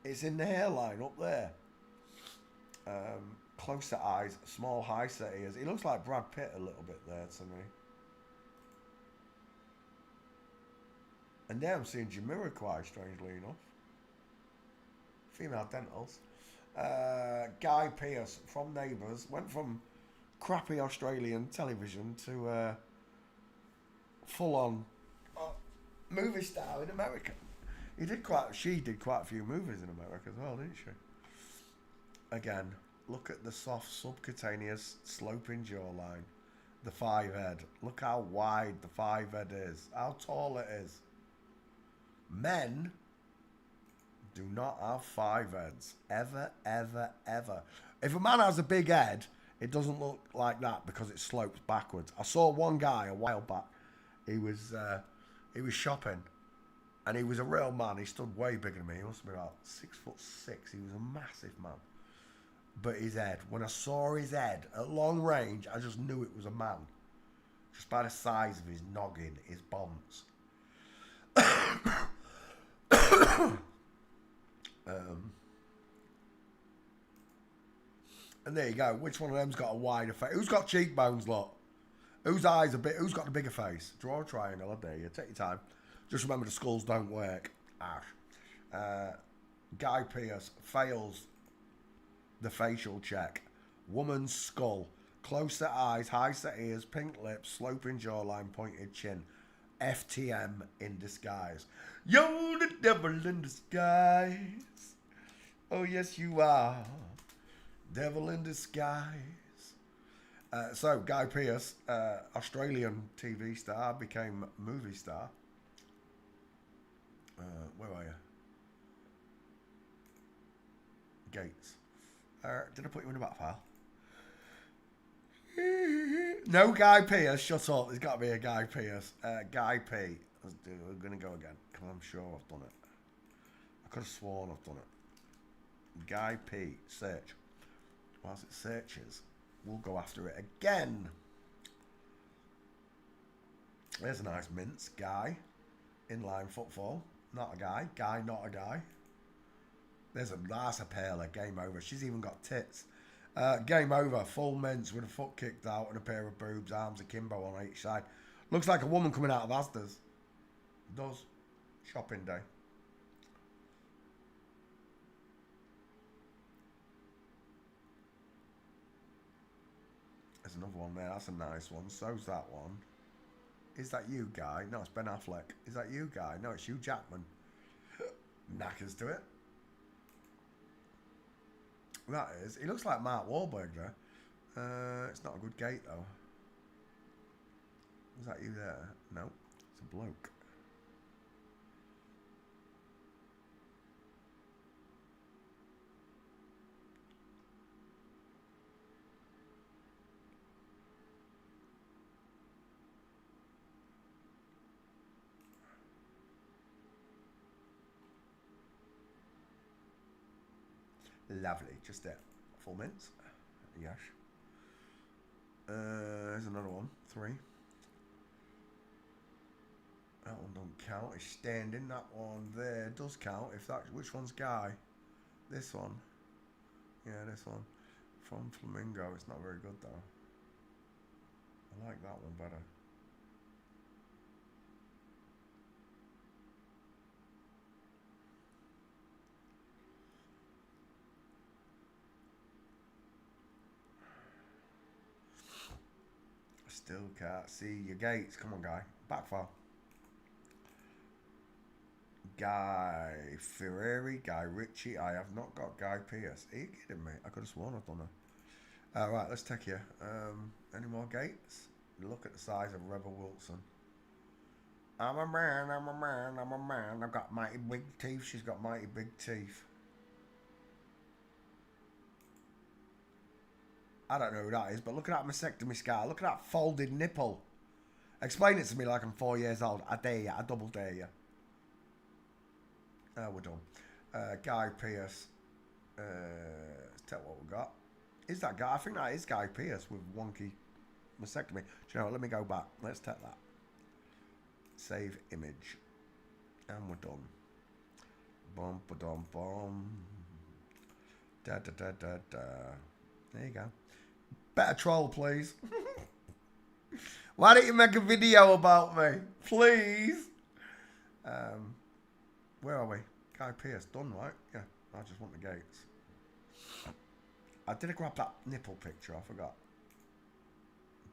It's in the hairline up there. Closer eyes, small high set ears. He looks like Brad Pitt a little bit there to me. And there I'm seeing Jamiroquai, strangely enough. Female dentals. Guy Pearce from Neighbours. Went from crappy Australian television to full-on movie star in America. She did quite a few movies in America as well, didn't she? Again, look at the soft subcutaneous sloping jawline. The five head. Look how wide the five head is. How tall it is. Men do not have 5 heads. Ever, ever, ever. If a man has a big head, it doesn't look like that because it slopes backwards. I saw one guy a while back. He was shopping, and he was a real man. He stood way bigger than me. He must have been about 6'6". He was a massive man. But his head, when I saw his head at long range, I just knew it was a man. Just by the size of his noggin, his bombs. And there you go. Which one of them's got a wider face? Who's got cheekbones, look? Whose eyes a bit? Who's got the bigger face? Draw a triangle. I dare you. Take your time. Just remember the skulls don't work. Ash. Guy Pearce fails the facial check. Woman's skull. Close set eyes, high set ears, pink lips, sloping jawline, pointed chin. FTM in disguise. You're the devil in disguise. Oh, yes, you are. Devil in disguise. So, Guy Pearce, Australian TV star, became movie star. Where are you? Gates. Did I put you in the back file? No Guy Pearce. Shut up. There's got to be a Guy Pearce. Guy P. Let's do it. We're going to go again. Because I'm sure I've done it. I could have sworn I've done it. Guy P. Search. Whilst it searches, we'll go after it again. There's a nice mince. Guy. Inline footfall. Not a guy. Guy, not a guy. That's a perler. Game over. She's even got tits. Game over. Full mince with a foot kicked out and a pair of boobs, arms akimbo on each side. Looks like a woman coming out of Asda's. Does. Shopping day. There's another one there. That's a nice one. So's that one. Is that you, Guy? No, it's Ben Affleck. Is that you, Guy? No, it's Hugh Jackman. Knackers to it. That is. He looks like Mark Wahlberg there. It's not a good gait, though. Is that you there? No. It's a bloke. Lovely, just there. Full mints. Yes. There's another one. 3. That one don't count. It's standing. That one there does count. If that, which one's Guy? This one. Yeah, this one. From Flamingo. It's not very good though. I like that one better. Still can't see your gates. Come on, Guy. Backfire. Guy Ferrari, Guy Ritchie. I have not got Guy Pearce. Are you kidding me? I could have sworn I've done it. Right, let's take you. Any more gates? Look at the size of Rebel Wilson. I'm a man, I'm a man, I'm a man. I've got mighty big teeth. She's got mighty big teeth. I don't know who that is, but look at that mastectomy scar. Look at that folded nipple. Explain it to me like I'm 4 years old. I dare you. I double dare you. We're done. Guy Pearce. Let's tell what we got. Is that Guy? I think that is Guy Pearce with wonky mastectomy. Do you know what? Let me go back. Let's take that. Save image. And we're done. Bum, ba-dum, bum. Da, da, da, da, da. There you go. Better troll, please. Why don't you make a video about me? Please. Where are we? Guy Pearce. Done, right? Yeah. I just want the gates. Did I grab that nipple picture? I forgot.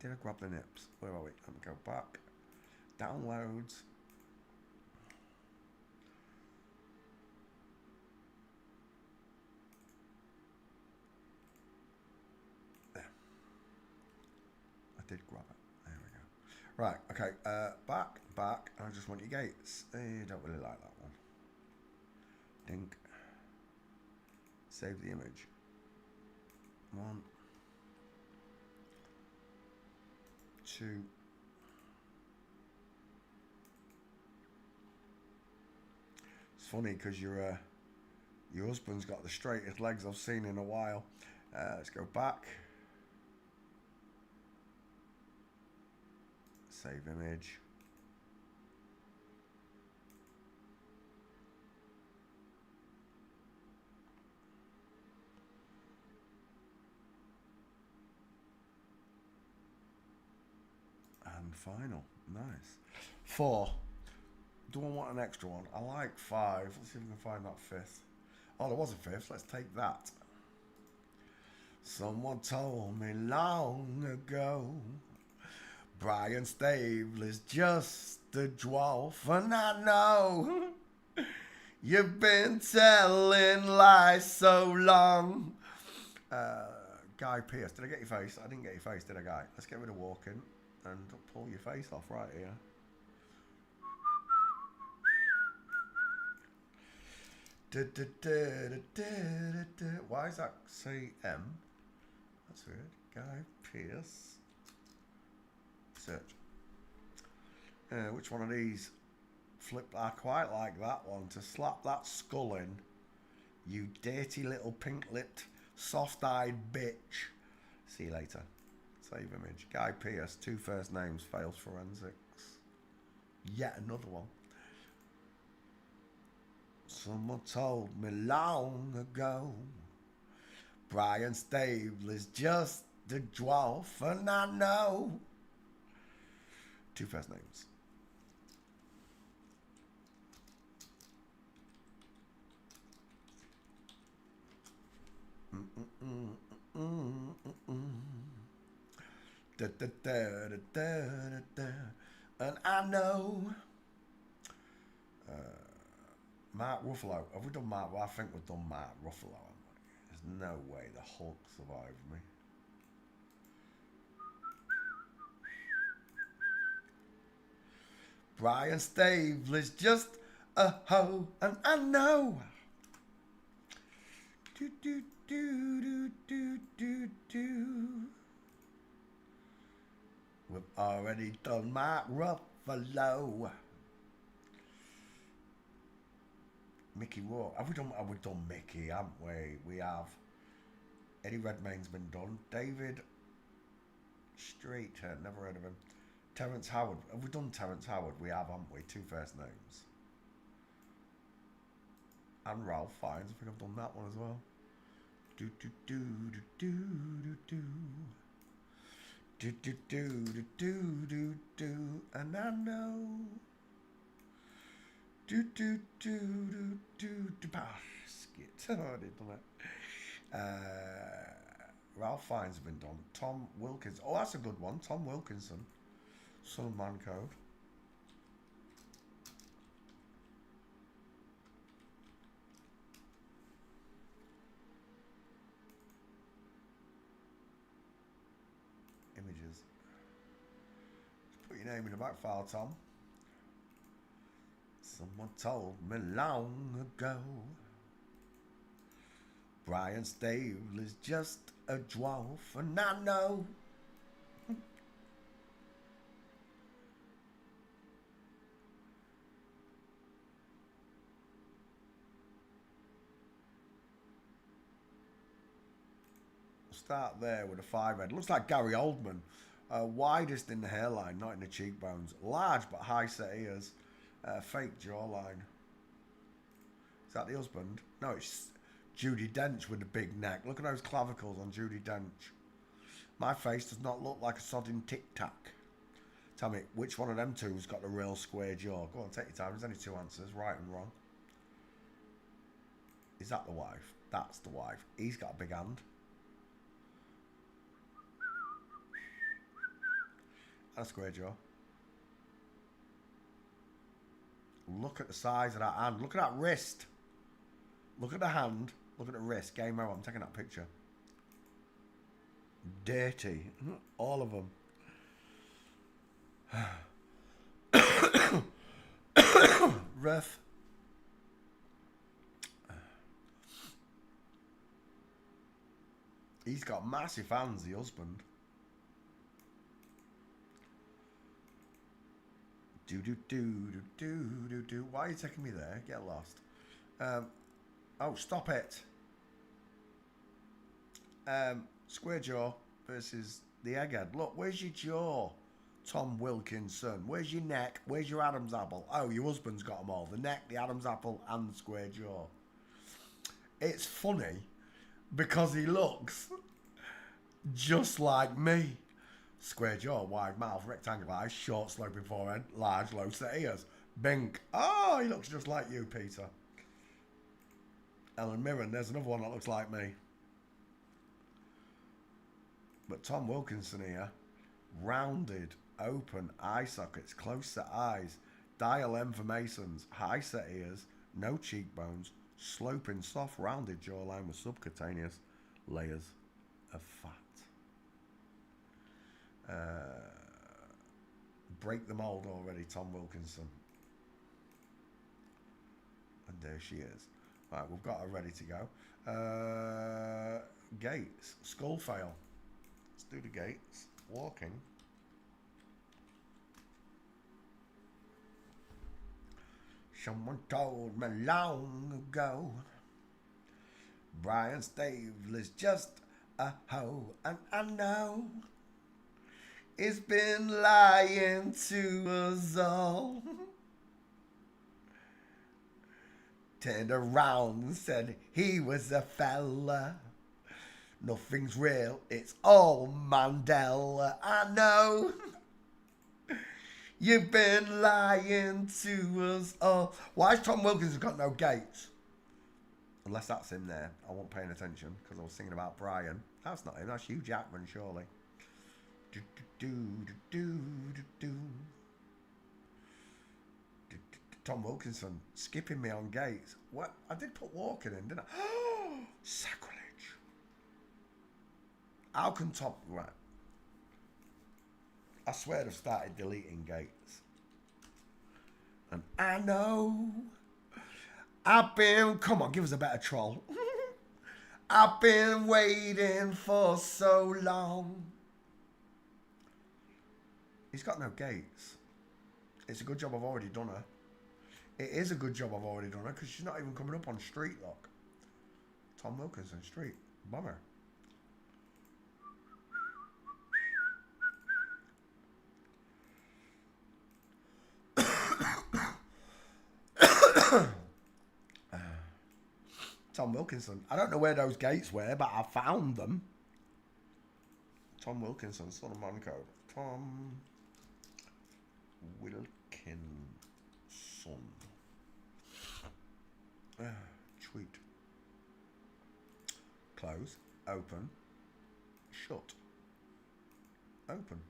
Did I grab the nips? Where are we? Let me go back. Downloads. Did grab it. There we go. Right, okay. Back. I just want your gates. You don't really like that one. Dink. Save the image. 1, 2. It's funny because your husband's got the straightest legs I've seen in a while. Let's go back. Save image. And final. Nice. 4. Do I want an extra one? I like 5. Let's see if we can find that 5th. Oh, there was a 5th. Let's take that. Someone told me long ago Brian Stable is just a dwarf, and I know you've been telling lies so long. Guy Pearce, did I get your face? I didn't get your face, did I, Guy? Let's get rid of walking and pull your face off right here. Why is that CM? That's weird. Guy Pearce. Search. Which one of these flipped? I quite like that one. To slap that skull in. You dirty little pink-lipped, soft-eyed bitch. See you later. Save image. Guy Pearce, 2 first names, fails forensics. Yet another one. Someone told me long ago Brian Stable is just a dwarf, and I know. 2 first names. And I know. Mark Ruffalo. Have we done Mark? Well, I think we've done Mark Ruffalo. There's no way the Hulk survived me. Brian Stable is just a hoe, and I know. Do do do do do do do. We've already done Mark Ruffalo. Mickey Rourke. Have we done Mickey, haven't we? We have. Eddie Redmayne's been done. David Street, never heard of him. Terrence Howard. Have we done Terrence Howard? We have, haven't we? 2 first names. And Ralph Fiennes. I think I've done that one as well. Do do do do do do do do do do do do do. And I know. Do do do do do do. Basket. Oh, I didn't do that. Ralph Fiennes has been done. Tom Wilkins. Oh, that's a good one. Tom Wilkinson. Son of Man Code. Images. Just put your name in the back file, Tom. Someone told me long ago Brian Stable is just a dwarf, and I know. Start there with a 5 head. Looks like Gary Oldman. Widest in the hairline, not in the cheekbones. Large but high set ears. Fake jawline. Is that the husband? No, it's Judi Dench with the big neck. Look at those clavicles on Judi Dench. My face does not look like a sodding tic-tac. Tell me, which one of them two's got the real square jaw? Go on, take your time. There's only 2 answers, right and wrong. Is that the wife? That's the wife. He's got a big hand. And a square jaw. Look at the size of that hand. Look at that wrist. Look at the hand. Look at the wrist. Game over. I'm taking that picture. Dirty. All of them. Ref. He's got massive hands, the husband. Do. Why are you taking me there? Get lost. Oh, stop it. Square jaw versus the egghead. Look, where's your jaw, Tom Wilkinson? Where's your neck? Where's your Adam's apple? Oh, your husband's got them all. The neck, the Adam's apple, and the square jaw. It's funny because he looks just like me. Square jaw, wide mouth, rectangular eyes, short sloping forehead, large low set ears. Bink. Oh, he looks just like you, Peter. Ellen Mirren, there's another one that looks like me. But Tom Wilkinson here, rounded, open eye sockets, close set eyes, dial M for Masons, high set ears, no cheekbones, sloping soft rounded jawline with subcutaneous layers of fat. Break the mold already, Tom Wilkinson. And there she is. Right, we've got her ready to go. Gates, skull fail. Let's do the gates. Walking. Someone told me long ago Brian Staveley's just a hoe, and I know it's been lying to us all. Turned around and said he was a fella. Nothing's real, it's all Mandela. I know you've been lying to us all. Why has Tom Wilkins got no gates? Unless that's him there. I wasn't paying attention because I was thinking about Brian. That's not him, that's Hugh Jackman, surely. Tom Wilkinson skipping me on gates. What? I did put walking in, didn't I? Sacrilege. How can Tom... Right. I swear I've started deleting gates. And I know I've been... Come on, give us a better troll. I've been waiting for so long. He's got no gates. It's a good job I've already done her. It is a good job I've already done her because she's not even coming up on street, look. Tom Wilkinson, street. Bummer. Tom Wilkinson. I don't know where those gates were, but I found them. Tom Wilkinson, son of Monaco. Tom Wilkinson. Tweet. Close. Open. Shut. Open.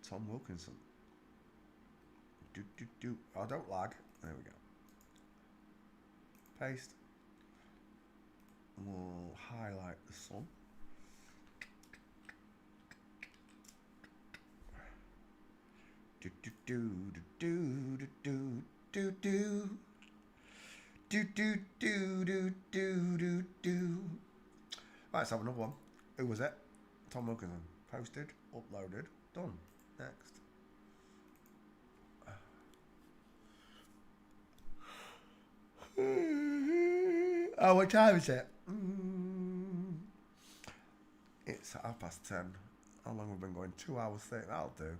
Tom Wilkinson. Oh, don't lag. There we go. Paste. We'll highlight the sun. Right, let's have another one. Who was it? Tom Wilkinson. Posted, uploaded, done. Next. Oh, what time is it? It's 10:30. How long have we been going? 2 hours 30. That'll do.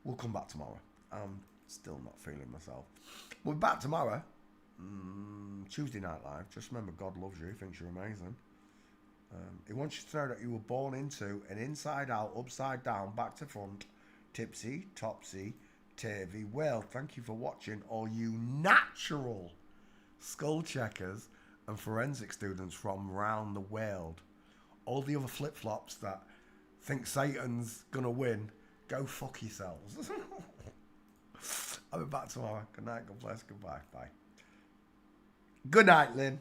We'll come back tomorrow. I'm still not feeling myself. We're back tomorrow. Tuesday Night Live. Just remember, God loves you. He thinks you're amazing. He wants you to know that you were born into an inside out, upside down, back to front, tipsy, topsy, turvy world. Thank you for watching, all you natural skull checkers and forensic students from around the world. All the other flip-flops that think Satan's gonna win, go fuck yourselves. I'll be back tomorrow. Good night, God bless, goodbye, bye. Good night, Lynn.